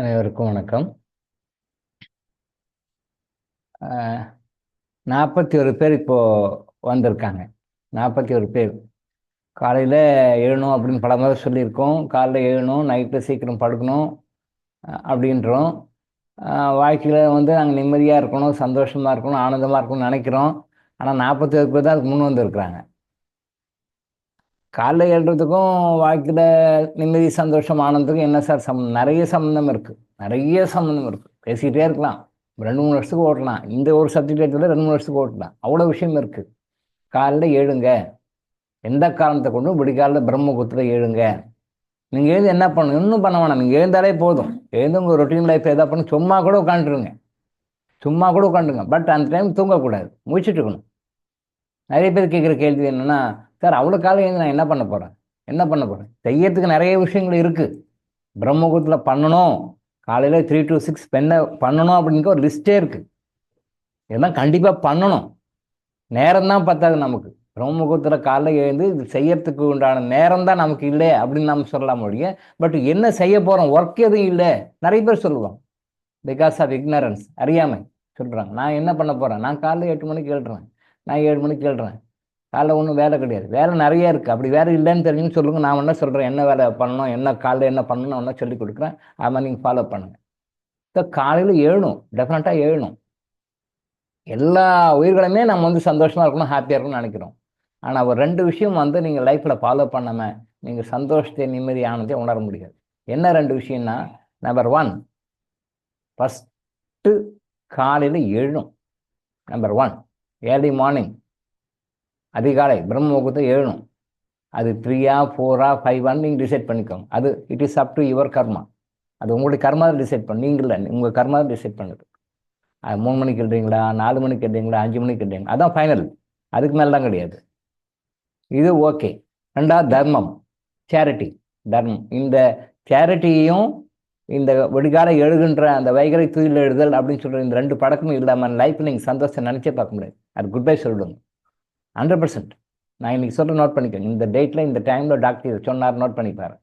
அனைவருக்கும் வணக்கம். 41 பேர் இப்போ வந்திருக்காங்க. 41 பேர். காலையில் எழுணும் அப்படின்னு பல முறை சொல்லியிருக்கோம். காலையில் எழுணும், நைட்டு சீக்கிரம் படுக்கணும் அப்படின்றோம். வாழ்க்கையில் நாங்கள் நிம்மதியாக இருக்கணும், சந்தோஷமாக இருக்கணும், ஆனந்தமாக இருக்கணும்னு நினைக்கிறோம். ஆனால் 41 பேர் தான் அதுக்கு முன் வந்திருக்கிறாங்க. காலையில் எழுறதுக்கும் வாழ்க்கையில் நிம்மதி, சந்தோஷம், ஆனந்தத்துக்கும் என்ன சார் சம்மந்தம்? நிறைய சம்மந்தம் இருக்குது. நிறைய சம்மந்தம் இருக்குது. பேசிக்கிட்டே இருக்கலாம். 2-3 வருஷத்துக்கு ஓட்டலாம். இந்த ஒரு சப்ஜெக்ட் எடுத்துல 2-3 வருஷத்துக்கு ஓட்டலாம். அவ்வளோ விஷயம் இருக்குது. காலையில் எழுங்க. எந்த காரணத்தை கொண்டும் விடிகாலில் பிரம்ம முகூர்த்தத்தில் எழுங்க. நீங்கள் எழுந்து என்ன பண்ணணும்? இன்னும் பண்ண வேணாம். நீங்கள் எழுந்தாலே போதும். எழுந்து உங்கள் ரொட்டீன் லைஃப் எதாவது பண்ணணும். சும்மா கூட உட்காந்துருங்க. சும்மா கூட உட்காந்துருங்க. பட் அந்த டைம் தூங்கக்கூடாது. முடிச்சுட்டு இருக்கணும். நிறைய பேர் கேட்குற கேள்வி என்னென்னா, சார் அவ்வளோ காலம் எழுந்து நான் என்ன பண்ண போகிறேன்? என்ன பண்ண போகிறேன்? செய்யறதுக்கு நிறைய விஷயங்கள் இருக்குது. பிரம்ம முகூர்த்தத்தில் பண்ணணும். காலையில் 3 to 6 பண்ணணும் அப்படிங்கிற ஒரு லிஸ்ட்டே இருக்குது. இதெல்லாம் கண்டிப்பாக பண்ணணும். நேரம் தான் பத்தாது நமக்கு. பிரம்ம முகூர்த்தத்தில் காலைல எழுந்து இது செய்யறதுக்கு உண்டான நேரம் தான் நமக்கு இல்லை அப்படின்னு நம்ம சொல்லலாம் ஒழிய, பட் என்ன செய்ய போகிறோம்? ஒர்க் எதுவும் இல்லை. நிறைய பேர் சொல்லுவாங்க. பிகாஸ் ஆஃப் இக்னரன்ஸ், அறியாமை சொல்கிறாங்க. நான் என்ன பண்ண போகிறேன்? நான் காலைல 8 மணிக்கு எழுறேன், நான் 7 மணிக்கு எழுறேன். காலைல ஒன்றும் வேலை கிடையாது. வேலை நிறைய இருக்குது. அப்படி வேலை இல்லைன்னு தெரிஞ்சுன்னு சொல்லுங்கள். நான் என்ன சொல்கிறேன், என்ன வேலை பண்ணணும், என்ன காலைல என்ன பண்ணணும், ஒன்றா சொல்லி கொடுக்குறேன். அது மாதிரி நீங்கள் ஃபாலோ பண்ணுங்கள். ஸோ காலையில் எழுணும், டெஃபினட்டாக எழுணும். எல்லா உயிர்களுமே நம்ம சந்தோஷமாக இருக்கணும், ஹாப்பியாக இருக்கணும்னு நினைக்கிறோம். ஆனால் ஒரு 2 விஷயம் நீங்கள் லைஃப்பில் ஃபாலோ பண்ணாமல் நீங்கள் சந்தோஷத்தை, நிம்மதி, ஆனந்தத்தை உணர முடியாது. என்ன 2 விஷயம்னா, நம்பர் 1, ஃபஸ்ட்டு காலையில் எழுணும். நம்பர் 1, ஏர்லி மார்னிங், அதிகாலை பிரம்ம முகூர்த்தம் எழுணும். அது 3 4 5 நீங்கள் டிசைட் பண்ணிக்கோங்க. அது it is up to your karma. அது உங்களுடைய கர்மா தான் டிசைட் பண்ணு. நீங்கள் இல்லை, உங்கள் கர்மா தான் டிசைட் பண்ணுது. 3 மணிக்கு எழுறீங்களா, 4 மணிக்கு எழுறீங்களா, 5 மணிக்கு எழுறீங்களா, அதான் ஃபைனல். அதுக்கு மேலாம் கிடையாது. இது ஓகே. 2வது தர்மம், சேரிட்டி, தர்மம். இந்த சேரிட்டியையும் இந்த விடிகாலை எழுகின்ற அந்த வைகரை தூயில் எழுதல் அப்படின்னு சொல்கிற இந்த 2 பழக்கமும் இல்லாமல் லைஃப்பில் நீங்கள் சந்தோஷத்தை நினச்சே பார்க்க முடியாது. அது குட் பை சொல்லிடுங்க. 100%. நான் இன்னைக்கு சொல்ல நோட் பண்ணிக்கோங்க. இந்த டேட்டில் இந்த டைமில் டாக்டர் சொன்னார், நோட் பண்ணிப்பாரு.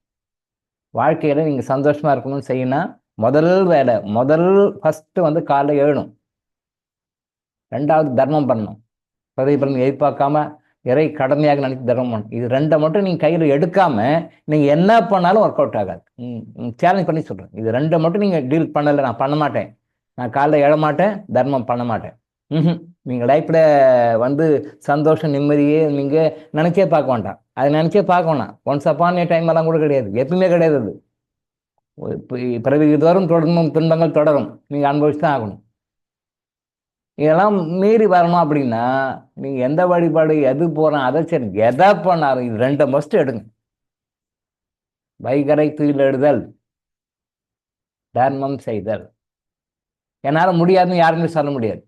வாழ்க்கையில் நீங்கள் சந்தோஷமாக இருக்கணும்னு செய்யணும். முதல் வேலை, ஃபஸ்ட்டு காலைல எழுணும். 2வது தர்மம் பண்ணணும். பதவிப்பலன் எதிர்பார்க்காம இறை கடமையாக நினைச்சு தர்மம் பண்ணணும். இது 2 மட்டும் நீங்கள் கையில் எடுக்காமல் நீங்கள் என்ன பண்ணாலும் ஒர்க் அவுட் ஆகாது. சேலஞ்ச் பண்ணி சொல்கிறேன். இது 2 மட்டும் நீங்கள் டீல் பண்ணலை, நான் பண்ண மாட்டேன், நான் காலைல எழமாட்டேன், தர்மம் பண்ண மாட்டேன். நீங்கள் லைஃப்பில் சந்தோஷம், நிம்மதியே நீங்கள் நினச்சே பார்க்க வேண்டாம். அது நினச்சே பார்க்க வேணாம். ஒன்ஸ் அப்பான் ஏ டைம் எல்லாம் கூட கிடையாது. எப்பவுமே கிடையாது. அது பிறகு இதுவரும் தொடரும், துன்பங்கள் தொடரும். நீங்கள் அனுபவிச்சு தான் ஆகணும். இதெல்லாம் மீறி வரணும் அப்படின்னா நீங்கள் எந்த வழிபாடு எது போகிறோம் அதை சரி எதை பண்ணாலும் இது 2 மஸ்ட் எடுங்க. வைகரை தூயில் எழுதல், தர்மம் செய்தல். என்னால் முடியாதுன்னு யாருமே சொல்ல முடியாது.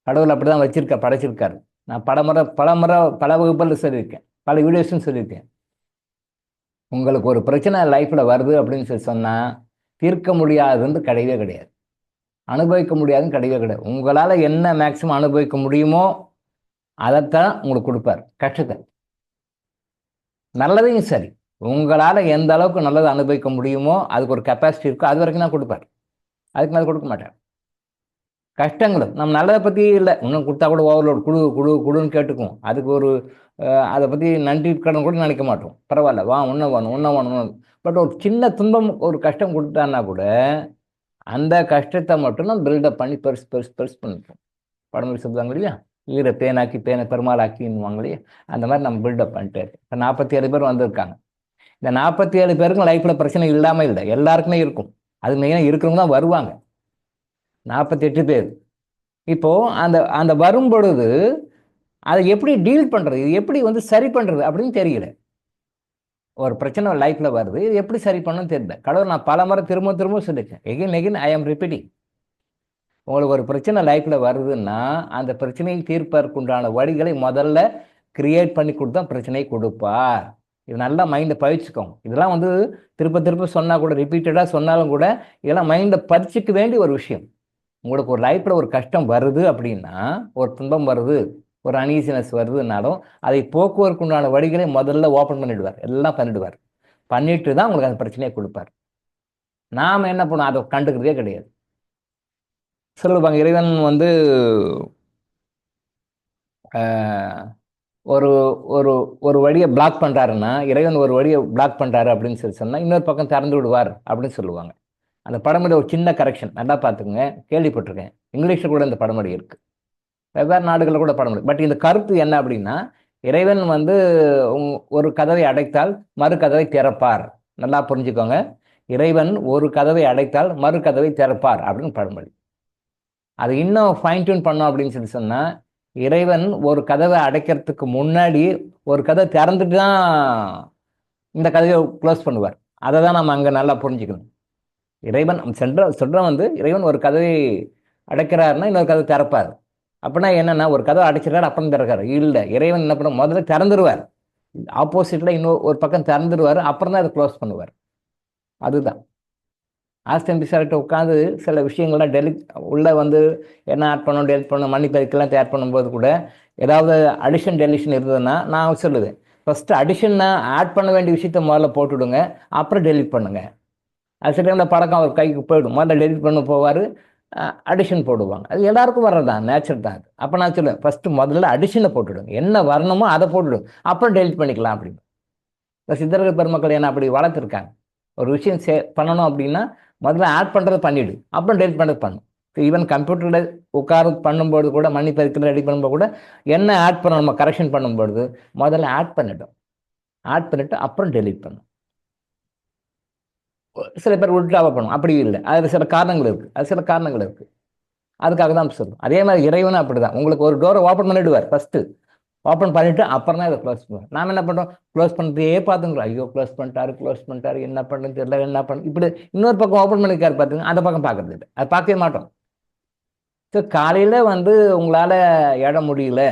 கடவுள் அப்படி தான் படைச்சிருக்காரு. நான் பல வகுப்பில் சொல்லியிருக்கேன், பல வீடியோஸும் சொல்லியிருக்கேன். உங்களுக்கு ஒரு பிரச்சனை லைஃப்பில் வருது அப்படின்னு சொல்லி சொன்னால் தீர்க்க முடியாதுன்னு கிடையவே கிடையாது. அனுபவிக்க முடியாதுன்னு கிடையவே கிடையாது. உங்களால் என்ன மேக்சிமம் அனுபவிக்க முடியுமோ அதைத்தான் உங்களுக்கு கொடுப்பார். கஷ்டத்தை, நல்லதையும் சரி, உங்களால் எந்த அளவுக்கு நல்லதை அனுபவிக்க முடியுமோ அதுக்கு ஒரு கெப்பாசிட்டி இருக்கோ அது வரைக்கும் தான் கொடுப்பார். அதுக்கு மேலே கொடுக்க மாட்டார். கஷ்டங்களும் நம்ம நல்லதை பற்றி இல்லை, இன்னும் கொடுத்தா கூட ஓவர்லோட் குடுன்னு கேட்டுக்குவோம். அதுக்கு ஒரு அதை பற்றி நன்றி கடன் கூட நினைக்க மாட்டோம். பரவாயில்ல, வா ஒன்றும் வேணும். பட் ஒரு சின்ன துன்பம், ஒரு கஷ்டம் கொடுத்தான்னா கூட அந்த கஷ்டத்தை மட்டும் நம்ம பில்டப் பண்ணி பெருசு பண்ணிப்போம். படமொழி சொல்லுவாங்க இல்லையா, ஈர பேனாக்கி பேனை பெருமாளாக்கின்னுவாங்க இல்லையா, அந்த மாதிரி நம்ம பில்டப் பண்ணிட்டு இருக்கோம். இப்போ 47 பேர் வந்திருக்காங்க. இந்த 47 பேருக்கும் லைஃப்பில் பிரச்சனை இல்லாமல் இல்லை, எல்லாருக்குமே இருக்கும். அது மெயினாக இருக்கிறவங்க தான் வருவாங்க. 48 பேர். இப்போது அந்த வரும் பொழுது அதை எப்படி டீல் பண்ணுறது, இது எப்படி சரி பண்ணுறது அப்படின்னு தெரியல. ஒரு பிரச்சனை லைஃப்பில் வருது, இது எப்படி சரி பண்ணணும்னு தெரியல. கடவுள் நான் பல முறை திரும்ப சொல்லியிருக்கேன். எகைன் ஐ ஆம் ரிப்பீட்டிங். உங்களுக்கு ஒரு பிரச்சனை லைஃப்பில் வருதுன்னா அந்த பிரச்சனையை தீர்ப்பதற்குண்டான வழிகளை முதல்ல கிரியேட் பண்ணி கொடுத்தா பிரச்சனையை கொடுப்பார். இது நல்லா மைண்டில் பதிச்சுக்கோங்க. இதெல்லாம் திருப்ப சொன்னால் கூட, ரிப்பீட்டடாக சொன்னாலும் கூட இதெல்லாம் மைண்டில் பதிச்சுக்க வேண்டிய ஒரு விஷயம். உங்களுக்கு ஒரு லைஃப்பில் ஒரு கஷ்டம் வருது அப்படின்னா, ஒரு துன்பம் வருது, ஒரு அனீசினஸ் வருதுன்னாலும் அதை போக்குவரத்துக்கு உண்டான வழிகளை முதல்ல ஓப்பன் பண்ணிடுவார். எல்லாம் பண்ணிட்டு தான் உங்களுக்கு அந்த பிரச்சனையை கொடுப்பார். நாம் என்ன பண்ணுவோம், அதை கண்டுக்கிறதே கிடையாது. சொல்லுவாங்க இறைவன் வந்து ஒரு ஒரு ஒரு வழியை பிளாக் பண்ணுறாருன்னா, இறைவன் ஒரு வழியை பிளாக் பண்ணுறாரு அப்படின்னு சொல்லி சொன்னால் இன்னொரு பக்கம் திறந்து விடுவார் அப்படின்னு சொல்லுவாங்க. அந்த பழமொழி ஒரு சின்ன கரெக்ஷன், நல்லா பார்த்துக்குங்க. கேள்விப்பட்டிருக்கேன், இங்கிலீஷில் கூட இந்த பழமொழி இருக்குது, வெவ்வேறு நாடுகளில் கூட பழமொழி. பட் இந்த கருத்து என்ன அப்படின்னா, இறைவன் வந்து ஒரு கதவை அடைத்தால் மறு கதவை திறப்பார். நல்லா புரிஞ்சுக்கோங்க, இறைவன் ஒரு கதவை அடைத்தால் மறு கதவை திறப்பார் அப்படின்னு பழமொழி. அது இன்னும் ஃபைன் டியூன் பண்ணோம் அப்படின்னு சொல்லி சொன்னால், இறைவன் ஒரு கதவை அடைக்கிறதுக்கு முன்னாடி ஒரு கதவை திறந்துட்டு தான் இந்த கதவை க்ளோஸ் பண்ணுவார். அதை தான் நம்ம அங்கே நல்லா புரிஞ்சுக்கணும். இறைவன் சொல்கிறோம் வந்து இறைவன் ஒரு கதவை அடைக்கிறாருன்னா இன்னொரு கதவை திறப்பார். அப்படின்னா என்னன்னா, ஒரு கதவை அடைச்சிட்டாரு அப்புறம் திறக்காரு இல்லை, இறைவன் என்ன பண்ண முதல்ல திறந்துருவார், ஆப்போசிட்டில் இன்னும் ஒரு பக்கம் திறந்துருவார், அப்புறம் தான் அதை க்ளோஸ் பண்ணுவார். அதுதான் ஆஸ்டன் பிசார்கிட்ட உட்காந்து சில விஷயங்கள்லாம் டெலிட் உள்ளே வந்து என்ன ஆட் பண்ணணும், டெலிட் பண்ணணும், மன்னிப்பறிக்கைலாம் தயார் பண்ணும்போது கூட ஏதாவது அடிஷன் டெலிஷன் இருந்ததுன்னா நான் சொல்லுவேன், ஃபஸ்ட்டு அடிஷன்னா ஆட் பண்ண வேண்டிய விஷயத்த முதல்ல போட்டுவிடுங்க, அப்புறம் டெலிட் பண்ணுங்கள். அது சில டைமில் பழக்கம் அவர் கைக்கு போயிடும், முதல்ல டெலிட் பண்ண போவார், அடிஷன் போடுவாங்க. அது எல்லாருக்கும் வர்றதான், நேச்சர் தான் அது. அப்போ நான் சொல்லுவேன், ஃபஸ்ட்டு முதல்ல அடிஷனை போட்டுவிடுங்க, என்ன வரணுமோ அதை போட்டுவிடுங்க, அப்புறம் டெலிட் பண்ணிக்கலாம் அப்படின்னு. இந்த சித்தர்கள் பெருமக்கள் என்ன அப்படி வளர்த்துருக்காங்க. ஒரு விஷயம் பண்ணணும் அப்படின்னா முதல்ல ஆட் பண்ணுறது பண்ணிவிடு, அப்புறம் டெலிட் பண்ணுறது பண்ணும். ஈவன் கம்ப்யூட்டரில் உட்கார பண்ணும்போது கூட, மன்னிப்பறிக்கையில் ரெடி பண்ணும்போது கூட என்ன ஆட் பண்ணணுமோ கரெக்ஷன் பண்ணும்பொழுது முதல்ல ஆட் பண்ணிட்டோம், ஆட் பண்ணிவிட்டு அப்புறம் டெலிட் பண்ணும். சில பேர் உள்டாவாக பண்ணும், அப்படி இல்லை, அது சில காரணங்கள் இருக்குது, அதுக்காக தான் சொல்லுவோம். அதே மாதிரி இறைவனும் அப்படி தான், உங்களுக்கு ஒரு டோரை ஓப்பன் பண்ணிவிடுவார், ஃபஸ்ட்டு ஓப்பன் பண்ணிவிட்டு அப்புறம் தான் இதை க்ளோஸ் பண்ணுவோம். நாம் என்ன பண்ணுறோம், க்ளோஸ் பண்ணுறதே பார்த்துங்களோம், ஐயோ க்ளோஸ் பண்ணிட்டாரு, என்ன பண்ணுன்னு தெரியல, என்ன பண்ணு இப்படி. இன்னொரு பக்கம் ஓப்பன் பண்ணிக்காரு பார்த்துங்க, அந்த பக்கம் பார்க்கறது இல்லை, அது பார்க்கவே மாட்டோம். ஸோ காலையில் வந்து உங்களால் எழ முடியல,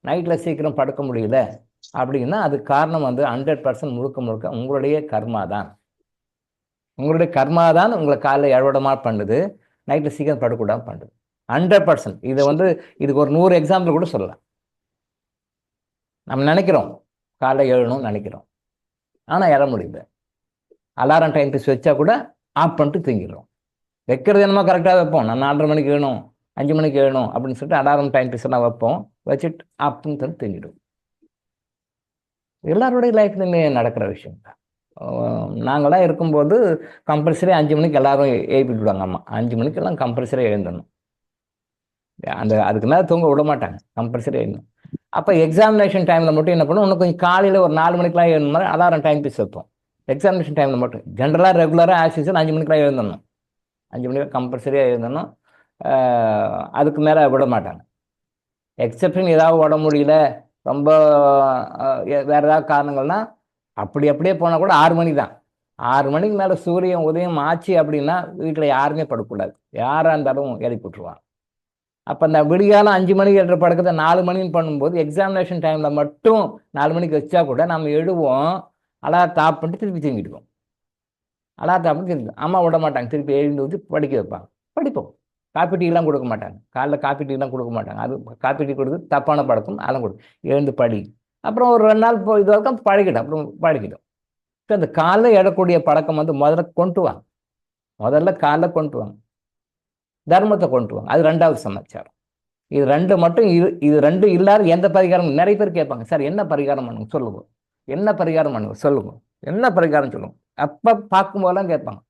நைட்டில் சீக்கிரம் படுக்க முடியல அப்படின்னா அதுக்கு காரணம் வந்து 100% முழுக்க உங்களுடைய கர்மா தான். உங்களை காலையில் எழவிடமாக பண்ணுது, நைட்டில் சீக்கிரம் படுக்கூடாமல் பண்ணுது. 100%. இதை வந்து இதுக்கு ஒரு 100 எக்ஸாம்பிள் கூட சொல்லலாம். நம்ம நினைக்கிறோம் காலைல எழணும்னு நினைக்கிறோம், ஆனால் எழ முடியல. அலாரம் டைம் பீஸ் வச்சா கூட ஆஃப் பண்ணிட்டு தூங்கிடுறோம். வைக்கிறது என்னமோ கரெக்டாக வைப்போம், நான் 4:30 மணிக்கு எழுணும், 5 மணிக்கு எழுணும் அப்படின்னு சொல்லிட்டு அலாரம் டைம் பீஸ் எல்லாம் வைப்போம், வச்சுட்டு ஆஃப் பண்ணி தந்து தூங்கிடுவோம். எல்லாருடைய லைஃப்லையுமே நடக்கிற விஷயம் தான். நாங்களாம் இருக்கும்போது கம்பல்சரி 5 மணிக்கு எல்லாரும் எழுப்பி விடுவாங்க அம்மா, 5 மணிக்கெல்லாம் கம்பல்சரி எழுந்துடணும். அதுக்கு மேலே தூங்க விட மாட்டாங்க, கம்பல்சரி எழுதணும். அப்போ எக்ஸாமினேஷன் டைமில் மட்டும் என்ன பண்ணுவோம், இன்னும் கொஞ்சம் காலையில் ஒரு 4 மணிக்கெலாம் எழுதணும் மாதிரி அலாரம் டைம் பீஸ் வைப்போம். எக்ஸாமினேஷன் டைமில் மட்டும் ஜென்ரலாக ரெகுலராக ஆஸ் யூசுவல் 5 மணிக்கெலாம் எழுதணும், 5 மணிக்கு கம்பல்சரியாக எழுதணும். அதுக்கு மேலே விட மாட்டாங்க. எக்ஸப்ஷன் ஏதாவது உட முடியல, ரொம்ப வேறு ஏதாவது காரணங்கள்னா அப்படியே போனால் கூட 6 மணி தான். 6 மணிக்கு மேலே சூரியன் உதயம் ஆச்சு அப்படின்னா வீட்டில் யாருமே படக்கூடாது, யாராக இருந்தாலும் எழுப்பி விட்டுருவாங்க. அப்போ அந்த விடிகாலம் 5 மணிக்கு எழுற படக்கத்தை 4 மணின்னு பண்ணும்போது எக்ஸாமினேஷன் டைமில் மட்டும் 4 மணிக்கு வச்சா கூட நம்ம எழுவோம், அலாரத்தை ஆஃப் பண்ணிட்டு திருப்பி தூங்கிடுவோம். அலாரத்தை ஆஃப் பண்ணி திருப்பி அம்மா விட மாட்டாங்க, திருப்பி எழுந்து ஊற்றி படிக்க வைப்பாங்க, படிப்போம். காப்பி டீலாம் கொடுக்க மாட்டாங்க, காலைல காப்பி டீலாம் கொடுக்க மாட்டாங்க, அது காப்பி டீ கொடுத்து தப்பான பழக்கம், அதெல்லாம் கொடுக்கும். எழுந்து படி, அப்புறம் ஒரு 2 நாள் இது வரைக்கும் பழகிடும், அப்புறம் பழகிடும். அந்த காலைல எழக்கூடிய பழக்கம் வந்து முதல்ல கொண்டு வாங்க, முதல்ல காலைல கொண்டு வாங்க, தர்மத்தை கொண்டு வாங்க, அது 2வது சமாச்சாரம். இது 2 மட்டும், இது 2 இல்லாத எந்த பரிகாரம். நிறைய பேர் கேட்பாங்க, சார் என்ன பரிகாரம் பண்ணுங்க சொல்லுங்க, என்ன பரிகாரம் பண்ணுங்க சொல்லுங்க, என்ன பரிகாரம் சொல்லுங்க, அப்போ பார்க்கும்போதெல்லாம் கேட்பாங்க.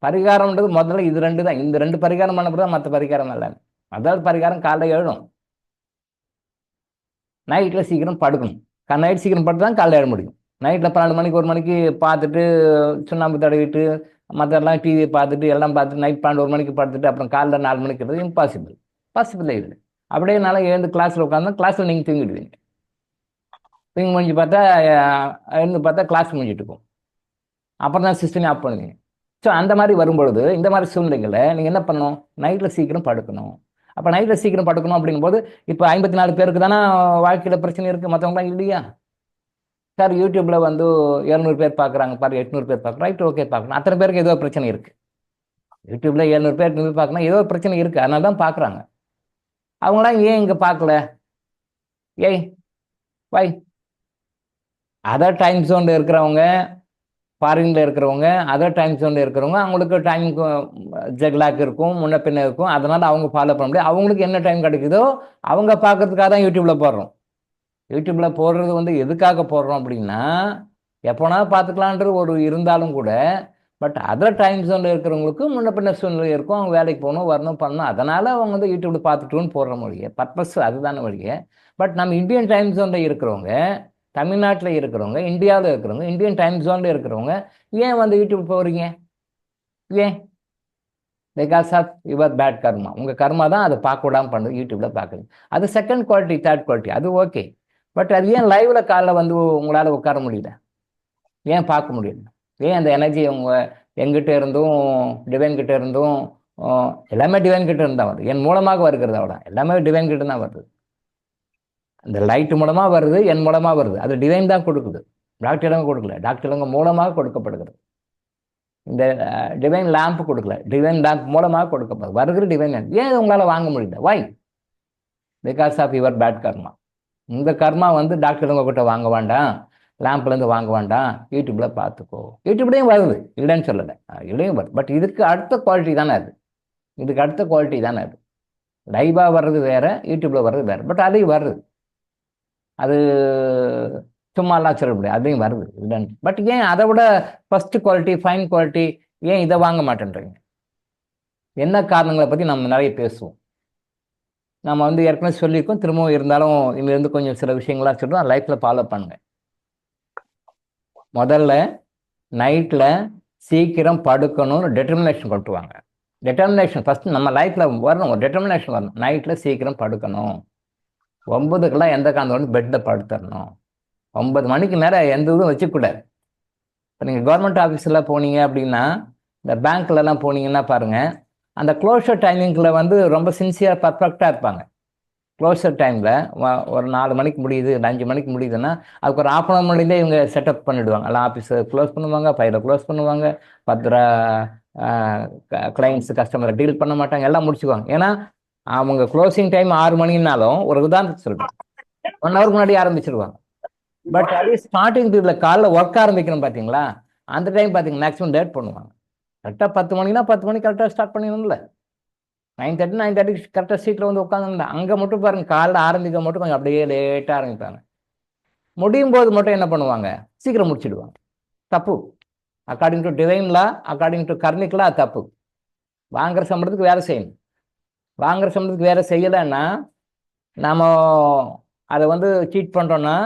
பரிகாரம்ன்றது முதல்ல இது 2 தான், இந்த 2 பரிகாரம் பண்ணப்போ தான் மற்ற பரிகாரம் எல்லாமே. அதாவது பரிகாரம் காலைல எழுணும், நைட்டில் சீக்கிரம் படுக்கணும். நைட் சீக்கிரம் படுத்து தான் காலைல எழ முடியும். நைட்டில் 12 மணிக்கு 1 மணிக்கு பார்த்துட்டு சுண்ணாம்பு தடவிட்டு மற்றெல்லாம் டிவியை பார்த்துட்டு எல்லாம் பார்த்துட்டு நைட் 12 மணிக்கு படுத்துட்டு அப்புறம் காலைல 4 மணிக்கு இருக்கிறது பாசிபிள் இல்லை. அப்படியே நல்லா எழுந்து கிளாஸில் உட்காந்து கிளாஸில் நீங்கள் தூங்கிடுவீங்க. தூங்கி முடிஞ்சு பார்த்தா எழுந்து பார்த்தா கிளாஸ் முடிஞ்சிட்டு இருக்கும், அப்புறம் தான் சிஸ்டமே ஆஃப் பண்ணுவீங்க. ஸோ அந்த மாதிரி வரும்பொழுது இந்த மாதிரி சூழ்நிலைகளை நீங்கள் என்ன பண்ணணும், நைட்டில் சீக்கிரம் படுக்கணும். அப்போ நைட்டில் சீக்கிரம் படுக்கணும் அப்படிங்கும்போது இப்போ 54 பேருக்கு தானே வாழ்க்கையில் பிரச்சனை இருக்குது, மற்றவங்களாம் இல்லையா? சார் யூடியூப்பில் வந்து 700 பேர் பார்க்குறாங்க பாரு, 800 பேர் பார்க்குறோம், ரைட், ஓகே பார்க்கணும். அத்தனை பேருக்கு ஏதோ பிரச்சனை இருக்குது. யூடியூப்பில் 700 பேர் 800 பேர் பார்க்கணும், ஏதோ பிரச்சனை இருக்குது, அதனால தான் பார்க்குறாங்க. அவங்களாம் ஏன் இங்கே பார்க்கல, ஏய் வை அதர் டைம் ஜோனில் இருக்கிறவங்க ஃபாரினில் இருக்கிறவங்க, அதர் டைம் ஜோனில் இருக்கிறவங்க, அவங்களுக்கு டைம் ஜெக்லாக் இருக்கும், முன்ன பின்ன இருக்கும். அதனால் அவங்க ஃபாலோ பண்ண முடியாது. அவங்களுக்கு என்ன டைம் கிடைக்குதோ அவங்க பார்க்கறதுக்காக தான் யூடியூப்பில் போடுறோம். யூடியூப்பில் போடுறது வந்து எதுக்காக போடுறோம் அப்படின்னா, எப்போனா பார்த்துக்கலான்றது ஒரு இருந்தாலும் கூட, பட் அதர் டைம் ஜோனில் இருக்கிறவங்களுக்கு முன்ன பின்ன சூழ்நிலை இருக்கும். அவங்க வேலைக்கு போகணும், வரணும், பண்ணணும். அதனால் அவங்க வந்து யூடியூப்பில் பார்த்துட்டுன்னு போடுற மொழியை பர்பஸ் அதுதான வழியை. பட் நம்ம இந்தியன் டைம் ஜோனில் இருக்கிறவங்க, தமிழ்நாட்டில் இருக்கிறவங்க, இந்தியாவில் இருக்கிறவங்க, இந்தியன் டைம் ஜோனில் இருக்கிறவங்க ஏன் வந்து யூடியூப் போகிறீங்க? ஏன்? பிகாஸ் ஆஃப் யுவர் பேட் கர்மா. உங்கள் கர்மா தான் அதை பார்க்க விடாமல் பண்ணுறது, யூடியூப்பில் பார்க்குறது. அது செகண்ட் குவாலிட்டி, தேர்ட் குவாலிட்டி, அது ஓகே. பட் அது ஏன் லைவில் காலைல வந்து உங்களால் உட்கார முடியல? ஏன் பார்க்க முடியல? ஏன் அந்த எனர்ஜி உங்கள் எங்கிட்ட இருந்தும் டிவைன் கிட்ட இருந்தும் எல்லாமே டிவைன் கிட்ட இருந்தால் வருது. என் மூலமாக வருகிறது அவ்வளோ, எல்லாமே டிவைன் கிட்ட தான் வருது. அந்த லைட் மூலமாக வருது, என் மூலமாக வருது. அது டிவைன் தான் கொடுக்குது, டாக்டருங்க கொடுக்கல. டாக்டருங்க மூலமாக கொடுக்கப்படுகிறது. இந்த டிவைன் லேம்ப் கொடுக்கல, டிவைன் லேம்ப் மூலமாக கொடுக்கப்படுது. வருகிற டிவைன் ஏன் உங்களால் வாங்க முடியல? வை? பிகாஸ் ஆஃப் யுவர் பேட் கர்மா. இந்த கர்மா வந்து டாக்டருங்க கிட்ட வாங்க வேண்டாம், லேம்ப்லேருந்து வாங்க வேண்டாம், யூடியூப்பில் பார்த்துக்கோ. யூடியூப்லேயும் வருது, இல்லைன்னு சொல்லலை, இல்லையும் வருது. பட் இதுக்கு அடுத்த குவாலிட்டி தானே அது. இதுக்கு அடுத்த குவாலிட்டி தானே அது. லைவாக வர்றது வேறு, யூடியூப்பில் வர்றது வேறு. பட் அதையும் வருது, அது சும்மாலாம் சொல்ல முடியாது, அதையும் வருது, இல்லைன்னு. பட் ஏன் அதை விட ஃபர்ஸ்ட் குவாலிட்டி, ஃபைன் குவாலிட்டி, ஏன் இதை வாங்க மாட்டேன்றீங்க? என்ன காரணங்களை பற்றி நம்ம நிறைய பேசுவோம். நம்ம வந்து ஏற்கனவே சொல்லியிருக்கோம், திரும்பவும் இருந்தாலும் இங்கிருந்து கொஞ்சம் சில விஷயங்கள்லாம் சொல்கிறோம், லைஃப்பில் ஃபாலோ பண்ணுங்க. முதல்ல நைட்டில் சீக்கிரம் படுக்கணும்னு டெட்டர்மினேஷன் கொண்டு வாங்க. டெட்டர்மினேஷன் ஃபஸ்ட்டு நம்ம லைஃப்பில் வரணும், ஒரு டெட்டர்மினேஷன் வரணும். நைட்டில் சீக்கிரம் படுக்கணும். 9க்குலாம் எந்த காரணம் பெட்டில் படுத்துடணும். 9 மணிக்கு மேலே எந்த இதுவும் வச்சுக்கூடாது. இப்போ நீங்கள் கவர்மெண்ட் ஆஃபீஸில் போனீங்க அப்படின்னா, இந்த பேங்க்லலாம் போனீங்கன்னா பாருங்கள், அந்த க்ளோஷர் டைமிங்கில் வந்து ரொம்ப சின்சியராக பர்ஃபெக்டாக இருப்பாங்க. க்ளோஷர் டைமில் ஒரு 4 மணிக்கு முடியுது, 5 மணிக்கு முடியுதுன்னா அதுக்கு ஒரு 1/2 மணிலே இவங்க செட்டப் பண்ணிவிடுவாங்க. எல்லாம் ஆஃபீஸை க்ளோஸ் பண்ணுவாங்க, ஃபைலை க்ளோஸ் பண்ணுவாங்க, பத்திர கிளைண்ட்ஸு கஸ்டமரை டீல் பண்ண மாட்டாங்க, எல்லாம் முடிச்சுக்குவாங்க. ஏன்னா அவங்க க்ளோசிங் டைம் 6 மணினாலும் ஒரு உதாரணத்துக்கு சொல்கிறேன், 1 ஹவருக்கு முன்னாடி ஆரம்பிச்சிருவாங்க. பட் அதே ஸ்டார்டிங் பீரியடில் காலைல ஒர்க் ஆரம்பிக்கணும் பார்த்தீங்களா, அந்த டைம் பார்த்தீங்கன்னா மேக்ஸிமம் லேட் பண்ணுவாங்க. கரெக்டாக 10 மணினா 10 மணிக்கு கரெக்டாக ஸ்டார்ட் பண்ணிடணும்ல. 9:30 கரெக்டாக சீட்டில் வந்து உட்காந்துருந்தா அங்கே மட்டும் பாருங்க, காலைல ஆரம்பிக்க மட்டும் கொஞ்சம் அப்படியே லேட்டாக ஆரம்பிப்பாங்க. முடியும் போது மட்டும் என்ன பண்ணுவாங்க, சீக்கிரம் முடிச்சிடுவாங்க. தப்பு. அக்கார்டிங் டு டிவைன்லா, அக்கார்டிங் டு கர்மிக்லா தப்பு. வாங்குற சம்பளத்துக்கு வேலை செய்யணும். வாங்குற சம்பளத்துக்கு வேலை செய்யலைன்னா நாம் அதை வந்து சீட் பண்ணுறோன்னா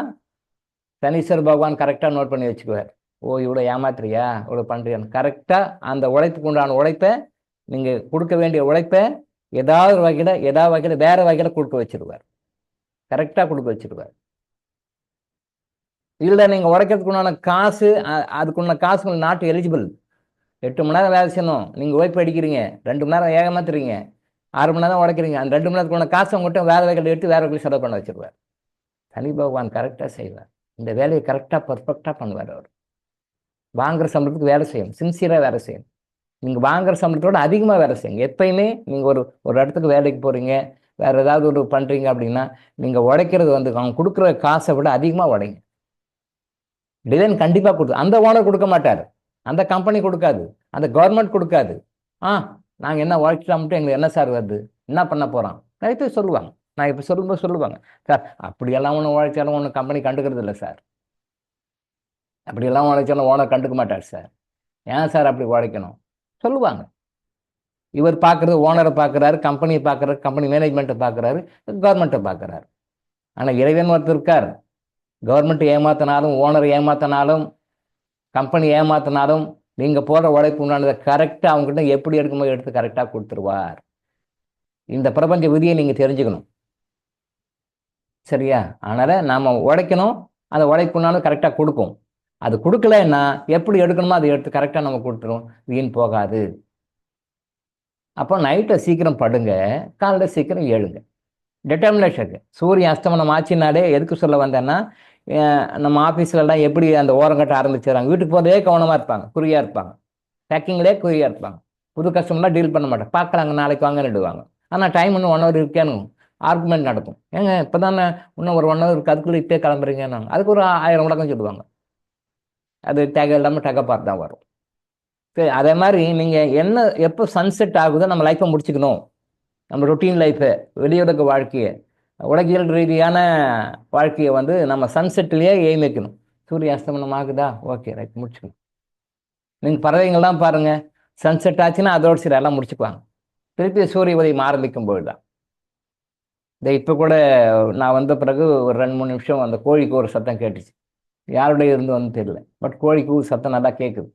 சனீஸ்வர பகவான் கரெக்டாக நோட் பண்ணி வச்சுக்குவார். ஓ இவ்வளோ ஏமாத்துறியா, இவ்வளோ பண்ணுறியான்னு கரெக்டாக அந்த உழைப்புக்கு உண்டான உழைப்பை, நீங்கள் கொடுக்க வேண்டிய உழைப்பை ஏதாவது வகையில் வேறு வகையில் கொடுக்க வச்சிருவார். கரெக்டாக கொடுக்க வச்சிருவார். இல்லை நீங்கள் உழைக்கிறதுக்கு உண்டான காசு, அதுக்குண்டான காசு உங்களுக்கு நாட் எலிஜிபிள். 8 மணி நேரம் வேலை செய்யணும், நீங்கள் ஓய்வு அடிக்கிறீங்க, 2 மணி நேரம் ஏமாத்துறீங்க, 6 மணி நேரம் உழைக்கிறீங்க, அந்த 2 மணி நேரத்துக்குள்ள காசை உங்கள்கிட்ட வேறு வகையில் எடுத்து வேறு வகையில் செலவு பண்ண வச்சிருவார். சனி பகவான் கரெக்டாக செய்வார். இந்த வேலையை கரெக்டாக பர்ஃபெக்டாக பண்ணுவார். அவர் வாங்குற சம்பளத்துக்கு வேலை செய்யணும், சின்சியராக வேலை செய்யணும். நீங்கள் வாங்குற சம்பளத்தோட அதிகமாக வேலை செய்யுங்க. எப்பயுமே நீங்கள் ஒரு இடத்துக்கு வேலைக்கு போகிறீங்க, வேறு ஏதாவது ஒரு பண்ணுறீங்க அப்படின்னா, நீங்கள் உழைக்கிறது வந்து அவங்க கொடுக்குற காசை விட அதிகமாக உழைங்க. டிவைன் கண்டிப்பாக கொடுத்து, அந்த ஓனர் கொடுக்க மாட்டார், அந்த கம்பெனி கொடுக்காது, அந்த கவர்மெண்ட் கொடுக்காது. நாங்கள் என்ன உழைச்சிட்டா மட்டும் எங்களுக்கு என்ன சார் வருது, என்ன பண்ண போகிறோம் நிறைய பேர் சொல்லுவாங்க. நான் இப்போ சொல்லும்போது சொல்லுவாங்க, சார் அப்படியெல்லாம் ஒன்று உழைச்சாலும் ஒன்று கம்பெனி கண்டுக்கிறது இல்லை சார், அப்படியெல்லாம் உழைச்சாலும் ஓனர் கண்டுக்க மாட்டார் சார், ஏன் சார் அப்படி உழைக்கணும் சொல்லுவாங்க. இவர் பார்க்குறது ஓனரை பார்க்குறாரு, கம்பெனியை பார்க்குறாரு, கம்பெனி மேனேஜ்மெண்ட்டை பார்க்குறாரு, கவர்மெண்ட்டை பார்க்குறாரு. ஆனால் இறைவன் ஒருத்தர் இருக்கார். கவர்மெண்ட் ஏமாத்தினாலும், ஓனர் ஏமாத்தினாலும், கம்பெனி ஏமாத்தினாலும், நீங்கள் போடுற உழைப்பு உண்டானதை கரெக்டாக அவங்ககிட்ட எப்படி எடுக்கும்போது எடுத்து கரெக்டாக கொடுத்துருவார். இந்த பிரபஞ்ச விதியை நீங்கள் தெரிஞ்சுக்கணும், சரியா? அதனால் நாம் உழைக்கணும், அந்த உழைப்புனாலும் கரெக்டாக கொடுக்கும். அது கொடுக்கலன்னா எப்படி எடுக்கணுமோ அதை எடுத்து கரெக்டாக நம்ம கொடுத்துரும், வீண் போகாது. அப்போ நைட்டை சீக்கிரம் படுங்க, காலையில் சீக்கிரம் எழுங்க. டெட்டர்மினேஷனுக்கு சூரியன் அஸ்தமனம் ஆச்சுனாலே எதுக்கு சொல்ல வந்தேன்னா, நம்ம ஆஃபீஸ்லலாம் எப்படி அந்த ஓரங்கட்ட ஆரம்பிச்சிடறாங்க, வீட்டுக்கு போகிறதே கவனமாக இருப்பாங்க, குறியாக இருப்பாங்க, பேக்கிங்லேயே குறியாக இருப்பாங்க, புது கஸ்டமர்லாம் டீல் பண்ண மாட்டாங்க, பார்க்குறாங்க நாளைக்கு வாங்க நடுவாங்க. ஆனால் டைம் இன்னும் 1 ஹவர் இருக்கேன்னு ஆர்குமெண்ட் நடக்கும். ஏங்க இப்போ தானே இன்னும் ஒரு 1 ஹவர் இருக்குது, அதுக்குள்ளே இப்போயே கிளம்புறீங்கன்னு அதுக்கு ஒரு 1000 விளக்கம் சொல்லுவாங்க. அது டேக் இல்லாமல் டேக்கப்பார் தான் வரும். சரி, அதே மாதிரி நீங்கள் என்ன எப்போ சன்செட் ஆகுதோ நம்ம லைஃப்பை முடிச்சுக்கணும். நம்ம ரொட்டீன் லைஃபு, வெளியுலக வாழ்க்கையை, உலகியல் ரீதியான வாழ்க்கையை வந்து நம்ம சன்செட்லேயே எய்ம் வைக்கணும். சூரிய அஸ்தமனம் ஆகுதா, ஓகே ரைட், முடிச்சுக்கணும். நீங்கள் பறவைங்கள்லாம் பாருங்கள், சன்செட் ஆச்சுன்னா அதோட சரி எல்லாம் முடிச்சுக்குவாங்க. திருப்பி சூரிய உதயம் ஆரம்பிக்கும் பொழுது தான். இந்த இப்போ கூட நான் வந்த பிறகு ஒரு 2-3 நிமிஷம் அந்த கோழிக்கு ஒரு சத்தம் கேட்டுச்சு. யாருடைய இருந்து வந்து தெரியல, பட் கோழி கூவு சத்தம் நல்லா கேட்குது.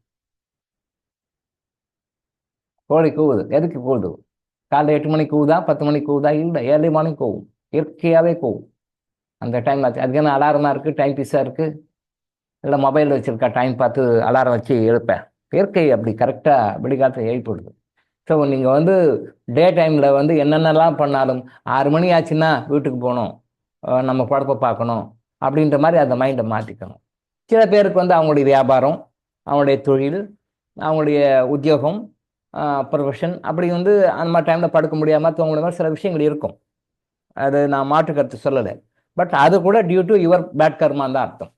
கோழி கூவுது. எதுக்கு கூவுது? காலைல 8 மணிக்கு கூவுதா, 10 மணிக்கு கூவுதா? இல்லை, ஏர்லி மார்னிங் கூவும். இயற்கையாகவே கூவும். அந்த டைம் ஆச்சு. அதுக்கு என்ன அலாரமாக இருக்குது, டைம் பீஸாக இருக்குது, இல்லை மொபைல் வச்சுருக்கா, டைம் பார்த்து அலாரம் வச்சு எழுப்பேன். இயற்கை அப்படி கரெக்டாக விடிகாலத்தில் எழுப்பிவிடுது. ஸோ நீங்கள் வந்து டே டைமில் வந்து என்னென்னலாம் பண்ணாலும் 6 மணி ஆச்சுன்னா வீட்டுக்கு போகணும், நம்ம படப்பை பார்க்கணும் அப்படின்ற மாதிரி அந்த மைண்டை மாற்றிக்கணும். சில பேருக்கு வந்து அவங்களுடைய வியாபாரம், அவங்களுடைய தொழில், அவங்களுடைய உத்தியோகம், ப்ரொஃபஷன், அப்படி வந்து அந்த மாதிரி டைமில் படுக்க முடியாமல் தூங்க மாதிரி சில விஷயங்கள் இருக்கும். அது நான் மாற்று கருத்து சொல்லலை. பட் அது கூட டியூ டு யுவர் பேட் கர்மான்னு தான் அர்த்தம்.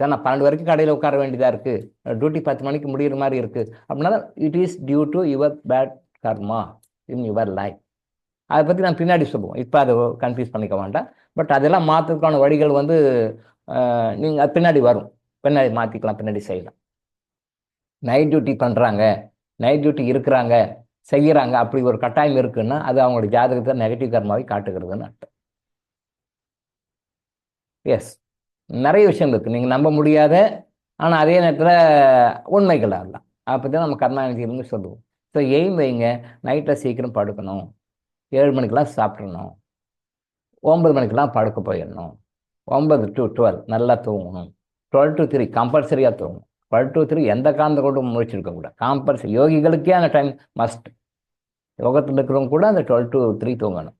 சார் நான் 12 வரைக்கும் கடையில் உட்கார வேண்டியதாக இருக்குது, டியூட்டி 10 மணிக்கு முடிகிற மாதிரி இருக்குது அப்படின்னா it is due to your bad karma in your life. அதை பற்றி நான் பின்னாடி சொல்லுவோம், இப்போ அதை கன்ஃபியூஸ் பண்ணிக்க வேண்டாம். பட் அதெல்லாம் மாற்றுறதுக்கான வழிகள் வந்து நீங்கள் அது பின்னாடி வரும், பின்னாடி மாற்றிக்கலாம், பின்னாடி செய்யலாம். நைட் டியூட்டி பண்ணுறாங்க, நைட் டியூட்டி இருக்கிறாங்க, செய்கிறாங்க, அப்படி ஒரு கட்டாயம் இருக்குன்னா அது அவங்களோட ஜாதகத்தை நெகட்டிவ் கர்மாவை காட்டுகிறதுன்னு அர்த்தம். எஸ், நிறைய விஷயம் இருக்குது நீங்கள் நம்ப முடியாத, ஆனால் அதே நேரத்தில் உண்மைகள் ஆகலாம். அப்போ தான் நம்ம கர்மாநிதியிருந்து சொல்லுவோம். ஸோ எய்ம் வைங்க, நைட்டில் சீக்கிரம் படுக்கணும், 7 மணிக்கெலாம் சாப்பிட்றணும், 9 மணிக்கெலாம் படுக்க போயிடணும், 9 to 12 நல்லா தூங்கணும், 12 to 3 கம்பல்சரியாக தூங்கணும். 12 to 3 எந்த காரணத்தை கொண்டு முழிச்சிருக்கக்கூடாது, கம்பல்சரி. யோகிகளுக்கே அந்த டைம் மஸ்ட். யோகத்தில் இருக்கிறவங்க கூட அந்த 12 to 3 தூங்கணும்.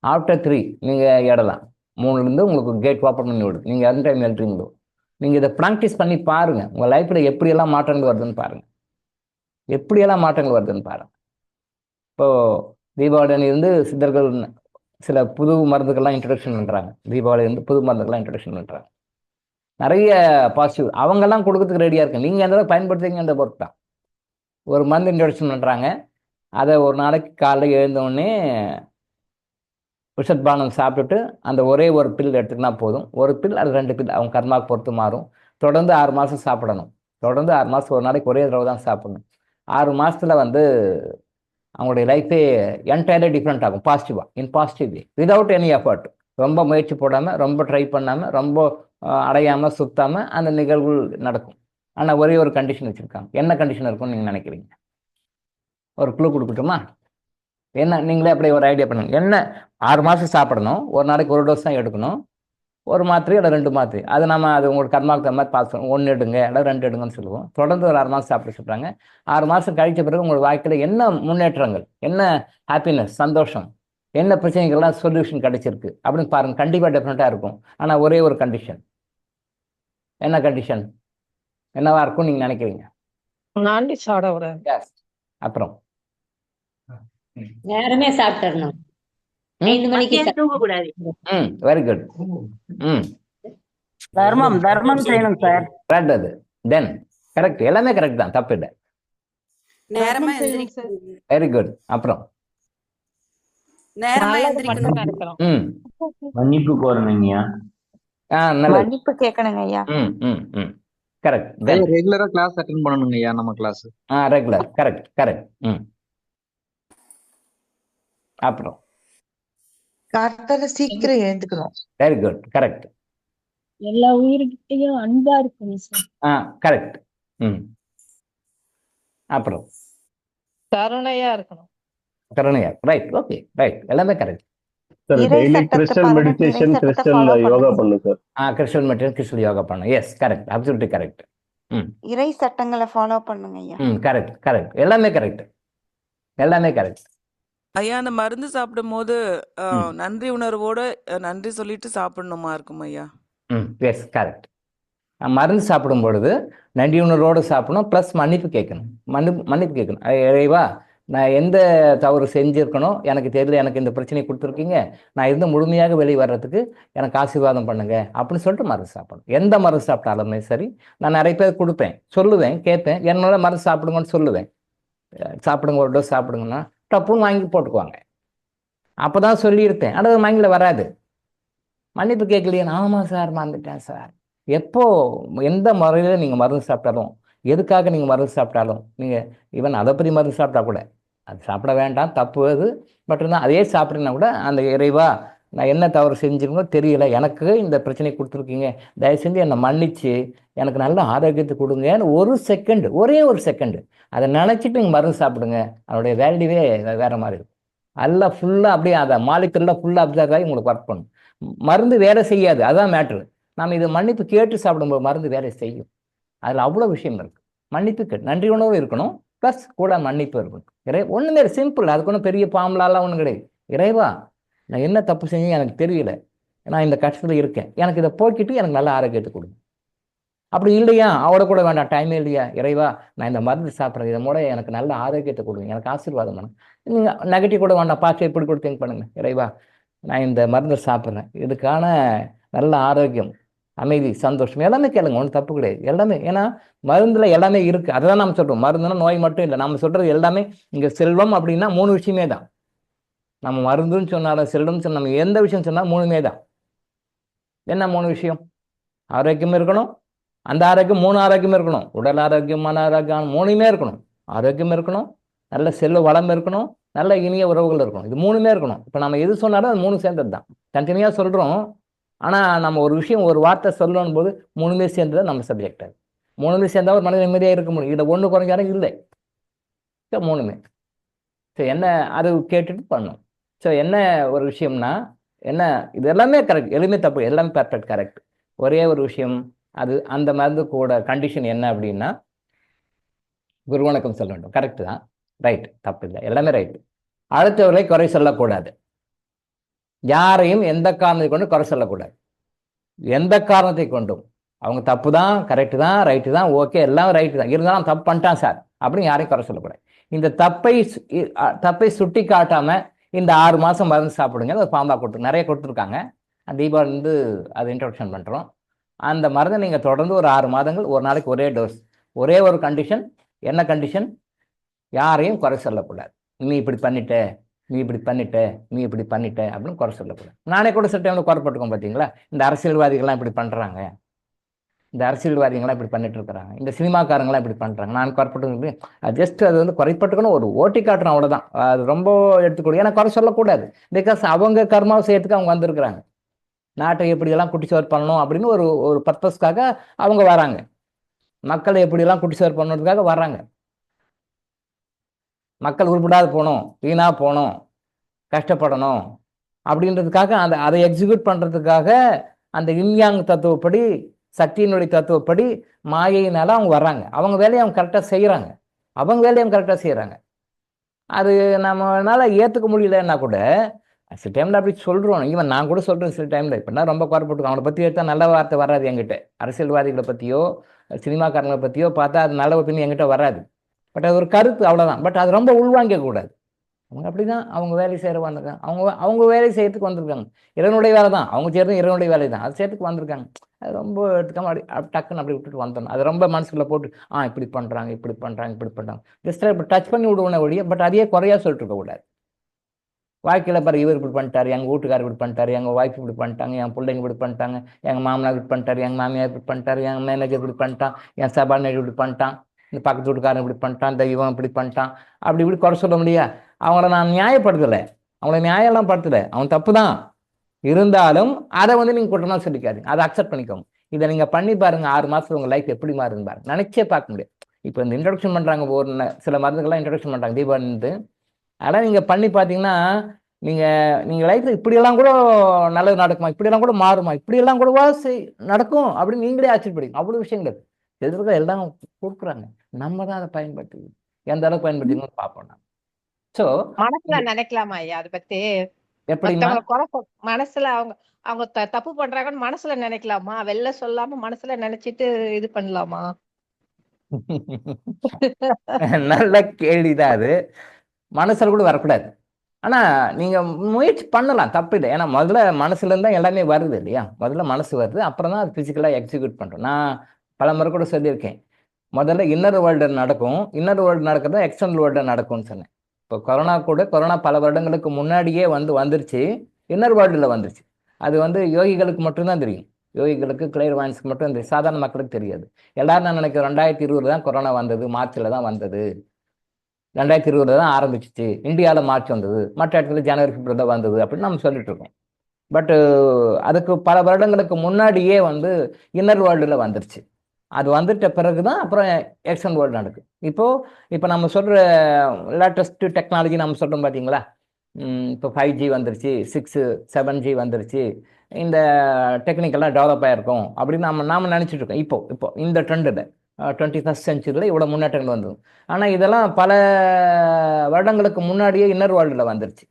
ஆஃப்டர் 3 நீங்கள் இடலாம், 3லேருந்து உங்களுக்கு கேட் ஓப்பன் பண்ணி விடுது, நீங்கள் எந்த டைம் எழுறீங்களோ. நீங்கள் இதை ப்ராக்டிஸ் பண்ணி பாருங்கள், உங்கள் லைஃப்பில் எப்படியெல்லாம் மாற்றங்கள் வருதுன்னு பாருங்கள், எப்படியெல்லாம் மாற்றங்கள் வருதுன்னு பாருங்கள். இப்போது தீபாவளி இருந்து சித்தர்கள் சில புது மருந்துகள்லாம் இன்ட்ரடக்ஷன் பண்ணுறாங்க. தீபாவளிலேருந்து புது மருந்துகள்லாம் இன்ட்ரடக்ஷன் பண்ணுறாங்க. நிறைய பாசிட்டிவ் அவங்கெல்லாம் கொடுக்கறதுக்கு ரெடியாக இருக்கு. நீங்கள் எந்த அளவுக்கு பயன்படுத்துறீங்கன்ற பொறுத்து தான். ஒரு மருந்து இன்ட்ரடக்ஷன் பண்ணுறாங்க, அதை ஒரு நாளைக்கு காலையில் எழுந்தோடனே விஷத்பானம் சாப்பிட்டுட்டு அந்த ஒரே ஒரு பில் எடுத்துக்கினா போதும். ஒரு பில் அது 2 பில் அவங்க கர்மாவுக்கு பொறுத்து மாறும். தொடர்ந்து 6 மாதம் சாப்பிடணும். தொடர்ந்து 6 மாதம் ஒரு நாளைக்கு ஒரே தடவை தான் சாப்பிடணும். 6 மாதத்தில் வந்து அவங்களுடைய லைஃபே என்டையர்லி டிஃப்ரெண்ட் ஆகும், பாசிட்டிவாக, in positive way, without any effort. ரொம்ப முயற்சி போடாமல், ரொம்ப ட்ரை பண்ணாமல், ரொம்ப அடையாமல் சுத்தாமல் அந்த நிகழ்வுகள் நடக்கும். ஆனால் ஒரே ஒரு கண்டிஷன் வச்சுருக்காங்க. என்ன கண்டிஷன் இருக்கும்னு நீங்கள் நினைக்கிறீங்க? ஒரு க்ளூ கொடுக்கட்டுமா? என்ன, நீங்களே அப்படியே ஒரு ஐடியா பண்ணுங்க. என்ன, 6 மாதம் சாப்பிடணும், ஒரு நாளைக்கு ஒரு டோஸ் தான் எடுக்கணும், ஒரு மாத்திரை இல்லை 2 மாத்திரை, அது நம்ம அது உங்களுக்கு கர்மாவுக்கு தகுந்த மாதிரி பார்த்து 1 எடுங்க இல்லை 2 எடுங்கன்னு சொல்லுவோம். தொடர்ந்து ஒரு 6 மாதம் சாப்பிட சொல்கிறாங்க. 6 மாதம் கழித்த பிறகு உங்கள் வாழ்க்கையில் என்ன முன்னேற்றங்கள், என்ன ஹாப்பினஸ், சந்தோஷம், என்ன பிரச்சனைகள்லாம் சொல்யூஷன் கிடைச்சிருக்கு அப்படின்னு பாருங்கள். கண்டிப்பாக டெஃபினட்டாக இருக்கும். ஆனால் ஒரே ஒரு கண்டிஷன். என்ன கண்டிஷன், என்னவா இருக்கும் நீங்கள் நினைக்கிறீங்க? அப்புறம் நேரமே சாப்பிட்டுறணும், 5 மணிக்கு தூங்கக்கூடாது. Very good. தர்மம் செய்யணும் சார். கரெக்ட். அது தென் கரெக்ட், எல்லாமே கரெக்ட் தான், தப்பு இல்லை. நேரமா எந்திரிக்கணும். Very good. அப்புறம் நேரமா எந்திரிக்கணும். மன்னிப்பு கோரணுங்கய்யா. மன்னிப்பு கேட்கணுங்க ஐயா. கரெக்ட். ரெகுலரா கிளாஸ் அட்டெண்ட் பண்ணனுங்க ஐயா, நம்ம கிளாஸ். ரெகுலர். Correct correct. அப்புறம் கார்த்தால சீக்கிரம் எழுந்துக்கணும். Very good. கரெக்ட். எல்லா உயிர்கிட்டையும் அன்பா இருக்கணும் சார். கரெக்ட். அப்புறம் கருணையா இருக்கணும். கருணையா, ரைட். ஓகே, ரைட், எல்லாமே correct. Sir daily crystal meditation, crystal yoga பண்ணுங்க sir. Crystal meditation, crystal yoga பண்ணணும். Yes, correct, absolutely correct. இறை சட்டங்களை ஃபாலோ பண்ணுங்க ஐயா. கரெக்ட் கரெக்ட், எல்லாமே கரெக்ட், எல்லாமே கரெக்ட். ஐயா, அந்த மருந்து சாப்பிடும் போது நன்றி உணர்வோட நன்றி சொல்லிட்டு சாப்பிடணுமா இருக்கும் ஐயா? Yes, correct. மருந்து சாப்பிடும் பொழுது நன்றி உணர்வோடு சாப்பிடணும், ப்ளஸ் மன்னிப்பு கேட்கணும். மன்னிப்பு கேட்கணும். இறைவா, நான் எந்த தவறு செஞ்சுருக்கணும் எனக்கு தெரியல, எனக்கு இந்த பிரச்சனையை கொடுத்துருக்கீங்க, நான் இருந்து முழுமையாக வெளியே வர்றதுக்கு எனக்கு ஆசீர்வாதம் பண்ணுங்க அப்படின்னு சொல்லிட்டு மருந்து சாப்பிடணும். எந்த மருந்து சாப்பிட்டாலுமே சரி, நான் நிறைய பேர் கொடுப்பேன், சொல்லுவேன், கேட்பேன், என்னோட மருந்து சாப்பிடுங்கன்னு சொல்லுவேன். சாப்பிடுங்க, ஒரு டோஸ் சாப்பிடுங்கன்னா டப்புன்னு வாங்கி போட்டுக்குவாங்க. அப்போ தான் சொல்லியிருப்பேன், ஆனால் அது மைண்டில் வராது. மன்னிப்பு கேட்கலையே, ஆமாம் சார் மறந்துட்டேன் சார். எப்போ எந்த முறையில் நீங்கள் மருந்து சாப்பிட்டாலும், எதுக்காக நீங்கள் மருந்து சாப்பிட்டாலும், நீங்கள் ஈவன் அதை பற்றி மருந்து சாப்பிட்டா கூட அது சாப்பிட வேண்டாம், தப்பு அது. பட் இருந்தால் அதே சாப்பிட்றீங்கன்னா கூட அந்த இறைவா நான் என்ன தவறு செஞ்சுருக்கோ தெரியல, எனக்கு இந்த பிரச்சனை கொடுத்துருக்கீங்க, தயவு செஞ்சு என்னை மன்னிச்சு எனக்கு நல்ல ஆரோக்கியத்தை கொடுங்கன்னு ஒரு செகண்ட், ஒரே ஒரு செகண்டு அதை நினச்சிட்டு நீங்கள் மருந்து சாப்பிடுங்க. அதனுடைய வேல்யூவே வேறு மாதிரி இருக்கும். எல்லாம் ஃபுல்லாக அப்படியே அதை மாலிகுல்லாம் ஃபுல்லாக அப்சர்வ் ஆகி உங்களுக்கு ஒர்க் பண்ணும். மருந்து வேலை செய்யாது, அதுதான் மேட்ரு. நாம் இதை மன்னிப்பு கேட்டு சாப்பிடும்போது மருந்து வேலை செய்யும். அதில் அவ்வளோ விஷயம் இருக்குது. மன்னிப்பு கேட்டு நன்றி உணவு இருக்கணும், ப்ளஸ் கூட மன்னிப்பு இருக்கணும். ஒன்றுமே சிம்பிள், அதுக்கு ஒன்றும் பெரிய பாம்பலாலாம் ஒன்றும் கிடையாது. இறைவா நான் என்ன தப்பு செஞ்சேன் எனக்கு தெரியல, நான் இந்த கஷ்டத்தில் இருக்கேன், எனக்கு இதை போக்கிட்டு எனக்கு நல்ல ஆரோக்கியத்தை கொடுங்க. அப்படி இல்லையா அவட கூட வேண்டாம், டைமே இல்லையா, இறைவா நான் இந்த மருந்து சாப்பிட்றேன், இதை மூட எனக்கு நல்ல ஆரோக்கியத்தை கொடுங்க, எனக்கு ஆசீர்வாதம் பண்ணுங்க. நீங்கள் நெகட்டிவ் கூட வேண்டாம், பார்த்து எப்படி கூட திங்க் பண்ணுங்க. இறைவா நான் இந்த மருந்து சாப்பிட்றேன், இதுக்கான நல்ல ஆரோக்கியம், அமைதி, சந்தோஷம் எல்லாமே கேளுங்க, ஒன்றும் தப்பு கிடையாது. எல்லாமே, ஏன்னா மருந்தில் எல்லாமே இருக்குது. அதை தான் நம்ம சொல்கிறோம். மருந்துனா நோய் மட்டும் இல்லை, நம்ம சொல்கிறது எல்லாமே. இங்கே செல்வம் அப்படின்னா 3 விஷயமே தான். நம்ம மருந்துன்னு சொன்னாலும் செல்வம் சொன்ன நம்ம எந்த விஷயம் சொன்னாலும் 3மே தான். என்ன 3 விஷயம்? ஆரோக்கியம் இருக்கணும், அந்த ஆரோக்கியம் 3 ஆரோக்கியம் இருக்கணும், உடல் ஆரோக்கியம், மன ஆரோக்கியம் 3மே இருக்கணும். ஆரோக்கியம் இருக்கணும், நல்ல செல்வ வளம் இருக்கணும், நல்ல இனிய உறவுகள் இருக்கணும். இது 3மே இருக்கணும். இப்போ நம்ம எது சொன்னாலும் அது 3 சேர்ந்தது தான். தனித்தனியாக சொல்கிறோம், ஆனால் நம்ம ஒரு விஷயம் ஒரு வார்த்தை சொல்லணும் போது 3மே சேர்ந்தது நம்ம சப்ஜெக்ட். அது 3மே சேர்ந்தா ஒரு மனித நிம்மதியாக இருக்க முடியும். இதை 1 குறைஞ்சாலும் இல்லை. ஸோ 3மே. ஸோ என்ன அது கேட்டுட்டு பண்ணணும். ஸோ என்ன ஒரு விஷயம்னா என்ன, இது எல்லாமே கரெக்ட், எதுவுமே தப்பு, எல்லாமே பர்ஃபெக்ட் கரெக்ட். ஒரே ஒரு விஷயம், அது அந்த மருந்து கூட கண்டிஷன் என்ன அப்படின்னா குரு வணக்கம் சொல்ல வேண்டும். கரெக்டு தான், ரைட், தப்பு இல்லை, எல்லாமே ரைட்டு. அடுத்தவர்களை குறை சொல்லக்கூடாது, யாரையும் எந்த காரணத்தை கொண்டு குறை சொல்லக்கூடாது. எந்த காரணத்தை கொண்டும் அவங்க தப்பு தான், கரெக்டு தான், ரைட்டு தான், ஓகே எல்லாம் ரைட்டு தான், இருந்தாலும் தப்பு பண்ணிட்டான் சார் அப்படின்னு யாரையும் குறை சொல்லக்கூடாது. இந்த தப்பை சுட்டி காட்டாம இந்த 6 மாதம் மருந்து சாப்பிடுங்க. அது பாம்பா நிறைய கொடுத்துருக்காங்க. தீபாவளி அதை இன்ட்ரொடக்ஷன் பண்ணுறோம். அந்த மருந்தை நீங்கள் தொடர்ந்து ஒரு 6 மாதங்கள், ஒரு நாளைக்கு ஒரே டோஸ், ஒரே ஒரு கண்டிஷன். என்ன கண்டிஷன்? யாரையும் குறை சொல்லக்கூடாது. நீ இப்படி பண்ணிட்ட, நீ இப்படி பண்ணிட்ட, நீ இப்படி பண்ணிட்ட அப்படின்னு குறை சொல்லக்கூடாது. நானே கூட சில டைமில் குறைப்பட்டுக்கோம். பார்த்தீங்களா, இந்த அரசியல்வாதிகள்லாம் இப்படி பண்ணுறாங்க, இந்த அரசியல்வாதிகள்லாம் இப்படி பண்ணிட்டு இருக்கிறாங்க, இந்த சினிமாக்காரங்களாம் இப்படி பண்ணுறாங்க, நான் குறைப்பட்டு ஜஸ்ட் அது குறைப்பட்டுக்கணும், ஒரு ஓட்டி காட்டுறோம், அவ்வளோதான். அது ரொம்ப எடுத்துக்கூடும். ஏன்னா குறை சொல்லக்கூடாது. பிகாஸ் அவங்க கர்மாவை செய்யறதுக்கு அவங்க வந்திருக்கிறாங்க. நாட்டை எப்படியெல்லாம் குட்டிச்சோர் பண்ணணும் அப்படின்னு ஒரு பர்பஸ்க்காக அவங்க வராங்க. மக்களை எப்படியெல்லாம் குட்டிச்சோர் பண்ணுறதுக்காக வர்றாங்க. மக்கள் உருப்படாது போகணும், வீணாக போகணும், கஷ்டப்படணும் அப்படின்றதுக்காக அதை எக்ஸிக்யூட் பண்ணுறதுக்காக அந்த இன்யாங் தத்துவப்படி, சக்தியினுடைய தத்துவப்படி, மாயையினால அவங்க வர்றாங்க. அவங்க வேலையை அவங்க கரெக்டாக செய்கிறாங்க. அது நம்மளால ஏற்றுக்க முடியலன்னா கூட சில டைமில் அப்படி சொல்கிறோம். ஈவன் நான் கூட சொல்கிறேன் சில டைமில். இப்படின்னா ரொம்ப குறைப்பட்டுருக்கோம். அவனை பற்றி எடுத்தால் நல்ல வார்த்தை வராது என்கிட்ட. அரசியல்வாதிகளை பற்றியோ சினிமாக்காரங்களை பற்றியோ பார்த்தா அது நல்ல ஒப்பீனியன் என்கிட்ட வராது. பட் அது ஒரு கருத்து, அவ்வளோதான். பட் அது ரொம்ப உள்வாங்கக்கூடாது. அவங்க அப்படி தான் அவங்க வேலை செய்கிற வந்திருக்காங்க. அவங்க வேலை செய்யறதுக்கு வந்திருக்காங்க. இறைவனுடைய வேலை தான் அவங்க செய்கிறது, இறைவனுடைய வேலை தான், அது செய்யறதுக்கு வந்திருக்காங்க. அது ரொம்ப எடுத்துக்காம அப்படி டக்குன்னு அப்படி விட்டுட்டு வந்துடணும். அது ரொம்ப மனசுக்குள்ள போட்டு இப்படி பண்ணுறாங்க ஜஸ்ட் இப்படி டச் பண்ணி விடுவோன ஒழிய, பட் அதையே குறையா சொல்லிட்டு இருக்கக்கூடாது. வாழ்க்கையில் பாரு, இவர் இப்படி பண்ணிட்டாரு, எங்கள் வீட்டுக்காரர் இப்படி பண்ணிட்டாரு, எங்கள் ஒய்ஃப் இப்படி பண்ணிட்டாங்க, என் பிள்ளைங்க இப்படி பண்ணிட்டாங்க, எங்கள் மாமனார் இப்படி பண்ணிட்டாரு, எங்கள் மாமியார் இப்படி பண்ணிட்டாரு, எங்கள் மேனேஜர் இப்படி பண்ணிட்டான், என் சபாநாயகர் இப்படி பண்ணிட்டான், இந்த பக்கத்து வீட்டுக்காரன் இப்படி பண்ணிட்டான், இந்த இவன் இப்படி பண்ணிட்டான், அப்படி இப்படி குறை சொல்ல முடியா? அவங்கள நான் நியாயப்படுத்தலை, அவங்கள நியாயம்லாம் படுத்தலை, அவன் தப்பு தான். இருந்தாலும் அதை நீங்கள் குற்றமாக சொல்லிக்காதீங்க, அதை அக்செப்ட் பண்ணிக்கோங்க. இதை நீங்கள் பண்ணி பாருங்க, 6 மாதத்துல உங்கள் லைஃப் எப்படி மாறுங்க பாருங்க. நினைச்சே பார்க்க முடியாது. இப்போ இந்த இன்ட்ரடக்ஷன் பண்ணுறாங்க, ஒரு சில மருந்துகள்லாம் இன்ட்ரடக்ஷன் பண்ணுறாங்க தீபாவளி. அதெல்லாம் நீங்கள் பண்ணி பார்த்தீங்கன்னா நீங்கள் லைஃப்பில் இப்படியெல்லாம் கூட நல்லது நடக்குமா, இப்படியெல்லாம் கூட மாறுமா, இப்படியெல்லாம் கூடவா நடக்கும் அப்படின்னு நீங்களே ஆச்சரியப்படுவீங்க. அவ்வளோ விஷயங்கள் எதிர்க்க எல்லாம் கொடுக்குறாங்க. நம்ம தான் அதை பயன்படுத்தி எந்த அளவுக்கு பயன்படுத்திக்கணும்னு பார்ப்போம். நான் ஸோ மனசுல நினைக்கலாமா ஐயா அதை பத்தி? எப்படின்னா மனசுல அவங்க தப்பு பண்றாங்கன்னு மனசுல நினைக்கலாமா? வெளில சொல்லாம மனசுல நினைச்சிட்டு இது பண்ணலாமா? நல்ல கேள்விதான் அது. மனசில் கூட வரக்கூடாது. ஆனால் நீங்கள் முயற்சி பண்ணலாம், தப்பு இல்லை. ஏன்னா முதல்ல மனசுலேருந்து தான் எல்லாமே வருது இல்லையா? முதல்ல மனசு வருது, அப்புறம் தான் அது ஃபிசிக்கலாக எக்ஸிக்யூட் பண்ணுறோம். நான் பல முறை கூட சொல்லியிருக்கேன், முதல்ல இன்னர் வேர்ல்டு நடக்கும், இன்னர் வேர்ல்டு நடக்கிறது எக்ஸ்டர்னல் வேர்ல்டு நடக்கும்னு சொன்னேன். இப்போ கொரோனா பல வருடங்களுக்கு முன்னாடியே வந்துருச்சு, இன்னர் வேர்ல்டில் வந்துருச்சு. அது யோகிகளுக்கு மட்டும்தான் தெரியும், யோகிகளுக்கு கிளியர்வாயன்ஸ்க்கு மட்டும் தெரியும், சாதாரண மக்களுக்கு தெரியாது. எல்லாரும் நான் நினைக்கிறேன் 2020 தான் கொரோனா வந்தது, மார்ச்சில் தான் வந்தது, 2020 தான் ஆரம்பிச்சிச்சு, இந்தியாவில் மார்ச் வந்தது, மற்ற இடத்துல ஜனவரி பிப்ரவரி தான் வந்தது அப்படின்னு நம்ம சொல்லிட்டு இருக்கோம். பட்டு அதுக்கு பல வருடங்களுக்கு முன்னாடியே இன்னர் வேர்ல்டில் வந்துருச்சு. அது வந்துட்ட பிறகு தான் அப்புறம் எக்ஸ்டர்னல் வேர்ல்டு நடக்குது. இப்போ நம்ம சொல்கிற லேட்டஸ்ட் டெக்னாலஜி நம்ம சொல்கிறோம் பார்த்தீங்களா? இப்போ 5G வந்துருச்சு, 6, 7G வந்துருச்சு, இந்த டெக்னிக்கெல்லாம் டெவலப் ஆகிருக்கும் அப்படின்னு நாம் நினச்சிட்டு இருக்கோம். இப்போ இந்த ட்ரெண்டில் 21st செஞ்சுரியில் இவ்வளோ முன்னேற்றங்கள் வந்தது. ஆனால் இதெல்லாம் பல வருடங்களுக்கு முன்னாடியே இன்னர் வேர்ல்டில் வந்துருச்சு.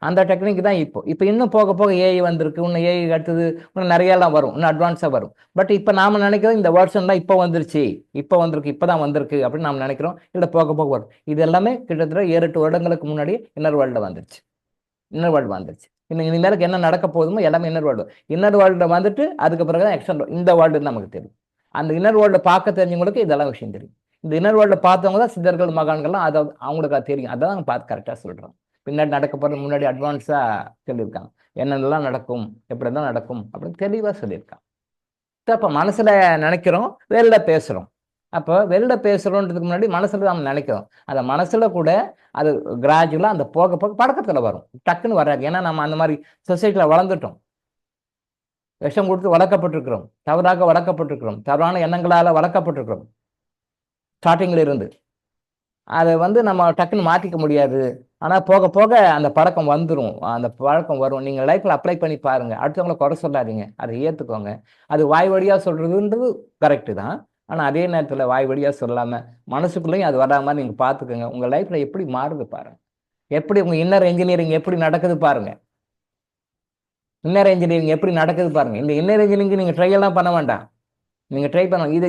அந்த டெக்னிக் தான் இப்போ இன்னும் போக போக ஏஐ வந்திருக்கு, இன்னும் ஏஐ அடுத்தது இன்னும் நிறையெல்லாம் வரும், இன்னும் அட்வான்ஸாக வரும். பட் இப்போ நாம் நினைக்கிறோம் இந்த வேர்ஷன் தான் இப்போ வந்திருக்கு, இப்போ தான் வந்திருக்கு அப்படின்னு நாம் நினைக்கிறோம். இல்லை போக போக வரும். இது எல்லாமே கிட்டத்தட்ட 7-8 வருடங்களுக்கு முன்னாடியே இன்னர் வேர்ல்டில் வந்துருச்சு. இனிமேலுக்கு என்ன நடக்க போதுமோ எல்லாமே இன்னர் வேர்ல்டில் வந்துட்டு அதுக்கு பிறகு தான் எக்ஸ்டர்னல் இந்த வேர்ல்டுன்னு நமக்கு தெரியும். அந்த இன்னர் வேர்ல்டை பார்க்க தெரிஞ்சவங்களுக்கு இதெல்லாம் விஷயம் தெரியும். இந்த இன்னர் வேர்ல்டை பார்த்தவங்க தான் சித்தர்கள், மகான்கள்லாம் அதை அவங்களுக்கு அது தெரியும். அதை தான் பார்த்து கரெக்டாக சொல்கிறோம். பின்னாடி நடக்க போகிறது முன்னாடி அட்வான்ஸாக சொல்லியிருக்காங்க, என்னென்னலாம் நடக்கும், எப்படி தான் நடக்கும் அப்படின்னு தெளிவாக சொல்லியிருக்காங்க. அப்போ மனசில் நினைக்கிறோம், வெளில பேசுகிறோம். அப்போ வெளில பேசுகிறோன்றதுக்கு முன்னாடி மனசில் நம்ம நினைக்கிறோம். அந்த மனசில் கூட அது கிராஜுவலாக அந்த போக போக பழக்கத்தில் வரும், டக்குன்னு வராது. ஏன்னா நம்ம அந்த மாதிரி சொசைட்டியில் வளர்ந்துட்டோம், விஷம் கொடுத்து வளர்க்கப்பட்டிருக்கிறோம், தவறாக வளர்க்கப்பட்டிருக்கிறோம், தவறான எண்ணங்களால் வளர்க்கப்பட்டிருக்கிறோம் ஸ்டார்டிங்கில் இருந்து. அதை நம்ம டக்குன்னு மாற்றிக்க முடியாது. ஆனால் போக போக அந்த பழக்கம் வந்துடும், அந்த பழக்கம் வரும். நீங்கள் லைஃப்பில் அப்ளை பண்ணி பாருங்கள், அடுத்தவங்கள குறை சொல்லாதீங்க, அதை ஏற்றுக்கோங்க. அது வாய் வழியாக சொல்கிறதுன்றது கரெக்டு தான். ஆனால் அதே நேரத்தில் வாய் வழியாக சொல்லாமல் மனசுக்குள்ளேயும் அது வராமல் நீங்கள் பார்த்துக்கோங்க. உங்கள் லைஃப்பில் எப்படி மாறுது பாருங்கள், எப்படி உங்கள் இன்னர் என்ஜினியரிங் எப்படி நடக்குது பாருங்கள். இன்னர் என்ஜினியரிங் எப்படி நடக்குது பாருங்கள். இந்த இன்னர் என்ஜினியரிங் நீங்கள் ட்ரையெல்லாம் பண்ண வேண்டாம், நீங்கள் ட்ரை பண்ணணும். இது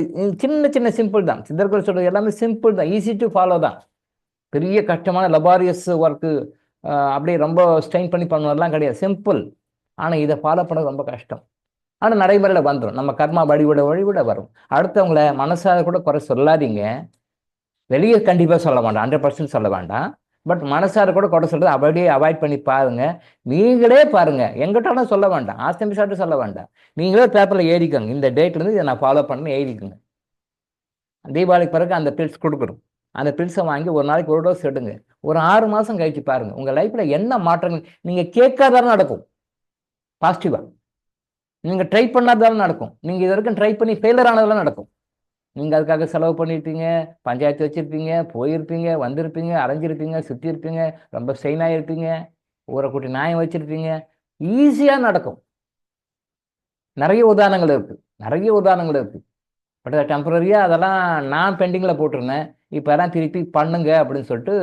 சின்ன சிம்பிள் தான். சித்தர்கள் சொல்கிறது எல்லாமே சிம்பிள் தான், ஈஸி டு ஃபாலோ தான். பெரிய கஷ்டமான லபாரியஸ் ஒர்க்கு அப்படியே ரொம்ப ஸ்ட்ரெயின் பண்ணி பண்ணுவதெல்லாம் கிடையாது, சிம்பிள். ஆனால் இதை ஃபாலோ பண்ண ரொம்ப கஷ்டம். ஆனால் நடைமுறையில் வந்துடும், நம்ம கர்மா வழிவிட வரும். அடுத்தவங்கள மனசாக கூட குறை சொல்லாதீங்க. வெளியே கண்டிப்பாக சொல்ல வேண்டாம், 100% சொல்ல வேண்டாம். பட் மனசார கூட குறை சொல்கிறது அப்படியே அவாய்ட் பண்ணி பாருங்க. நீங்களே பாருங்க, எங்கிட்டாலும் சொல்ல வேண்டாம், ஆஸ்தமிசாட்டு சொல்ல வேண்டாம். நீங்களே பேப்பரில் எழுதிக்கோங்க, இந்த டேட்லேருந்து இதை நான் ஃபாலோ பண்ணி எழுதிக்கோங்க. தீபாவளிக்கு பிறகு அந்த பில்ஸ் கொடுக்குறோம், அந்த பில்ஸை வாங்கி ஒரு நாளைக்கு ஒரு டோஸ் எடுங்க. ஒரு 6 மாதம் கழிச்சு பாருங்கள், உங்கள் லைஃப்பில் என்ன மாற்றங்கள். நீங்கள் கேட்காதாலும் நடக்கும் பாசிட்டிவாக, நீங்கள் ட்ரை பண்ணாதாலும் நடக்கும், நீங்கள் இது வரைக்கும் ட்ரை பண்ணி ஃபெயிலர் ஆனதெல்லாம் நடக்கும். நீங்கள் அதுக்காக செலவு பண்ணியிருப்பீங்க, பஞ்சாயத்து வச்சுருப்பீங்க, போயிருப்பீங்க, வந்திருப்பீங்க, அலைஞ்சிருப்பீங்க, சுற்றிருப்பீங்க, ரொம்ப ஸ்ட்ரெயினாக இருப்பீங்க, ஊரை கூட்டி நியாயம் வச்சுருப்பீங்க. ஈஸியாக நடக்கும். நிறைய உதாரணங்கள் இருக்குது. பட் டெம்பரரியாக அதெல்லாம் நான் பெண்டிங்கில் போட்டிருந்தேன், இப்போ எல்லாம் திருப்பி பண்ணுங்க அப்படின்னு சொல்லிட்டு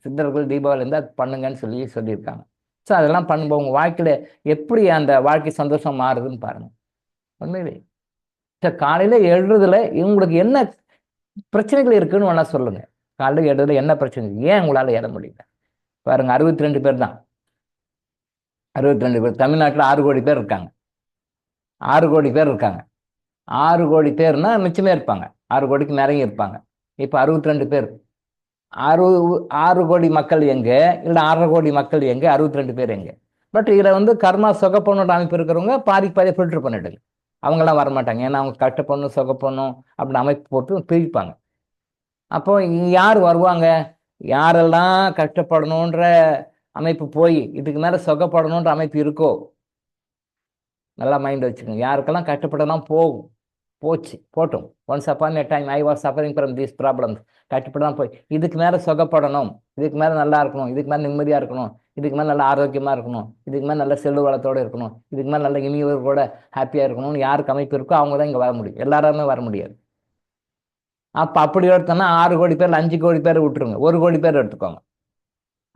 சித்தர்கள் தீபாவளிலேருந்து அது பண்ணுங்கன்னு சொல்லியிருக்காங்க. ஸோ அதெல்லாம் பண்ணும்போது உங்கள் வாழ்க்கையில் எப்படி அந்த வாழ்க்கை சந்தோஷம் மாறுதுன்னு பாருங்கள். உண்மையிலே சார் காலையில் எழுறதுல உங்களுக்கு என்ன பிரச்சனைகள் இருக்குன்னு வேணா சொல்லுங்கள். காலையில் எழுறதுல என்ன பிரச்சனை, ஏன் உங்களால் ஏற முடியல பாருங்கள். 62 பேர் தான், 62 பேர். தமிழ்நாட்டில் 6 கோடி பேர் இருக்காங்க, 6 கோடி பேர் இருக்காங்க. 6 கோடி பேர்னா மிச்சமே இருப்பாங்க, 6 கோடிக்கு நிறைய இருப்பாங்க. இப்போ 62 பேர், 6 கோடி மக்கள் எங்கே, இல்லை 6.5 கோடி மக்கள் எங்கே, 62 பேர் எங்கே? பட் இதில் கர்மா சொகப்பண்ணோட அமைப்பு இருக்கிறவங்க பாதி ஃபில்டர் பண்ணிடுங்க, அவங்களாம் வரமாட்டாங்க. ஏன்னா அவங்க கஷ்டப்படணும் சொகப்படணும் அப்படின்னு அமைப்பு போட்டு பிரிப்பாங்க. அப்போ யார் வருவாங்க? யாரெல்லாம் கஷ்டப்படணுன்ற அமைப்பு போய் இதுக்கு மேலே சொகப்படணுன்ற அமைப்பு இருக்கோ, நல்லா மைண்ட் வச்சுக்கோங்க. யாருக்கெல்லாம் கஷ்டப்படலாம் போட்டும். Once upon a time I was suffering from these problems. கஷ்டப்படலாம் போய் இதுக்கு மேலே சொகப்படணும், இதுக்கு மேலே நல்லா இருக்கணும், இதுக்கு மேலே நிம்மதியாக இருக்கணும், இதுக்கு மேலே நல்லா ஆரோக்கியமாக இருக்கணும், இதுக்கு மேலே நல்ல செல்வ வளத்தோடு இருக்கணும், இதுக்கு மேலே நல்ல இனியவர்களோட ஹாப்பியாக இருக்கணும்னு யாருக்கு அமைப்பு இருக்கோ அவங்க தான் இங்கே வர முடியும், எல்லாருமே வர முடியாது. அப்போ அப்படி எடுத்தோன்னா 6 கோடி பேரில் 5 கோடி பேர் விட்டுருங்க, 1 கோடி பேர் எடுத்துக்கோங்க.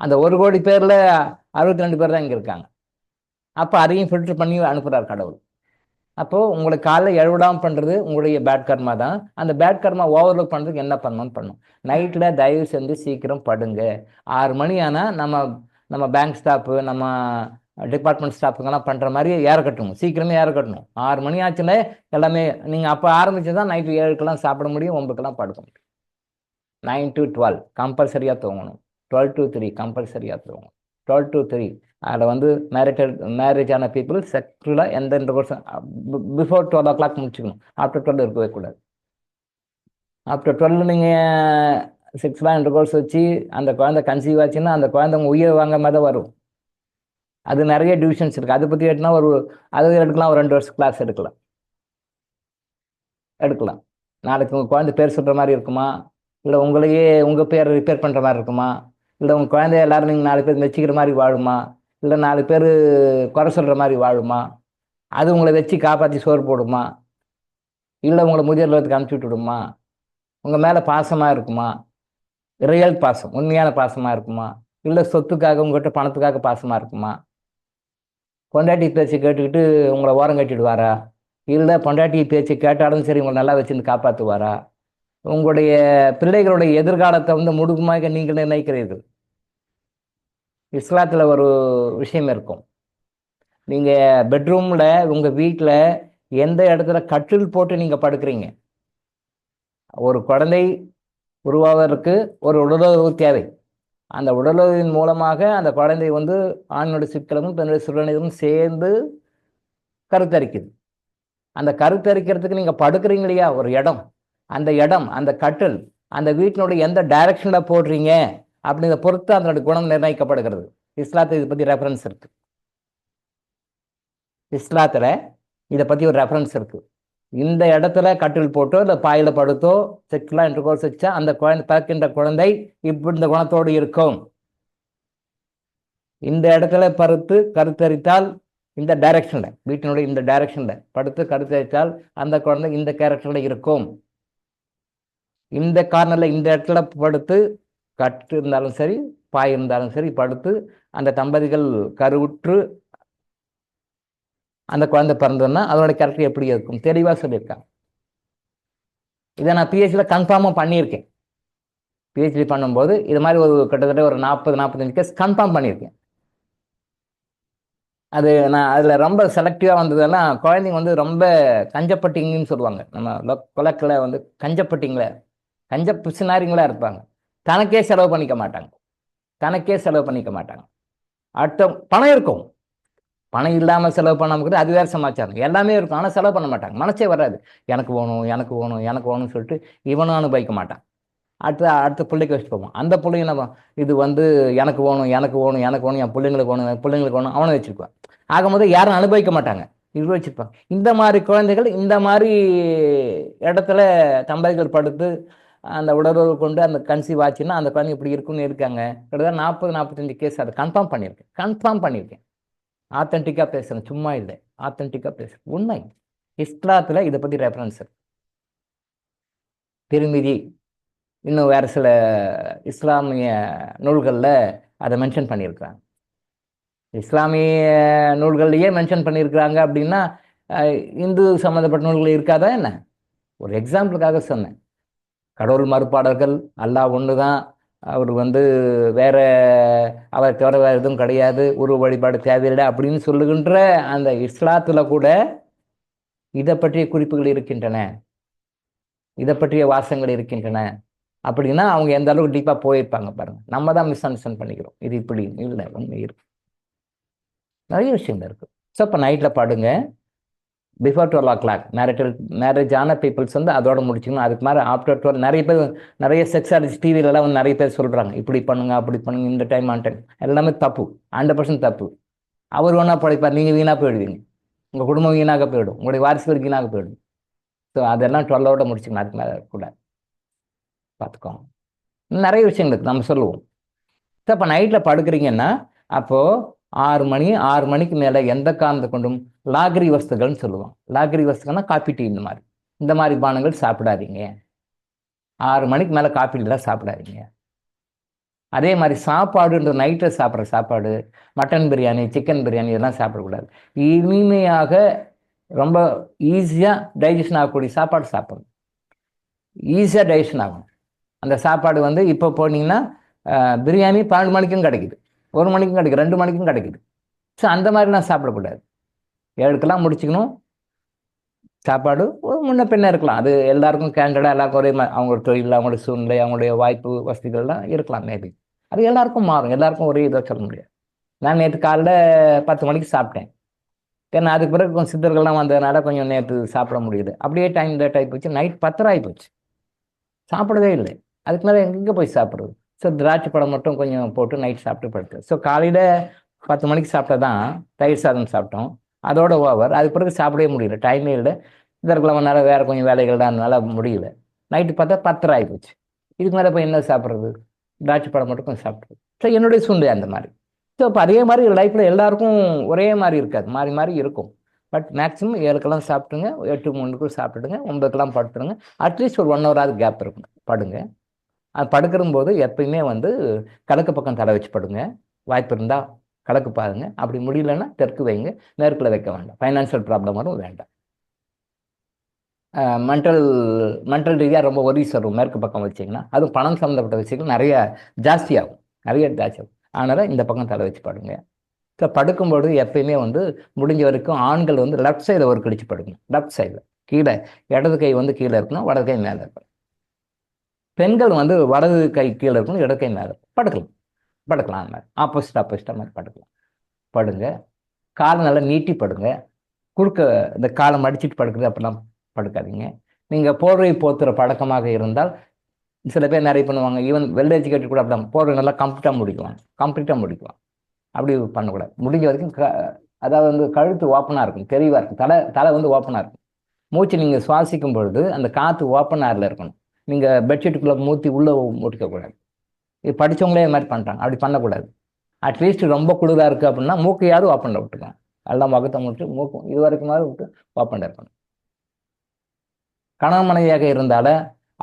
அந்த 1 கோடி பேரில் 62 பேர் தான் இங்கே இருக்காங்க. அப்போ அதையும் ஃபில்டர் பண்ணி அனுப்புகிறார் கடவுள். அப்போது உங்களுக்கு காலைல எழுவிடாமல் பண்ணுறது உங்களுடைய பேட் கர்மா தான். அந்த பேட் கர்மா ஓவர்லுக் பண்ணுறதுக்கு என்ன பண்ணணும்னு பண்ணும். நைட்டில் தயவு செஞ்சு சீக்கிரம் படுங்க. 6 மணி ஆனால் நம்ம பேங்க் ஸ்டாஃபு, நம்ம டிபார்ட்மெண்ட் ஸ்டாஃபுங்கெல்லாம் பண்ணுற மாதிரி ஏற கட்டணும், சீக்கிரமே ஏற கட்டணும். 6 மணி ஆச்சுன்னா எல்லாமே நீங்கள் அப்போ ஆரம்பிச்சு தான் நைட்டு 7க்கெல்லாம் சாப்பிட முடியும், 9க்கெல்லாம் படுக்க முடியும். 9 to 12 கம்பல்சரியாக தூங்கணும். 12 to 3 கம்பல்சரியாக தூங்கணும். 12 to 3 அதில் மேரேஜ் ஆன பீப்புள் செக்ஸுவலாக எந்த இன்டர்கோர்ஸ் பிஃபோர் 12 o'clock முடிச்சுக்கணும். ஆஃப்டர் 12 இருக்கவே கூடாது. ஆஃப்டர் 12 நீங்கள் செக்ஸுவலாக இன்டர்கோர்ஸ் வச்சு அந்த குழந்தை கன்சீவ் ஆச்சுன்னா அந்த குழந்தை உங்கள் உயிர் வாங்க மாதிரி தான் வரும். அது நிறைய டிவிஷன்ஸ் இருக்குது. அதை பற்றி எடுத்துனா அது எடுக்கலாம், ஒரு 2 வருஷம் கிளாஸ் எடுக்கலாம். நாளைக்கு உங்கள் குழந்தை பேர் சொல்கிற மாதிரி இருக்குமா, இல்லை உங்களையே உங்கள் பேர் ரிப்பேர் பண்ணுற மாதிரி இருக்குமா, இல்லை உங்கள் குழந்தைய எல்லாரும் நீங்கள் 4 பேர் மெச்சிக்கிற மாதிரி வாழுமா, இல்லை 4 பேர் குறை சொல்கிற மாதிரி வாழுமா, அது உங்களை வச்சு காப்பாற்றி சோறு போடுமா, இல்லை உங்களை முதியோர்களுக்கு அனுப்பிச்சி விட்டுடுமா, உங்கள் மேலே பாசமாக இருக்குமா, ரியல் பாசம் உண்மையான பாசமாக இருக்குமா, இல்லை சொத்துக்காக உங்கள்கிட்ட பணத்துக்காக பாசமாக இருக்குமா, பொண்டாட்டி பேச்சு கேட்டுக்கிட்டு உங்களை ஓரம் கட்டிடுவாரா, இல்லை பொண்டாட்டி பேச்சு கேட்டாலும் சரி உங்களை நல்லா வச்சுருந்து காப்பாற்றுவாரா, உங்களுடைய பிள்ளைகளுடைய எதிர்காலத்தை முழுக்கமாக நீங்கள் நிர்ணயிக்கிறீர்கள். இஸ்லாத்தில் ஒரு விஷயம் இருக்கும். நீங்கள் பெட்ரூமில் உங்கள் வீட்டில் எந்த இடத்துல கட்டில் போட்டு நீங்கள் படுக்கிறீங்க, ஒரு குழந்தை உருவாவதற்கு ஒரு உடலுறவு தேவை. அந்த உடலுறவின் மூலமாக அந்த குழந்தை ஆணோட சிக்கலமும் பெண்ணுடைய சுடலும் சேர்ந்து கருத்தரிக்குது. அந்த கருத்தரிக்கிறதுக்கு நீங்கள் படுக்கிறீங்க இல்லையா ஒரு இடம், அந்த இடம், அந்த கட்டில், அந்த வீட்டினுடைய எந்த டைரக்ஷனில் போடுறீங்க அப்படிங்கிற பொறுத்து அதனுடைய குணம் நிர்ணயிக்கப்படுகிறது. இஸ்லாத்தில் இதை பற்றி ரெஃபரன்ஸ் இருக்கு. இஸ்லாத்தில் இதை பற்றி ஒரு ரெஃபரன்ஸ் இருக்கு. இந்த இடத்துல கட்டில் போட்டோ இல்லை பாயில் படுத்தோ செக்ஸுவலாக இன்டர்கோர்ஸ் வச்சா அந்த குழந்தை பிறக்கின்ற குழந்தை இப்படி இந்த குணத்தோடு இருக்கும். இந்த இடத்துல படுத்து கருத்தரித்தால் இந்த டைரக்ஷனில், வீட்டினுடைய இந்த டைரக்ஷனில் படுத்து கருத்தரித்தால் அந்த குழந்தை இந்த கேரக்டரில் இருக்கும். இந்த கார்னரில் இந்த இடத்துல படுத்து கட்டு இருந்தாலும் சரி பாய் இருந்தாலும் சரி படுத்து அந்த தம்பதிகள் கருவுற்று அந்த குழந்தை பிறந்ததுன்னா அதோட கேரக்டர் எப்படி இருக்கும் தெளிவாக சொல்லியிருக்காங்க. இதை நான் பிஹெச்டியில் கன்ஃபார்மாக பண்ணியிருக்கேன். பிஹெச்டி பண்ணும்போது இது மாதிரி கிட்டத்தட்ட ஒரு 40-45 கேஸ் கன்ஃபார்ம் பண்ணியிருக்கேன். அது நான் அதில் ரொம்ப செலக்டிவாக வந்ததெல்லாம் குழந்தைங்க ரொம்ப கஞ்சப்பட்டிங்கன்னு சொல்லுவாங்க. நம்ம கொலக்கில் கஞ்சப்பட்டிங்கள கஞ்ச பிசுனாரிங்களா இருப்பாங்க. தனக்கே செலவு பண்ணிக்க மாட்டாங்க. அடுத்த பணம் இருக்கும், பணம் இல்லாமல் செலவு பண்ணாமல் அது வேறு சமாச்சாரம். எல்லாமே இருக்கும், ஆனால் செலவு பண்ண மாட்டாங்க. மனசே வராது. எனக்கு வேணும்னு சொல்லிட்டு இவனும் அனுபவிக்க மாட்டான். அடுத்த பிள்ளைக்கு வச்சுட்டு போவான். அந்த பிள்ளைங்க என்ன இது எனக்கு வேணும் என் பிள்ளைங்களுக்கு வேணும் அவனை வச்சுருப்பான். ஆகும்போது யாரும் அனுபவிக்க மாட்டாங்க, இது வச்சுருப்பாங்க. இந்த மாதிரி குழந்தைகள் இந்த மாதிரி இடத்துல தம்பதிகள் படுத்து அந்த உடலுறவு கொண்டு அந்த கன்சீவ் ஆச்சுன்னா அந்த குழந்தை இப்படி இருக்குன்னு இருக்காங்க. கிட்டத்தட்ட 40-45 கேஸ் அதை கன்ஃபார்ம் பண்ணியிருக்கேன். ஆத்தென்டிக்காக பேசுகிறேன், சும்மா இல்லை, ஆத்தென்டிக்காக பேசுகிறேன், உண்மை. இஸ்லாத்தில் இதை பற்றி ரெஃபரன்ஸ் இருக்கு. திருமிதி இன்னும் வேறு சில இஸ்லாமிய நூல்களில் அதை மென்ஷன் பண்ணியிருக்கிறாங்க. இஸ்லாமிய நூல்கள்லையே மென்ஷன் பண்ணியிருக்கிறாங்க அப்படின்னா இந்து சம்மந்தப்பட்ட நூல்கள் இருக்காதா என்ன? ஒரு எக்ஸாம்பிளுக்காக சொன்னேன். கடவுள் மறுப்பாளர்கள், அல்லாஹ் ஒன்று தான், அவர் வேற அவர் தவிர வேறு எதுவும் கிடையாது, உருவ வழிபாடு தேவையில்லை அப்படின்னு சொல்லுகின்ற அந்த இஸ்லாத்தில் கூட இதை பற்றிய குறிப்புகள் இருக்கின்றன, இதை பற்றிய வாசங்கள் இருக்கின்றன. அப்படின்னா அவங்க எந்த அளவுக்கு டீப்பாக போயிருப்பாங்க பாருங்க. நம்ம தான் மிஸ் அண்டர்ஸ்டாண்ட் பண்ணிக்கிறோம். இது இப்படி இல்லை, உண்மை இருக்கு, நிறைய விஷயங்கள் இருக்கு. ஸோ இப்போ நைட்டில் படுங்க. பிஃபோர் 12 o'clock மேரேஜ் ஆன பீப்புள்ஸ் அதோட முடிச்சுக்கணும். அதுக்கு மேலே ஆஃப்டர் 12 நிறைய செக்ஸ் ஆடிச்சு டிவிலெலாம் நிறைய பேர் சொல்கிறாங்க, இப்படி பண்ணுங்க அப்படி பண்ணுங்க, இந்த டைம் ஆன் டைம். எல்லாமே தப்பு, 100% தப்பு. அவர் வேணா படைப்பார், நீங்கள் வீணாக போயிடுவீங்க, உங்கள் குடும்பம் வீணாக போயிடும், உங்களுடைய வாரிசுகள் வீணாக போயிடும். ஸோ அதெல்லாம் 12 முடிச்சுக்கணும். அதுக்கு மேலே கூட பார்த்துக்கோங்க. நிறைய விஷயங்கள் இருக்குது, நம்ம சொல்லுவோம். ஸோ அப்போ நைட்டில் படுக்கிறீங்கன்னா அப்போது 6 மணிக்கு மேலே எந்த காரணத்தை கொண்டும் லாகரி வஸ்துகள்னு சொல்லுவோம். லாகரி வஸ்துகள்னா காப்பி டீ இந்த மாதிரி பானங்கள் சாப்பிடாதீங்க. 6 மணிக்கு மேலே காப்பி டீலாம் சாப்பிடாதீங்க. அதே மாதிரி சாப்பாடுன்ற நைட்டில் சாப்பிட்ற சாப்பாடு, மட்டன் பிரியாணி, சிக்கன் பிரியாணி இதெல்லாம் சாப்பிடக்கூடாது. இனிமையாக ரொம்ப ஈஸியாக டைஜஷன் ஆகக்கூடிய சாப்பாடு சாப்பிடணும். ஈஸியாக டைஜஷன் ஆகும் அந்த சாப்பாடு. வந்து இப்போ போனீங்கன்னா பிரியாணி 12 மணிக்கும் கிடைக்குது, 1 மணிக்கும் கிடைக்குது, 2 மணிக்கும் கிடைக்குது. ஸோ அந்த மாதிரிலாம் சாப்பிடக்கூடாது. 7க்கெல்லாம் முடிச்சுக்கணும். சாப்பாடு ஒரு முன்ன பின்ன இருக்கலாம், அது எல்லாருக்கும் கேண்டடாக எல்லாருக்கும் ஒரே மாதிரி, அவங்களோட தொழில், அவங்களோட சூழ்நிலை, அவங்களுடைய வாய்ப்பு வசதிகள்லாம் இருக்கலாம் மேபி. அது எல்லாருக்கும் மாறும், எல்லாருக்கும் ஒரே இதாக சொல்ல முடியாது. நான் நேற்று காலைல 10 மணிக்கு சாப்பிட்டேன். ஏன்னா அதுக்கு பிறகு கொஞ்சம் சித்தர்கள்லாம் வந்ததுனால கொஞ்சம் நேற்று சாப்பிட முடியுது. அப்படியே டைம் லேட் ஆகி போச்சு, நைட் 10:30 ஆகி போச்சு, சாப்பிடவே இல்லை. அதுக்கு மேலே எங்கே போய் சாப்பிட்றது? ஸோ திராட்சை பழம் மட்டும் கொஞ்சம் போட்டு நைட் சாப்பிட்டு படுத்து. ஸோ காலையில் 10 மணிக்கு சாப்பிட்டா தான் தயிர் சாதம் சாப்பிட்டோம், அதோட ஓவர். அதுக்கு பிறகு சாப்பிடவே முடியல, டைமே இல்லை. இதற்குள்ளவனால வேறு கொஞ்சம் வேலைகள் தான், அதனால முடியல. நைட்டு பார்த்தா 10:30 ஆகி போச்சு. இதுக்கு மேலே போய் என்ன சாப்பிட்றது? திராட்சை பழம் மட்டும் கொஞ்சம் சாப்பிட்றது. ஸோ என்னுடைய சூழ்நிலை அந்த மாதிரி. ஸோ இப்போ அதே மாதிரி லைஃப்பில் எல்லாருக்கும் ஒரே மாதிரி இருக்காது, மாறி மாறி இருக்கும். பட் மேக்ஸிமம் 7க்கெல்லாம் சாப்பிட்டுங்க, 8-3க்கு சாப்பிட்டுடுங்க, 9க்கெல்லாம் படுத்துடுங்க. அட்லீஸ்ட் ஒரு 1 ஹவராவது கேப் இருக்குங்க படுங்க. அது படுக்கிறம்போது எப்பயுமே வந்து கிழக்கு பக்கம் தலை வச்சு படுங்க. வாய்ப்பு இருந்தால் கிழக்கு பாருங்க, அப்படி முடியலன்னா தெற்கு வைங்க, மேற்கில் வைக்க வேண்டாம். ஃபைனான்சியல் ப்ராப்ளம் வரும், வேண்டாம். மென்டல் ரீதியாக ரொம்ப ஒரிஸ் வரும் மேற்கு பக்கம் வச்சிங்கன்னா. அதுவும் பணம் சம்மந்தப்பட்ட விஷயங்கள் நிறைய ஜாஸ்தியாகும், அதனால் இந்த பக்கம் தலை வச்சு படுங்க. ஸோ படுக்கும்போது எப்பயுமே வந்து முடிஞ்ச வரைக்கும் ஆண்கள் வந்து லெஃப்ட் சைடில் ஒரு கழிச்சு படுங்க. லெஃப்ட் சைடில் கீழே, இடது கை வந்து கீழே இருக்கணும், வலது கை மேலே இருக்கணும். பெண்கள் வந்து வலது கை கீழே இருக்கணும், இடது கை மேலே படுக்கலாம். அந்த மாதிரி ஆப்போசிட்டாக மாதிரி படுங்க. காலை நல்லா நீட்டி படுங்க. குறுக்க இந்த காலை மடிச்சிட்டு படுக்கிறது அப்படிலாம் படுக்காதீங்க. நீங்கள் போர்வை போத்துற பழக்கமாக இருந்தால், சில பேர் நிறைய பண்ணுவாங்க, ஈவன் வெல் எஜுகேட்டட் கூட அப்படிலாம் போர்வை நல்லா கம்ப்ளீட்டாக முடிக்குவாங்க. அப்படி பண்ணக்கூடாது. முடிஞ்ச வரைக்கும் அதாவது வந்து கழுத்து ஓப்பனாக இருக்கும், தெளிவாக இருக்கும். தலை வந்து ஓப்பனாக இருக்கும். மூச்சு நீங்கள் சுவாசிக்கும் பொழுது அந்த காற்று ஓப்பன் ஏரில் இருக்கணும். நீங்கள் பெட்ஷீட்டுக்குள்ளே மூத்தி உள்ளே மூட்டிக்கக்கூடாது. இது படித்தவங்களே இது மாதிரி பண்ணுறாங்க, அப்படி பண்ணக்கூடாது. அட்லீஸ்ட் ரொம்ப குளிராக இருக்குது அப்படின்னா மூக்கையாவது ஓப்பனில் விட்டுக்கலாம். எல்லாம் முகத்தை முடிச்சு மூக்கும் இது வரைக்குமாவது விட்டு ஓப்பனில் இருக்கணும். கணவன் மனைவியாக இருந்தால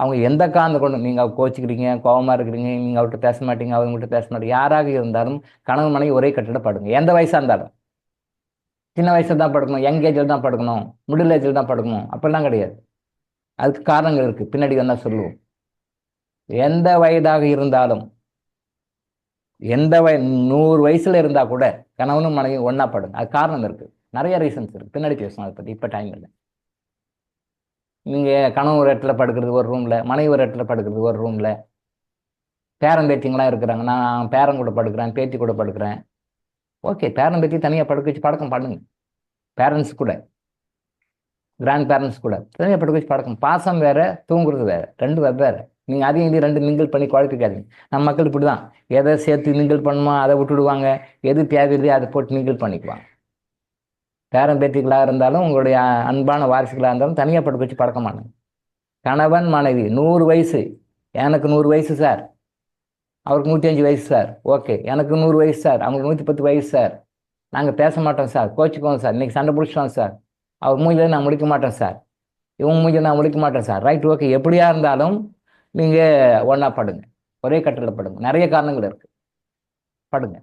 அவங்க எந்த காரணத்தை கொண்டு, நீங்கள் கோச்சிக்கிறீங்க, கோபமாக இருக்கிறீங்க, நீங்கள் அவர்கிட்ட பேச மாட்டீங்க, அவங்ககிட்ட பேச மாட்டீங்க, யாராக இருந்தாலும் கணவன் மனைவி ஒரே கட்டிட படுங்க. எந்த வயசாக இருந்தாலும், சின்ன வயசில் தான் படுக்கணும், யங் ஏஜில் தான் படுக்கணும், மிடில் ஏஜில் தான் படுக்கணும், அப்படிலாம் கிடையாது. அதுக்கு காரணங்கள் இருக்குது, பின்னாடி என்ன சொல்லுவோம். எந்த வயதாக இருந்தாலும், 100 வயசுல இருந்தால் கூட கணவனும் மனைவியும் ஒன்றா படுங்க. அது காரணம் இருக்குது, நிறைய ரீசன்ஸ் இருக்குது, பின்னாடி பேசணும் அதை பற்றி, இப்போ டைம் இல்லை. நீங்கள் கணவன் ஒரு இடத்துல படுக்கிறது ஒரு ரூமில், மனைவி ஒரு இடத்துல படுக்கிறது ஒரு ரூமில், பேரன் பேத்திங்களாம் இருக்கிறாங்க, நான் பேரன் கூட படுக்கிறேன், பேத்தி கூட படுக்கிறேன். ஓகே, பேரன் பேத்தி தனியாக படுக்க வச்சு பழக்கம் பண்ணுங்க. பேரண்ட்ஸ் கூட, கிராண்ட் பேரண்ட்ஸ் கூட தனியாக படுக்க வச்சு பழக்கம். பாசம் வேறு, தூங்குறது வேறு, 2 வெவ்வேறு. நீங்கள் அதையும் இது 2 மிங்கிள் பண்ணி குழப்பிக்காதீங்க. நம்ம மக்கள் இப்படி தான், எதை சேர்த்து மிங்கிள் பண்ணுமா அதை விட்டுடுவாங்க, எது தேவையில்லையோ அதை போட்டு மிங்கிள் பண்ணிக்குவாங்க. பேரன் பேத்திகளாக இருந்தாலும் உங்களுடைய அன்பான வாரிசுகளாக இருந்தாலும் தனியாக படுக்க வச்சு பழக்க மாட்டாங்க. கணவன் மனைவி 100 வயசு, எனக்கு 100 வயசு சார், அவருக்கு 105 வயசு சார், ஓகே, எனக்கு 100 வயசு சார், அவங்களுக்கு 110 வயசு சார், நாங்கள் பேச மாட்டோம் சார், கோச்சிக்குவோம் சார், இன்றைக்கி சண்டை பிடிச்சிட்டோம் சார், அவர் மூஞ்சில் நான் முடிக்க மாட்டேன் சார், இவங்க மூஞ்சில் நான் முடிக்க மாட்டேன் சார், ரைட், ஓகே. எப்படியா இருந்தாலும் நீங்கள் ஒன்றா படுங்க, ஒரே கட்டில் படுங்க. நிறைய காரணங்கள் இருக்குது, படுங்க.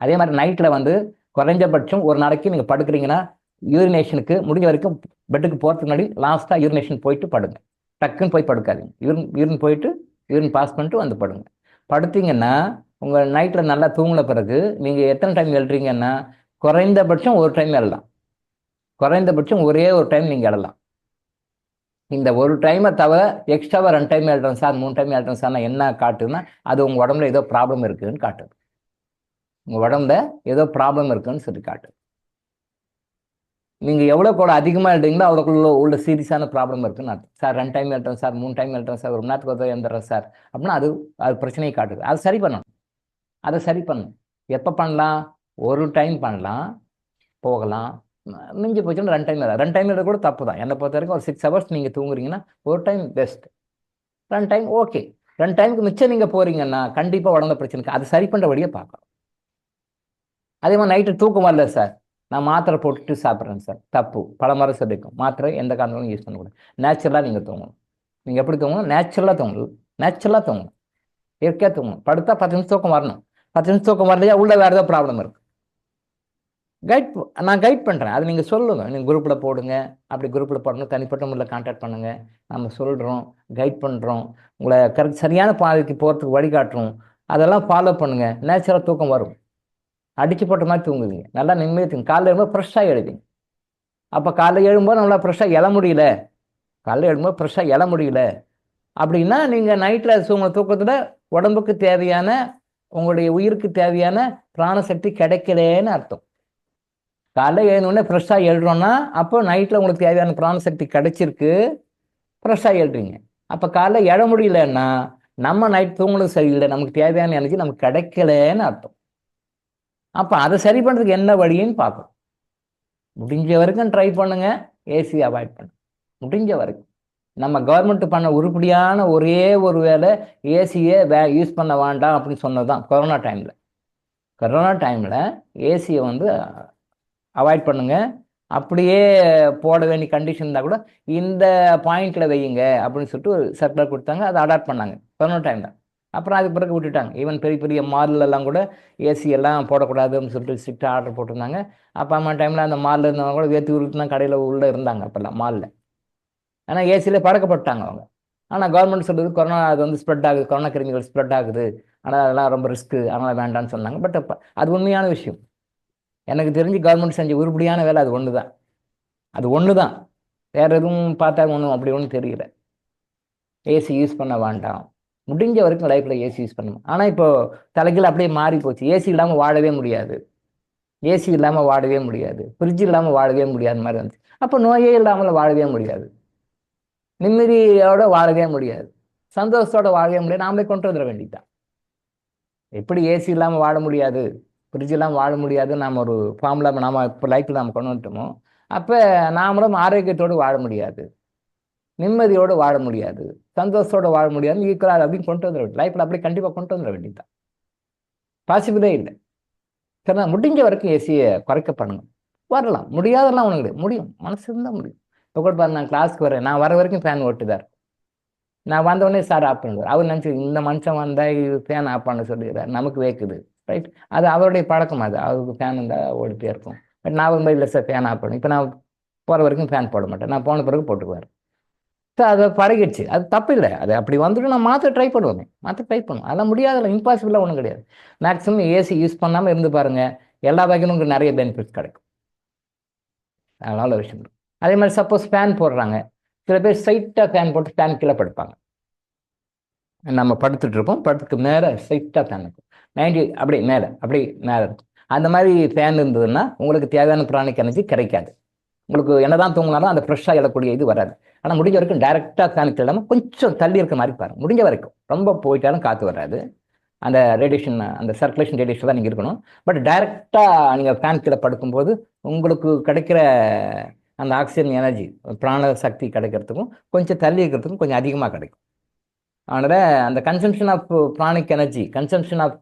அதே மாதிரி நைட்டில் வந்து குறைஞ்சபட்சம் ஒரு நாளைக்கு நீங்கள் படுக்கிறீங்கன்னா யூரினேஷனுக்கு முடிஞ்ச வரைக்கும் பெட்டுக்கு போகிறதுக்கு முன்னாடி லாஸ்ட்டாக யூரினேஷன் போயிட்டு படுங்க. டக்குன்னு போய் படுக்காதீங்க. யூரின் போயிட்டு யூரின் பாஸ் பண்ணிட்டு வந்து படுங்க. படுத்தீங்கன்னா உங்கள் நைட்டில் நல்லா தூங்கின பிறகு நீங்கள் எத்தனை டைம் எழுறீங்கன்னா குறைந்தபட்சம் ஒரு டைம் எழலாம். குறைந்தபட்சம் ஒரே ஒரு டைம் நீங்கள் எழலாம். இந்த ஒரு டைமை தவிர எக்ஸ்ட்ராவாக 2 டைம் எழுறேன் சார், 3 டைம் எழுறேன் சார்னா என்ன காட்டுதுன்னா அது உங்கள் உடம்புல ஏதோ ப்ராப்ளம் இருக்குதுன்னு காட்டுது. உங்கள் உடம்புல ஏதோ ப்ராப்ளம் இருக்குன்னு சொல்லி காட்டு. நீங்கள் எவ்வளோ கூட அதிகமாக எழுதுறீங்களோ அவ்வளோக்குள்ள உள்ள சீரியஸான ப்ராப்ளம் இருக்குன்னு அர்த்தம். சார் 2 டைம் எழுதுறேன் சார், 3 டைம் எழுதுறேன் சார், ஒரு நேரத்துக்கு ஒரு எழுந்துறேன் சார் அப்படின்னா அது பிரச்சனையை காட்டுது. அதை சரி பண்ணணும். எப்போ பண்ணலாம்? ஒரு டைம் பண்ணலாம், போகலாம். மிஞ்சி போச்சுன்னா 2 டைம் எழுத. 2 டைம் எழுத கூட தப்பு தான். என்னை பொறுத்த வரைக்கும் ஒரு 6 ஹவர்ஸ் நீங்கள் தூங்குறீங்கன்னா ஒரு டைம் பெஸ்ட், 2 டைம் ஓகே. 2 டைமுக்கு மிச்சம் நீங்கள் போகிறீங்கன்னா கண்டிப்பாக உடம்புல பிரச்சனைக்கு அது சரி பண்ணுற வழியை பார்க்கலாம். அதே மாதிரி நைட்டு தூக்கம் வரல சார், நான் மாத்திரை போட்டுட்டு சாப்பிட்றேன் சார், தப்பு. பல முறை சொல்லிக்கும். மாத்திரை எந்த காரணங்களும் யூஸ் பண்ணக்கூடாது. நேச்சுரலாக நீங்கள் தூங்கணும். நீங்கள் எப்படி தூங்கணும்? நேச்சுரலாக தூங்கணும், இயற்கையாக தூங்கணும். படுத்தா 10 நிமிஷம் தூக்கம் வரணும். 10 நிமிஷம் தூக்கம் வரலையா உள்ள வேறு ஏதோ ப்ராப்ளம் இருக்குது. நான் கைட் பண்ணுறேன். அது நீங்கள் சொல்லுங்கள், நீங்கள் குரூப்பில் போடுங்க. அப்படி குரூப்பில் போடுங்க, தனிப்பட்ட முறையில் கான்டாக்ட் பண்ணுங்கள். நம்ம சொல்கிறோம், கைட் பண்ணுறோம், உங்களை சரியான பாதைக்கு போகிறதுக்கு வழிகாட்டுறோம். அதெல்லாம் ஃபாலோ பண்ணுங்கள். நேச்சுரலாக தூக்கம் வரும். அடிச்சு போட்ட மாதிரி தூங்குவீங்க, நல்லா நிம்மதியாக தூங்க. காலையில் எழும்போது ஃப்ரெஷ்ஷாக எழுதிங்க. அப்போ காலையில் எழும்போது நம்மளால் ஃப்ரெஷ்ஷாக எழ முடியல, காலையில் எழும்போது ஃப்ரெஷ்ஷாக எழ முடியல அப்படின்னா நீங்கள் நைட்டில் தூங்குற தூக்கத்தில் உடம்புக்கு தேவையான, உங்களுடைய உயிருக்கு தேவையான பிராணசக்தி கிடைக்கலன்னு அர்த்தம். காலையில் எழுந்தோடனே ஃப்ரெஷ்ஷாக எழுறோன்னா அப்போ நைட்டில் உங்களுக்கு தேவையான பிராணசக்தி கிடைச்சிருக்கு, ஃப்ரெஷ்ஷாக எழுறீங்க. அப்போ காலையில் எழ முடியலன்னா நம்ம நைட் தூங்குறது சரியில்லை, நமக்கு தேவையான எனர்ஜி நமக்கு கிடைக்கலன்னு அர்த்தம். அப்போ அதை சரி பண்ணுறதுக்கு என்ன வழின்னு பார்க்கணும். முடிஞ்ச வரைக்கும் ட்ரை பண்ணுங்க, ஏசி அவாய்ட் பண்ணுங்க. முடிஞ்ச வரைக்கும் நம்ம கவர்மெண்ட் பண்ண உருப்படியான ஒரே ஒரு வேலை ஏசியை யூஸ் பண்ண வேண்டாம் அப்படின்னு சொன்னது தான் கொரோனா டைமில். கொரோனா டைமில் ஏசியை வந்து அவாய்ட் பண்ணுங்க. அப்படியே போட வேண்டிய கண்டிஷன் இருந்தால் கூட இந்த பாயிண்டில் வையுங்க அப்படின்னு சொல்லிட்டு ஒரு சர்க்குலர் கொடுத்தாங்க. அதை அடாப்ட் பண்ணாங்க கொரோனா டைமில். அப்புறம் அதுக்கு பிறகு விட்டுட்டாங்க. ஈவன் பெரிய பெரிய மால்லெல்லாம் கூட ஏசி எல்லாம் போடக்கூடாதுன்னு சொல்லிட்டு ஸ்ட்ரிக்டாக ஆர்டர் போட்டிருந்தாங்க. அப்போ அம்மா டைமில் அந்த மாலில் இருந்தவங்க கூட வேற்றி உருட்டு தான் கடையில் உள்ளே இருந்தாங்க அப்போல்லாம் மாலில். ஆனால் ஏசியில் பழக்கப்பட்டாங்க அவங்க. ஆனால் கவர்மெண்ட் சொல்லுது கொரோனா அது வந்து ஸ்ப்ரெட் ஆகுது, கொரோனா கிருமிகள் ஸ்ப்ரெட் ஆகுது, ஆனால் அதெல்லாம் ரொம்ப ரிஸ்க்கு, அதனால் வேண்டான்னு சொன்னாங்க. பட் அப்போ அது உண்மையான விஷயம். எனக்கு தெரிஞ்சு கவர்மெண்ட் செஞ்ச உருப்படியான வேலை அது ஒன்று தான். அது ஒன்று தான், வேறு எதுவும் பார்த்தா ஒன்றும் அப்படி ஒன்றும் தெரியல. ஏசி யூஸ் பண்ண வேண்டாம், முடிஞ்ச வரைக்கும் லைஃப்பில் ஏசி யூஸ் பண்ணணும். ஆனால் இப்போது தலைகீழ் அப்படியே மாறி போச்சு. ஏசி இல்லாமல் வாழவே முடியாது, ஏசி இல்லாமல் வாழவே முடியாது, ஃப்ரிட்ஜ் இல்லாமல் வாழவே முடியாத மாதிரி வந்துச்சு. அப்போ நோயே இல்லாமல் வாழவே முடியாது, நிம்மதியோடு வாழவே முடியாது, சந்தோஷத்தோடு வாழவே முடியாது. நாமளே கொண்டு வந்துட வேண்டியதுதான். எப்படி ஏசி இல்லாமல் வாழ முடியாது, ஃப்ரிட்ஜ் இல்லாமல் வாழ முடியாது, நாம் ஒரு ஃபார்முலா நாம் இப்போ லைஃப்பில் நாம் கொண்டு வந்துட்டோமோ, அப்போ நாமளும் ஆரோக்கியத்தோடு வாழ முடியாது, நிம்மதியோடு வாழ முடியாது, சந்தோஷத்தோடு வாழ முடியாது, ஈக்குவலாக அப்படின்னு கொண்டு வந்துட வேண்டியது. லைஃப்பில் அப்படி கண்டிப்பாக கொண்டு வந்துட வேண்டியதுதான். பாசிபிளே இல்லை. சரிண்ணா? முடிஞ்ச வரைக்கும் ஏசியை குறைக்க பண்ணுங்க. வரலாம், முடியாதெல்லாம் ஒன்றும் கிடையாது, முடியும், மனசு இருந்தால் முடியும். இப்போ கூட பாருங்க, நான் கிளாஸ்க்கு வரேன், நான் வர வரைக்கும் ஃபேன் ஓட்டுதார். நான் வந்தோடனே சார் ஆஃப் பண்ணுவார். அவர் நினச்சி இந்த மனுஷன் வந்தால் ஃபேன் ஆஃப் பண்ண சொல்லிடுறார், நமக்கு வேக்குது, ரைட்? அது அவருடைய பழக்கம், அது அவருக்கு ஃபேன் இருந்தால் ஓடிட்டே இருக்கும். பட் நான் ஒரு மாதிரி இல்லை சார் ஃபேன் ஆஃப் பண்ணும். இப்போ நான் போகிற வரைக்கும் ஃபேன் போட மாட்டேன், நான் போன பிறகு போட்டுக்குவார். ஸோ அதை பழகிடுச்சு, அது தப்பு இல்லை. அது அப்படி வந்துட்டு நான் மாற்ற ட்ரை பண்ணுவேன், அதெல்லாம் முடியாதில்ல, இம்பாசிபிளாக ஒன்றும் கிடையாது. மேக்ஸிமம் ஏசி யூஸ் பண்ணாமல் இருந்து பாருங்கள், எல்லா வகையிலும் உங்களுக்கு நிறைய பெனிஃபிட்ஸ் கிடைக்கும். அதனால விஷயம் இருக்கும். அதே மாதிரி சப்போஸ் ஃபேன் போடுறாங்க, சில பேர் ஸ்ட்ரைட்டாக ஃபேன் போட்டு ஃபேன் கீழே படுப்பாங்க. நம்ம படுத்துட்டு இருப்போம், படுத்துக்கு மேலே ஸ்ட்ரைட்டாக ஃபேன் இருக்கும், 90 அப்படி மேலே இருக்கும். அந்த மாதிரி ஃபேன் இருந்ததுன்னா உங்களுக்கு தேவையான பிராணிக் எனர்ஜி கிடைக்காது. உங்களுக்கு என்னதான் தூங்கினாலும் அந்த ஃப்ரெஷ்ஷாக எழக்கூடிய இது வராது. ஆனால் முடிஞ்ச வரைக்கும் டைரெக்டாக ஃபேனுக்கு இல்லாமல் கொஞ்சம் தள்ளி இருக்க மாதிரி பாருங்கள். முடிஞ்ச வரைக்கும் ரொம்ப போயிட்டாலும் காற்று வராது, அந்த ரேடியேஷன், அந்த சர்க்குலேஷன் ரேடியேஷன் தான் நீங்கள் இருக்கணும். பட் டைரெக்டாக நீங்கள் ஃபேன் கீழே படுக்கும்போது உங்களுக்கு கிடைக்கிற அந்த ஆக்சிஜன் எனர்ஜி, பிராண சக்தி கிடைக்கிறதுக்கும் கொஞ்சம் தள்ளி இருக்கிறதுக்கும் கொஞ்சம் அதிகமாக கிடைக்கும். அதனால் அந்த consumption of pranic energy, consumption of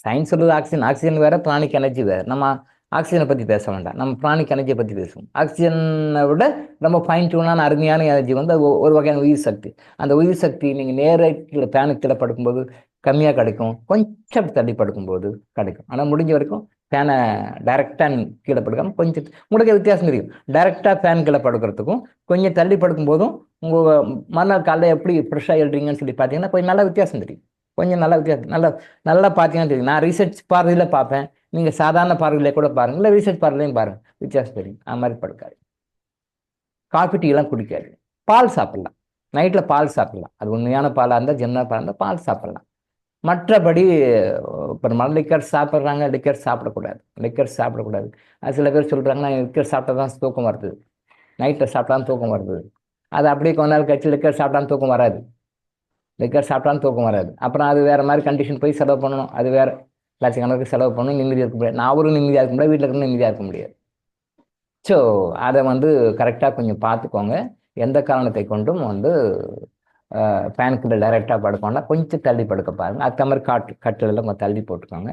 science சொல்லுது ஆக்சிஜன் வேறு, பிராணிக் எனர்ஜி வேறு. நம்ம ஆக்சிஜனை பற்றி பேச வேண்டாம், நம்ம பிராணிக் எனர்ஜியை பற்றி பேசுவோம். ஆக்சிஜனை விட ரொம்ப ஃபைன் டியூனான அருமையான எனர்ஜி வந்து ஒரு வகையான உயிர் சக்தி. அந்த உயிர் சக்தி நீங்கள் நேரத்தில் ஃபேனுக்கு கீழே படுக்கும்போது கம்மியாக கிடைக்கும், கொஞ்சம் தள்ளி படுக்கும்போது கிடைக்கும். ஆனால் முடிஞ்ச வரைக்கும் ஃபேனை டைரெக்டாக கீழே படுக்காமல் கொஞ்சம் உங்களுக்கு வித்தியாசம் தெரியும். டைரெக்டாக ஃபேன் கீழே படுக்கிறதுக்கும் கொஞ்சம் தள்ளி படுக்கும்போதும் உங்கள் மறுநாள் காலையில் எப்படி ஃப்ரெஷ்ஷாக எழுறீங்கன்னு சொல்லி பார்த்தீங்கன்னா கொஞ்சம் நல்லா வித்தியாசம் தெரியும். கொஞ்சம் நல்லா வித்தியாசம், நல்லா பார்த்தீங்கன்னா தெரியும். நான் ரீசர்ச் பார்வையில் பார்ப்பேன், நீங்கள் சாதாரண பார்வையிலே கூட பாருங்கள், இல்லை ரீசர்ச் பார்வையிலையும் பாருங்கள், வித்தியாசம் தெரியும். அது மாதிரி படுக்காது. காஃபி டீலாம் குடிக்காது. பால் சாப்பிட்லாம், நைட்டில் பால் சாப்பிட்லாம். அது உண்மையான பாலாக இருந்தால், ஜென்ம பால் இருந்தால் பால் சாப்பிட்லாம். மற்றபடி இப்போ லிக்கர் சாப்பிட்றாங்க, லிக்கர் சாப்பிடக்கூடாது. அது சில பேர் சொல்கிறாங்கன்னா லிக்கர் சாப்பிட்டா தான் தூக்கம் வருது, நைட்டில் சாப்பிட்டா தான் தூக்கம் வருது. அது அப்படியே கொஞ்ச நாள் கழிச்சு லிக்கர் சாப்பிட்டாலும் தூக்கம் வராது. அப்புறம் அது வேறு மாதிரி கண்டிஷன் போய் செலவு பண்ணணும், அது வேறு லட்சக்கணக்கு செலவு பண்ணணும், நிம்மதியாக இருக்க முடியாது. நான் ஒரு நிம்மதியாக இருக்க முடியாது, வீட்டில் இருக்கணும் நிம்மதியாக இருக்க முடியாது. ஸோ அதை வந்து கரெக்டாக கொஞ்சம் பார்த்துக்கோங்க. எந்த காரணத்தை கொண்டும் வந்து ஃபேனுக்குள்ள டைரெக்டாக படுக்கோன்னா கொஞ்சம் தள்ளி படுக்க பாருங்கள். அதுக்கு மாதிரி கட்டிலெல்லாம் கொஞ்சம் தள்ளி போட்டுக்கோங்க.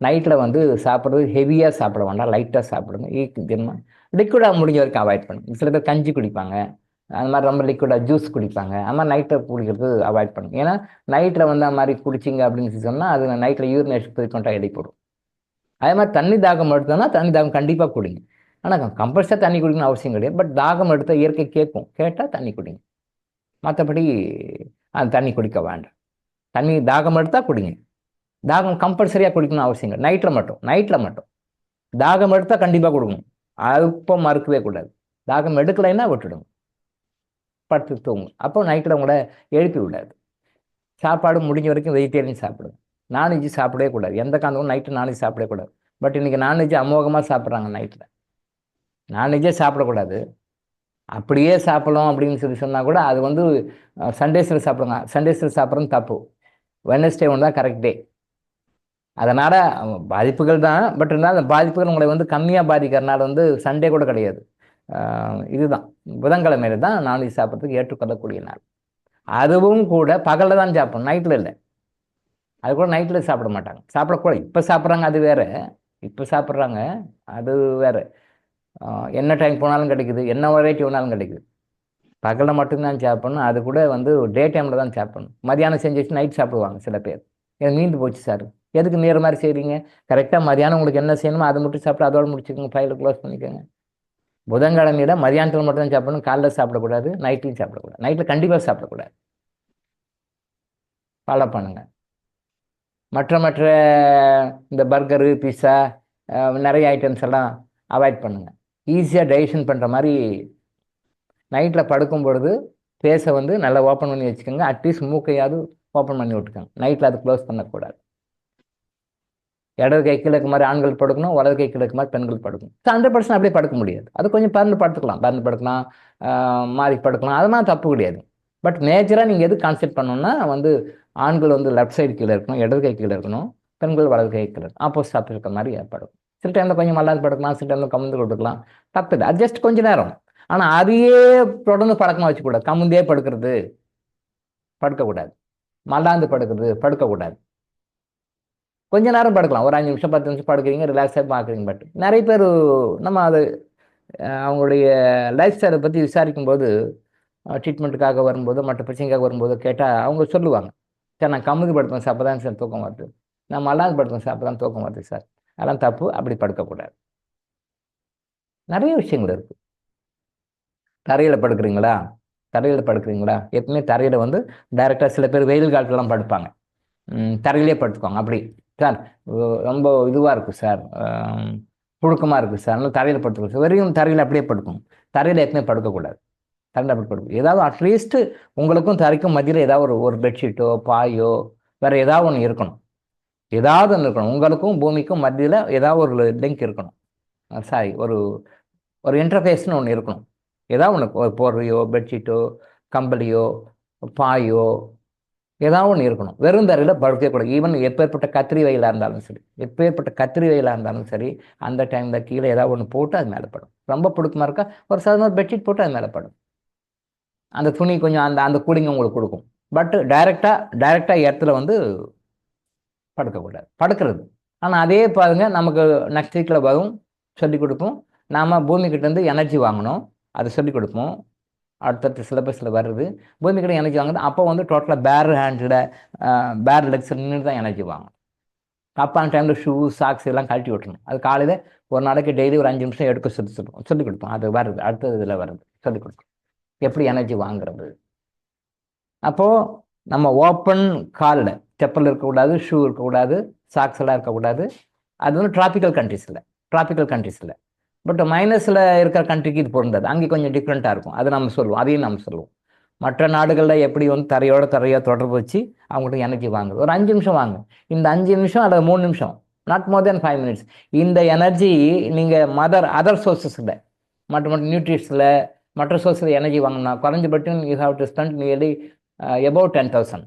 நைட்டில் வந்து சாப்பிட்றது ஹெவியாக சாப்பிட வேண்டாம், லைட்டாக சாப்பிடுங்க. லிக்விடாக முடிஞ்ச வரைக்கும் அவாய்ட் பண்ணுங்க. சில பேர் கஞ்சி குடிப்பாங்க, அந்த மாதிரி ரொம்ப லிக்விடாக ஜூஸ் குடிப்பாங்க. அது மாதிரி நைட்டில் குடிக்கிறது அவாய்ட் பண்ணுங்க. ஏன்னா நைட்டில் வந்து அந்த மாதிரி குடிச்சிங்க அப்படின்னு சொன்னால் அது நைட்டில் யூரினேஷன் ஃப்ரீக்வெண்ட்டாக எடை போடும். அதே மாதிரி தண்ணி தாகம் எடுத்தோன்னா தண்ணி தாகம் கண்டிப்பாக குடிங்க. ஆனால் கம்பல்சரி தண்ணி குடிக்கணும்னு அவசியம் கிடையாது. பட் தாகம் எடுத்தால் இயற்கை கேட்கும், கேட்டால் தண்ணி குடிங்க. மற்றபடி அந்த தண்ணி குடிக்க வேண்டாம். தண்ணி தாகம் எடுத்தால் குடிங்க. தாகம் கம்பல்சரியாக குடிக்கணும்னு அவசியம் கிடையாது. நைட்டில் மட்டும் தாகம் எடுத்தால் கண்டிப்பாக கொடுக்கணும். அப்போ மறுக்கவே கூடாது. தாகம் எடுக்கலைன்னா விட்டுடுங்க, படுத்து தூங்கும். அப்போ நைட்டில் உங்களை எழுப்பி விடாது. சாப்பாடு முடிஞ்ச வரைக்கும் வெஜிடேரியன் சாப்பிடுங்க. நான்வெஜ் சாப்பிடவே கூடாது. எந்த காரணமும் நைட்டு நான்வெஜ் சாப்பிடவே கூடாது. பட் இன்றைக்கி நான்வெஜ் அமோகமாக சாப்பிட்றாங்க. நைட்டில் நான்வெஜ்ஜே சாப்பிடக்கூடாது. அப்படியே சாப்பிடலாம் அப்படின்னு சொன்னால் கூட அது வந்து சண்டேஸில் சாப்பிடுங்க. சண்டேஸில் சாப்பிட்றது தப்பு. வெட்னஸ்டே ஒன்று தான் கரெக்ட் டே. அதனால் பாதிப்புகள் தான். பட் இருந்தாலும் அந்த பாதிப்புகள் உங்களை வந்து கம்மியாக பாதிக்கிறனால வந்து சண்டே கூட கிடையாது. இதுதான் புதன்கிழமையில தான் நான்வெஜ் சாப்பிட்றதுக்கு ஏற்றுக்கொள்ளக்கூடிய நாள். அதுவும் கூட பகலில் தான் சாப்பிடணும், நைட்டில் இல்லை. அது கூட நைட்டில் சாப்பிட மாட்டாங்க, சாப்பிடக்கூடாது. இப்போ சாப்பிட்றாங்க, அது வேறு. இப்போ சாப்பிட்றாங்க, அது வேறு. என்ன டைம் போனாலும் கிடைக்குது, என்ன வெரைட்டி வேணாலும் கிடைக்குது. பகலில் மட்டும்தான் சாப்பிடணும். அது கூட வந்து டே டைமில் தான் சாப்பிடணும். மதியானம் செஞ்சு வச்சு நைட் சாப்பிடுவாங்க சில பேர். எனக்கு மீந்து போச்சு சார், எதுக்கு மீற மாதிரி செய்கிறீங்க? கரெக்டாக மதியானம் உங்களுக்கு என்ன செய்யணுமோ அதை மட்டும் சாப்பிட்டு அதோடு முடிச்சுக்கோங்க, ஃபைலை க்ளோஸ் பண்ணிக்கோங்க. புதன்கிழமையில மதியானத்தில் மட்டும் தான் சாப்பிடணும். காலைல சாப்பிடக்கூடாது, நைட்லையும் சாப்பிடக்கூடாது. நைட்டில் கண்டிப்பாக சாப்பிடக்கூடாது. ஃபாலோ பண்ணுங்கள். மற்ற இந்த பர்கரு, பிஸ்ஸா, நிறைய ஐட்டம்ஸ் எல்லாம் அவாய்ட் பண்ணுங்கள். ஈஸியாக டைஜஷன் பண்ணுற மாதிரி நைட்டில் படுக்கும் பொழுது ஃபேஸை வந்து நல்லா ஓப்பன் பண்ணி வச்சுக்கோங்க. அட்லீஸ்ட் மூக்கையாவது ஓப்பன் பண்ணி விட்டுக்கோங்க. நைட்டில் அது க்ளோஸ் பண்ணக்கூடாது. இடது கை கிழக்கு மாதிரி ஆண்கள் படுக்கணும், வலது கை கிழக்கு மாதிரி பெண்கள் படுக்கணும். 100% அப்படியே படுக்க முடியாது. அது கொஞ்சம் பறந்து படுக்கலாம், மாறி படுக்கலாம், அதெல்லாம் தப்பு கிடையாது. பட் நேச்சராக நீங்கள் எது கான்செப்ட் பண்ணணும்னா வந்து ஆண்கள் வந்து லெஃப்ட் சைடு கீழே இருக்கணும், இடது கை கீழே இருக்கணும், பெண்கள் வலது கை கீழே இருக்கணும். ஆப்போசிட் ஆப்போசிட் இருக்கிற மாதிரி ஏற்படும். சில டைமில் கொஞ்சம் மல்லாந்து படுக்கலாம், சில டைமில் கமுந்து கொடுக்கலாம், தப்பு இல்லை. அது ஜஸ்ட் கொஞ்சம் நேரம். ஆனால் அதையே தொடர்ந்து பழக்கமாக வச்சுக்கூடாது. கமுந்தே படுக்கிறது படுக்கக்கூடாது, மல்லாந்து படுக்கக்கூடாது. கொஞ்ச நேரம் படுக்கலாம், ஒரு 5 நிமிஷம் 10 நிமிஷம் படுக்கிறீங்க, ரிலாக்ஸாக பார்க்குறீங்க. பட் நிறைய பேர் நம்ம அது அவங்களுடைய லைஃப் ஸ்டைலை பற்றி விசாரிக்கும்போது, ட்ரீட்மெண்ட்டுக்காக வரும்போது, மற்ற பிரச்சனைக்காக வரும்போது கேட்டால் அவங்க சொல்லுவாங்க, சார் நான் கமுந்து படுப்பேன் சார், அப்போ தான் சார் தூக்கம் வருது. நான் மல்லாந்து படுப்பேன் சார், அப்போ தான் தூக்கம் வருது சார். அதெல்லாம் தப்பு, அப்படி படுக்கக்கூடாது. நிறைய விஷயங்கள் இருக்குது. தரையில் படுக்கிறீங்களா? எப்பவுமே தரையில் வந்து டைரெக்டாக சில பேர் வெயில் காலத்துலலாம் படுப்பாங்க, தரையிலே படுத்துக்குவாங்க. அப்படி சார் ரொம்ப இதுவாக இருக்குது சார், புழுக்கமாக இருக்குது சார், அதனால் தரையில் படுத்துக்கணும் சார். வெறும் தரையில் அப்படியே படுக்கணும். தரையில் எப்பவுமே படுக்கக்கூடாது. தரையில் அப்படி படுக்கும். ஏதாவது அட்லீஸ்ட்டு உங்களுக்கும் தரைக்கும் மத்தியில் ஏதாவது ஒரு பெட்ஷீட்டோ பாயோ வேறு ஏதாவது ஒன்று இருக்கணும். உங்களுக்கும் பூமிக்கும் மத்தியில் ஏதாவது ஒரு லிங்க் இருக்கணும். சாரி, ஒரு இன்டர்ஃபேஸ்னு ஒன்று இருக்கணும். ஏதாவது ஒன்று, ஒரு போர்வையோ பெட்ஷீட்டோ கம்பளியோ பாயோ ஏதாவது ஒன்று இருக்கணும். வெறும் தரையில் படுக்கக்கூடாது. ஈவன் எப்பேற்பட்ட கத்திரி வெயிலாக இருந்தாலும் சரி, அந்த டைமில் கீழே ஏதாவது ஒன்று போட்டு அது மேலே படும். ரொம்ப புழுக்கமாக இருக்கா, ஒரு சாதாரண பெட்ஷீட் போட்டு அது மேலே படும். அந்த துணி கொஞ்சம் அந்த கூலிங் உங்களுக்கு கொடுக்கும். பட் டைரெக்டாக இடத்துல வந்து படுக்கக்கூடாது, படுக்கிறது. ஆனால் அதே பாருங்க, நமக்கு நெக்ஸ்ட் வீக்கில் வரும், சொல்லிக் கொடுப்போம். நாம் பூமிக்கிட்டேருந்து எனர்ஜி வாங்கணும், அதை சொல்லிக் கொடுப்போம். அடுத்தடுத்த சிலபஸில் வருது. பூமிக்கிட்ட எனர்ஜி வாங்குது. அப்போ வந்து டோட்டலாக பேர் லெக்ஸ் நின்று தான் எனர்ஜி வாங்கணும். அப்போ அந்த டைமில் ஷூ சாக்ஸ் எல்லாம் கழட்டி விட்டுணும். அது காலையில் ஒரு நாளைக்கு டெய்லி ஒரு 5 நிமிஷம் எடுக்க சொல்லிக் கொடுப்போம். அது வருது, அடுத்தது இதில் வருது, சொல்லிக் கொடுப்போம் எப்படி எனர்ஜி வாங்குறது. அப்போது நம்ம ஓப்பன் காலில் செப்பல் இருக்கக்கூடாது, ஷூ இருக்கக்கூடாது, சாக்ஸ் எல்லாம் இருக்கக்கூடாது. அது வந்து ட்ராபிக்கல் கண்ட்ரிஸில். பட் மைனஸில் இருக்கிற கண்ட்ரிக்கு இது பொருந்தாது. அங்கே கொஞ்சம் டிஃப்ரெண்ட்டாக இருக்கும். அது நம்ம சொல்லுவோம், அதையும் நம்ம சொல்லுவோம். மற்ற நாடுகளில் எப்படி வந்து தரையோட தொடர்பு வச்சு அவங்கள்ட்ட எனர்ஜி வாங்குது. ஒரு 5 நிமிஷம் வாங்க. இந்த 5 நிமிஷம் அல்லது 3 நிமிஷம், நாட் மோர் தென் 5 minutes. இந்த எனர்ஜி நீங்கள் அதர் சோர்ஸஸில் மற்ற சோர்ஸில் எனர்ஜி வாங்கினா குறைஞ்சபட்சம் you have to spend nearly above 10,000.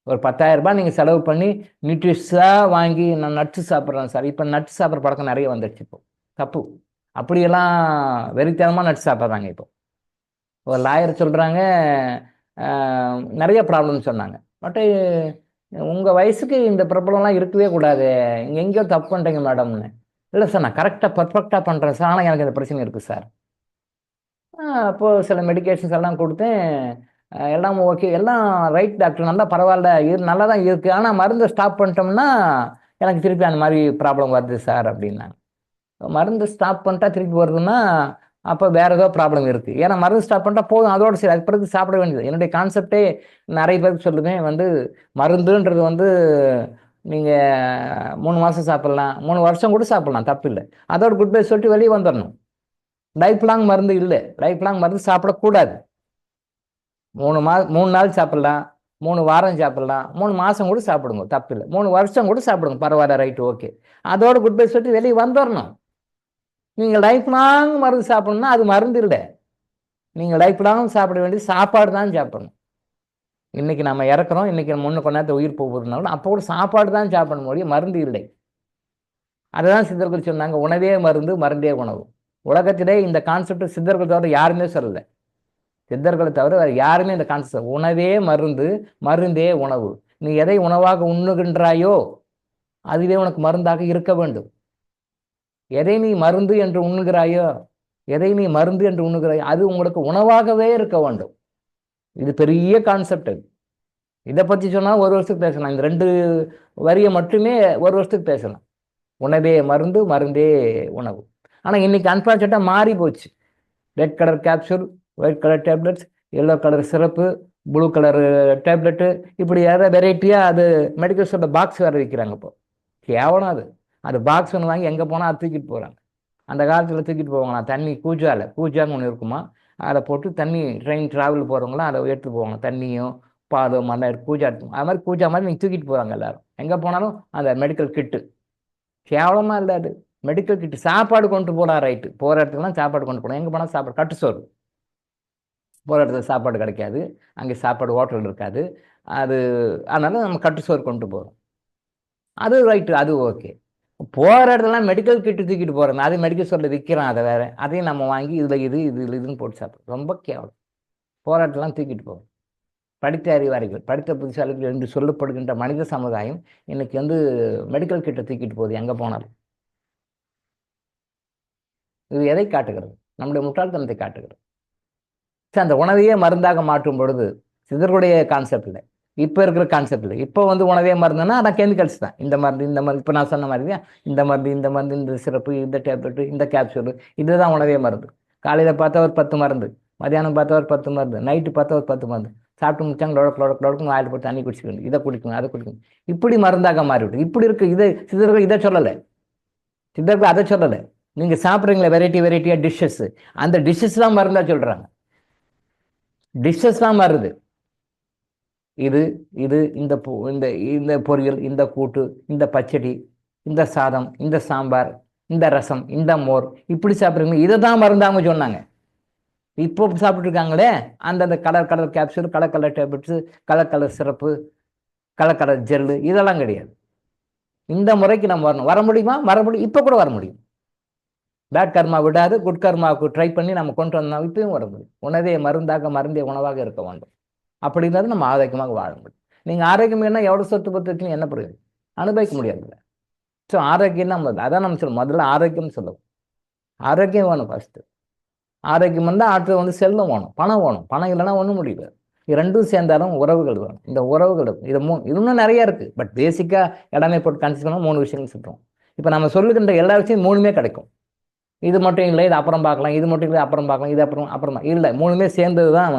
ஒரு 10,000 ரூபாய் நீங்கள் செலவு பண்ணி நியூட்ரிஷாக வாங்கி நான் நட்ஸ் சாப்பிட்றேன் சார். இப்போ நட்ஸ் சாப்பிட்ற பழக்கம் நிறைய வந்துடுச்சு. இப்போ தப்பு. அப்படியெல்லாம் வெறித்தனமாக நட்ஸ் சாப்பிட்றாங்க. இப்போ ஒரு லாயர் சொல்கிறாங்க, நிறைய ப்ராப்ளம் சொன்னாங்க. பட்டு உங்கள் வயசுக்கு இந்த ப்ராப்ளம்லாம் இருக்கவே கூடாது, இங்கே எங்கேயோ தப்பு பண்ணுறீங்க மேடம்னு. இல்லை சார், நான் கரெக்டாக பர்ஃபெக்டாக பண்ணுறேன் சார், ஆனால் எனக்கு இந்த பிரச்சனை இருக்குது சார். அப்போது சில மெடிக்கேஷன்ஸ் எல்லாம் கொடுத்தேன், எல்லாம் ஓகே, எல்லாம் ரைட் டாக்டர், நல்லா பரவாயில்ல, நல்லா தான் இருக்குது. ஆனால் மருந்தை ஸ்டாப் பண்ணிட்டோம்னா எனக்கு திருப்பி அந்த மாதிரி ப்ராப்ளம் வருது சார் அப்படின்னாங்க. மருந்து ஸ்டாப் பண்ணிட்டா திருப்பி வருதுன்னா அப்போ வேற ஏதோ ப்ராப்ளம் இருக்குது. ஏன்னா மருந்து ஸ்டாப் பண்ணிட்டா போதும், அதோட சரி, அது பிறகு சாப்பிட வேண்டியது. என்னுடைய கான்செப்டே நிறைய பேருக்கு சொல்லுவேன் மருந்துன்றது நீங்கள் 3 மாதம் சாப்பிட்லாம், 3 வருஷம் கூட சாப்பிட்லாம், தப்பு இல்லை. அதோட குட் பை சொல்லிட்டு வெளியே வந்துடணும். லைஃப் லாங் மருந்து இல்லை, லைஃப் லாங் மருந்து சாப்பிடக்கூடாது. 3 நாள் சாப்பிட்லாம், 3 வாரம் சாப்பிட்லாம், 3 மாதம் கூட சாப்பிடுங்க, தப்பு இல்லை. 3 வருஷம் கூட சாப்பிடுங்க, பரவாயில்ல, ரைட்டு, ஓகே. அதோட குட் பை சொல்லிட்டு வெளியே வந்துடணும். நீங்கள் லைஃப் லாங் மருந்து சாப்பிடணும்னா அது மருந்து இல்லை. நீங்கள் லைஃப் லாங் சாப்பிட வேண்டியது சாப்பாடு தான் சாப்பிடணும். இன்னைக்கு நம்ம இறக்குறோம், இன்னைக்கு முன்ன கொஞ்ச நேரத்தை உயிர் போகுதுனாலும் அப்போ கூட சாப்பாடு தான் சாப்பிட முடியும், மருந்து இல்லை. அதுதான் சித்தர்கள் சொன்னாங்க, உணவே மருந்து, மருந்தே உணவு. உலகத்திலே இந்த கான்செப்ட் சித்தர்கள் தவிர யாருமே சொல்லலை. சித்தர்களை தவிர வேறு யாருமே இந்த கான்செப்ட், உணவே மருந்து, மருந்தே உணவு. நீ எதை உணவாக உண்ணுகின்றாயோ அதுவே உனக்கு மருந்தாக இருக்க வேண்டும். எதை நீ மருந்து என்று உண்ணுகிறாயோ, எதை நீ மருந்து என்று உண்ணுகிறாயோ அது உங்களுக்கு உணவாகவே இருக்க வேண்டும். இது பெரிய கான்செப்ட். இதை பற்றி சொன்னால் ஒரு வருஷத்துக்கு பேசலாம். இந்த 2 வரியை மட்டுமே ஒரு வருஷத்துக்கு பேசலாம். உணவே மருந்து, மருந்தே உணவு. ஆனால் இன்னைக்கு அன்பார்ச்சுனேட்டாக மாறி போச்சு. Red colour capsule, white colour tablets, yellow colour syrup, blue colour tablet, இப்படி ஏதாவது வெரைட்டியாக அது மெடிக்கல் ஸ்டோரில் பாக்ஸ் வேறு விற்கிறாங்க. இப்போ கேவலம் அது பாக்ஸ் ஒன்று வாங்கி எங்கே போனால் அது தூக்கிட்டு போகிறாங்க. அந்த காலத்தில் தூக்கிட்டு போவாங்களா தண்ணி, கூஜான்னு ஒன்று இருக்குமா, அதை போட்டு தண்ணி ட்ரெயின் ட்ராவல் போகிறவங்களாம் அதை எடுத்துகிட்டு போவாங்க. தண்ணியும் பாலும் மண்ணை கூஜா எடுத்து, அது மாதிரி கூஜா மாதிரி நீங்கள் தூக்கிட்டு போகிறாங்க எல்லாரும். எங்கே போனாலும் அந்த மெடிக்கல் கிட்டு. கேவலமாக இல்லை அது. மெடிக்கல் கிட்டு சாப்பாடு கொண்டு போகலாம், ரைட்டு, போகிற இடத்துக்குலாம் சாப்பாடு கொண்டு போகலாம். எங்கே போனால் சாப்பாடு, கட்டுசோறு. போகிற இடத்துல சாப்பாடு கிடைக்காது, அங்கே சாப்பாடு ஹோட்டல் இருக்காது, அதனால நம்ம கட்டுசோறு கொண்டு போகிறோம். அது ரைட்டு, அது ஓகே. போகிற இடத்துலாம் மெடிக்கல் கிட்டு தூக்கிட்டு போகிறோம், அது மெடிக்கல் ஸ்டோரில் விற்கிறான், அதை வேறு, அதையும் நம்ம வாங்கி இதுன்னு போட்டு சாப்பிட்றோம். ரொம்ப கேவலம். போகிற இடத்துலாம் தூக்கிட்டு போகிறோம். படித்த அறிவாளிகள், படித்த புத்திசாலிகள் என்று சொல்லப்படுகின்ற மனித சமுதாயம் இன்னைக்கு மெடிக்கல் கிட்ட தூக்கிட்டு போகுது எங்கே போனாலும். இது எதை காட்டுகிறது? நம்முடைய முட்டாள்தனத்தை காட்டுகிறது. அந்த உணவையே மருந்தாக மாற்றும் பொழுது சிதர்களுடைய கான்செப்ட் இல்லை, இப்போ இருக்கிற கான்செப்ட் இல்லை. இப்போ உணவே மருந்துன்னா அதான் கெமிக்கல்ஸ் தான். இந்த மருந்து, இப்போ நான் சொன்ன மாதிரி தான், இந்த மருந்து, இந்த சிறப்பு, இந்த டேப்லெட்டு, இந்த கேப்சூலு, இதுதான் உணவே மருந்து. காலையில் பார்த்தா ஒரு 10 மருந்து, மதியானம் பார்த்தா ஒரு 10 மருந்து, நைட்டு பார்த்தா ஒரு 10 மருந்து. சாப்பிட்டு முடிச்சாங்க லொடக்கு வாயில் போட்டு தண்ணி குடிச்சுக்கணும், இதை குடிக்கணும், அதை குடிக்கணும். இப்படி மருந்தாக மாறிவிட்டு இப்படி இருக்கு. சிதர்கள் இதை சொல்லலை, சித்தர்கள் அதை சொல்லலை. நீங்கள் சாப்பிட்றீங்களா வெரைட்டியாக டிஷ்ஷஸ், அந்த டிஷ்ஷஸ்லாம் மருந்தா சொல்கிறாங்க. டிஷ்ஷஸ்லாம் மாறுது. இது இந்த இந்த பொரியல், இந்த கூட்டு, இந்த பச்சடி, இந்த சாதம், இந்த சாம்பார், இந்த ரசம், இந்த மோர், இப்படி சாப்பிட்றீங்க, இதை தான் மருந்தாங்க சொன்னாங்க. இப்போ சாப்பிட்டு இருக்காங்களே அந்த colour capsule, colour tablets, colour சிறப்பு, கலர் ஜெல்லு, இதெல்லாம் கிடையாது. இந்த முறைக்கு நம்ம வரணும். வர முடியுமா? மறுபடியும் இப்போ கூட வர முடியும். பேட் கர்மா விடாது, குட் கர்மாவுக்கு ட்ரை பண்ணி நம்ம கொண்டு வந்தோம், இப்பயும் வர முடியும். உணவே மருந்தாக, மருந்தே உணவாக இருக்க வேண்டும். அப்படி இருந்தாலும் நம்ம ஆரோக்கியமாக வாழ முடியும். நீங்கள் ஆரோக்கியம் என்ன எவ்வளோ சொத்து பத்து என்ன புரியும், அனுபவிக்க முடியாதுல்ல. ஸோ ஆரோக்கியம் நம்ம அதான் நம்ம சொல்லுவோம், முதல்ல ஆரோக்கியம் சொல்லுவோம். ஆரோக்கியம் வேணும் ஃபர்ஸ்ட்டு. ஆரோக்கியம் வந்தால் அடுத்தது செல்வம் வேணும், பணம் வேணும். பணம் இல்லைன்னா ஒன்றும் முடியல. இது ரெண்டும் சேர்ந்தாலும் உறவுகள் வேணும். இந்த உறவுகள் இது இன்னும் நிறையா இருக்குது. பட் பேசிக்காக இடமே போட்டு கன்சிடர் பண்ணால் 3 விஷயங்கள் சொல்கிறோம். இப்போ நம்ம சொல்லுகின்ற எல்லா விஷயம் 3மே கிடைக்கும். இது மட்டும் இல்லை, இது அப்புறம் பார்க்கலாம், இது மட்டும் இல்லை அப்புறம் பார்க்கலாம், இது அப்புறமா இல்லை, 3மே சேர்ந்தது தான்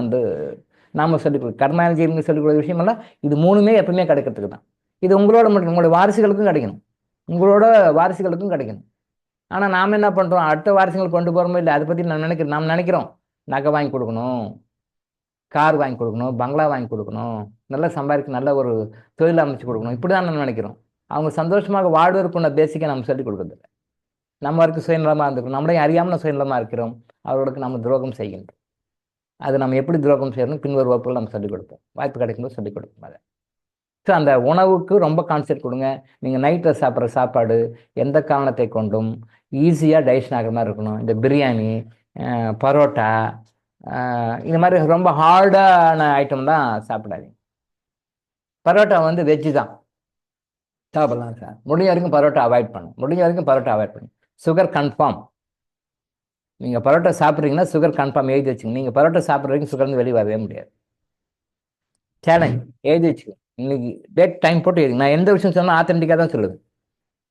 நாம் சொல்லிக் கொடுக்கும். கர்மானுஜீவனுக்கு சொல்லிக் கொடுக்குற விஷயமெல்லாம் இது 3மே எப்பவுமே கிடைக்கிறதுக்கு தான். இது உங்களோட மட்டும், உங்களுடைய வாரிசுகளுக்கும் கிடைக்கணும், உங்களோட வாரிசுகளுக்கும் கிடைக்கணும். ஆனால் நாம் என்ன பண்ணுறோம், அடுத்த வாரிசுகள் கொண்டு போகிறோமோ இல்லை, அதை பற்றி நாம் நினைக்கிறோம் நகை வாங்கி கொடுக்கணும், கார் வாங்கி கொடுக்கணும், பங்களா வாங்கி கொடுக்கணும், நல்லா சம்பாதிக்க நல்ல ஒரு தொழில் அமைச்சு கொடுக்கணும், இப்படி தான் நம்ம நினைக்கிறோம். அவங்க சந்தோஷமாக வாழ்வதற்குள்ள பேசிக்காக நம்ம சொல்லிக் கொடுக்குறதில்ல. நம்ம வரைக்கும் சுயநலமாக இருந்துக்கிறோம், நம்மளே அறியாமல் சுயநலமாக இருக்கிறோம், அவர்களுக்கு நம்ம துரோகம் செய்கின்றோம். அது நம்ம எப்படி துரோகம் செய்யணும் பின்வரும் வகுப்புகள் நம்ம சொல்லிக் கொடுப்போம், வாய்ப்பு கிடைக்கும்போது சொல்லிக் கொடுப்போம். அதை ஸோ அந்த உணவுக்கு ரொம்ப கான்சென்ட் கொடுங்க. நீங்கள் நைட்டில் சாப்பிட்ற சாப்பாடு எந்த காரணத்தை கொண்டும் ஈஸியாக டைஜஷன் ஆகிற மாதிரி இருக்கணும். இந்த பிரியாணி, பரோட்டா, இந்த மாதிரி ரொம்ப ஹார்டான ஐட்டம் தான் சாப்பிடாதீங்க. பரோட்டா வெஜ்ஜு தான் சாப்பிடலாம் சார். முடிஞ்ச வரைக்கும் பரோட்டா அவாய்ட் பண்ணும். Sugar confirm. நீங்கள் பரோட்டா சாப்பிட்றீங்கன்னா சுகர் கன்ஃபார்ம் எழுதி வச்சுங்க. நீங்கள் பரோட்டா சாப்பிட்ற வரைக்கும் சுகர்ந்து வெளியே வரவே முடியாது. சேலஞ்ச் எழுதி வச்சுக்கோங்க. இன்னைக்கு டேட் டைம் போட்டு எழுதி. நான் எந்த விஷயம் சொன்னால் ஆத்தென்டிக்காக தான் சொல்லுது.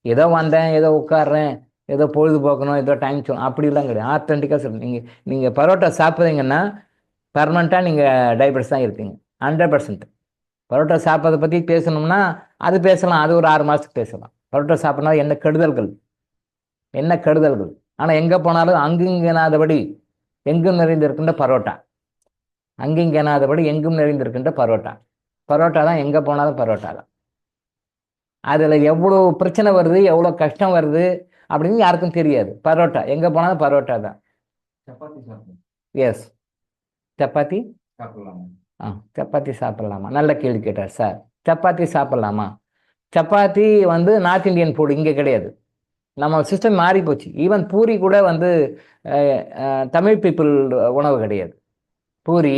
ஏதோ வந்தேன், ஏதோ உட்காடுறேன், ஏதோ பொழுதுபோக்கணும், ஏதோ டைம் சொல்லணும், அப்படிலாம் கிடையாது. ஆத்தென்டிக்காக சொல்லுங்கள். நீங்கள் பரோட்டா சாப்பிட்றீங்கன்னா பர்மனெண்ட்டாக நீங்கள் டயபெட்டிஸ் தான் இருக்கீங்க. 100%. பரோட்டா சாப்பிட்றத பற்றி பேசணும்னா அது பேசலாம், அது ஒரு 6 மாதத்துக்கு பேசலாம். பரோட்டா சாப்பிட்னா என்ன கெடுதல்கள், என்ன கெடுதல்கள். ஆனால் எங்கே போனாலும் அங்குங்கெனாதபடி எங்கும் நிறைந்திருக்கின்ற பரோட்டா, அங்கிங்கெனாதபடி எங்கும் நிறைந்திருக்கின்ற பரோட்டா. பரோட்டா தான் எங்கே போனாலும் பரோட்டா தான். அதில் எவ்வளோ பிரச்சனை வருது, எவ்வளோ கஷ்டம் வருது அப்படின்னு யாருக்கும் தெரியாது. பரோட்டா எங்கே போனாலும் பரோட்டா தான். எஸ், சப்பாத்தி சாப்பிடலாமா? சப்பாத்தி சாப்பிடலாமா? நல்ல கேள்வி கேட்டார் சார். சப்பாத்தி சாப்பிடலாமா? சப்பாத்தி வந்து நார்த் இந்தியன் ஃபுட், இங்கே கிடையாது. நம்ம சிஸ்டம் மாறி போச்சு. ஈவன் பூரி கூட வந்து தமிழ் பீப்புள் உணவு கிடையாது. பூரி,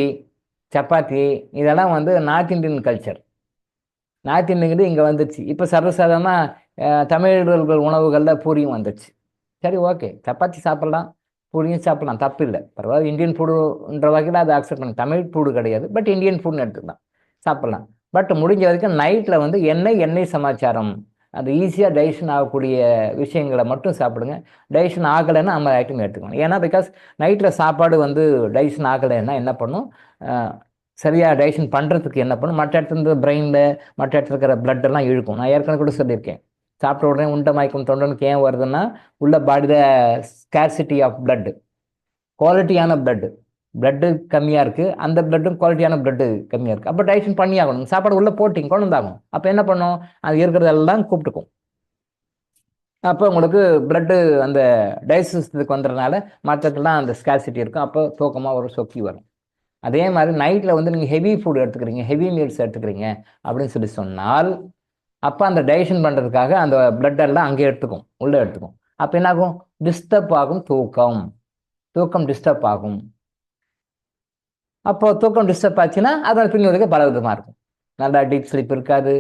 சப்பாத்தி இதெல்லாம் வந்து north Indian culture. North Indian இங்கே வந்துடுச்சு. இப்போ சர்வசாதாரணமாக தமிழர்கள் உணவுகளில் பூரியும் வந்துடுச்சு. சரி, ஓகே, சப்பாத்தி சாப்பிட்லாம், பூரியும் சாப்பிட்லாம், தப்பு இல்லை, பரவாயில்ல. இந்தியன் ஃபுட்டுன்ற வகையில் அதை அக்செப்ட் பண்ணி, தமிழ் ஃபுட்டு கிடையாது, பட் இந்தியன் ஃபுட்னு எடுத்துக்கலாம், சாப்பிட்லாம். பட் முடிஞ்ச வரைக்கும் நைட்டில் வந்து எண்ணெய் சமாச்சாரம், அது ஈஸியாக டைஜஷன் ஆகக்கூடிய விஷயங்களை மட்டும் சாப்பிடுங்க. டைஜஷன் ஆகலைன்னா நம்ம ஐட்டம் எடுத்துக்கணும். ஏன்னா பிகாஸ் நைட்டில் சாப்பாடு வந்து டைஜஷன் ஆகலைன்னா என்ன பண்ணும், சரியாக டைஜஷன் பண்ணுறதுக்கு என்ன பண்ணும், மற்ற இடத்துல பிரெயினில் மற்ற இடத்துல இருக்கிற பிளட்டெல்லாம் இழுக்கும். நான் ஏற்கனவே கூட சொல்லியிருக்கேன், சாப்பிட்ட உடனே உண்டை மயக்கம் தொண்டனுக்கு ஏன் வருதுன்னா, உள்ள பாடியில் ஸ்கேர்சிட்டி ஆஃப் பிளட்டு, குவாலிட்டியான பிளட்டு கம்மியாக இருக்குது, அந்த பிளட்டும் குவாலிட்டியான பிளட்டு கம்மியாக இருக்குது. அப்போ டைஜஷன் பண்ணி ஆகணும். சாப்பாடு உள்ளே போட்டிங்க கொண்டு வந்தாகும். அப்போ என்ன பண்ணும், அது இருக்கிறதெல்லாம் கூப்பிட்டுக்கும். அப்போ உங்களுக்கு பிளட்டு அந்த டைஜஸ்டுக்கு வந்துடுறதுனால மற்றதுலாம் அந்த ஸ்கேர்சிட்டி இருக்கும். அப்போ தூக்கமாக ஒரு சொக்கி வரும். அதே மாதிரி நைட்டில் வந்து நீங்கள் ஹெவி ஃபுட் எடுத்துக்கிறீங்க, ஹெவி மீல்ஸ் எடுத்துக்கிறீங்க அப்படின்னு சொல்லி சொன்னால், அப்போ அந்த டைஜஷன் பண்ணுறதுக்காக அந்த பிளட்டெல்லாம் அங்கே எடுத்துக்கும், உள்ளே எடுத்துக்கும். அப்போ என்ன ஆகும், டிஸ்டர்ப் ஆகும், தூக்கம் டிஸ்டர்ப் ஆகும். அப்போ தூக்கம் டிஸ்டர்ப் ஆச்சுன்னா அதோட பின்னுக்கு பல விதமாக இருக்கும். நல்லா டீப் ஸ்லீப் இருக்காது,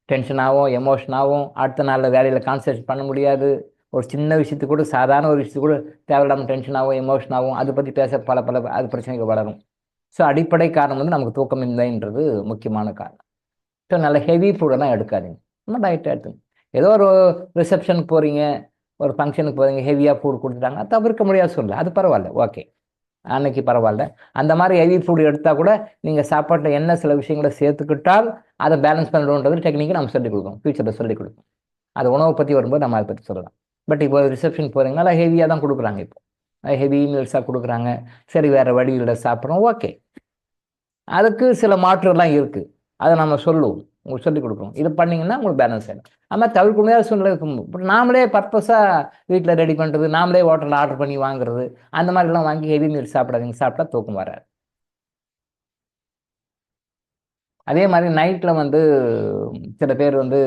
டென்ஷன் ஆகும், எமோஷன் ஆகும், அடுத்த நாளில் வேலையில் கான்சன்ட்ரேட் பண்ண முடியாது. ஒரு சின்ன விஷயத்துக்கு கூட, சாதாரண ஒரு விஷயத்துக்கு கூட தேவையில்லாமல் டென்ஷன் ஆகும், எமோஷன் ஆகும், அதை பற்றி பேச பல அது பிரச்சனைகள் வளரும். ஸோ அடிப்படை காரணம் வந்து நமக்கு தூக்கமின்மைன்றது முக்கியமான காரணம். ஸோ நல்ல ஹெவி ஃபுட்டெல்லாம் எடுக்காதீங்க, நம்ம டயட்டை எடுத்துங்க. ஏதோ ஒரு ரிசப்ஷனுக்கு போகிறீங்க, ஒரு ஃபங்க்ஷனுக்கு போகிறீங்க, ஹெவியாக ஃபுட் கொடுத்துட்டாங்க, தவிர்க்க முடியாது சொல்ல, அது பரவாயில்ல, ஓகே, அன்னைக்கு பரவாயில்ல. அந்த மாதிரி ஹெவி ஃபுட் எடுத்தால் கூட நீங்கள் சாப்பாட்டில் என்ன சில விஷயங்களை சேர்த்துக்கிட்டால் அதை பேலன்ஸ் பண்ணிடுன்றது டெக்னிக்கு நம்ம சொல்லிக் கொடுக்கணும், ஃபியூச்சரில் சொல்லிக் கொடுக்கணும். அது உணவை பற்றி வரும்போது நம்ம அதை பற்றி சொல்லலாம். பட் இப்போ ரிசப்ஷன் போகிறீங்கன்னா நல்லா ஹெவியாக தான் கொடுக்குறாங்க, இப்போ ஹெவி மீல்ஸாக கொடுக்குறாங்க. சரி, வேறு வழியில் சாப்பிட்றோம், ஓகே. அதுக்கு சில மாற்றுலாம் இருக்குது, அதை நம்ம சொல்லுவோம், உங்களுக்கு சொல்லிக் கொடுக்குறோம். இதை பண்ணிங்கன்னா உங்களுக்கு பேலன்ஸ் ஆகிடும். ஆனால் தவிர்க்க முடியாத சூழ்நிலை இருக்கும். நாமளே பர்பஸாக வீட்டில் ரெடி பண்ணுறது, நாமளே ஹோட்டலில் ஆர்டர் பண்ணி வாங்குறது, அந்த மாதிரிலாம் வாங்கி ஹெவி மீல் சாப்பிடாதீங்க, சாப்பிட்டா தூக்கம் வராது. அதே மாதிரி நைட்டில் வந்து சில பேர் வந்து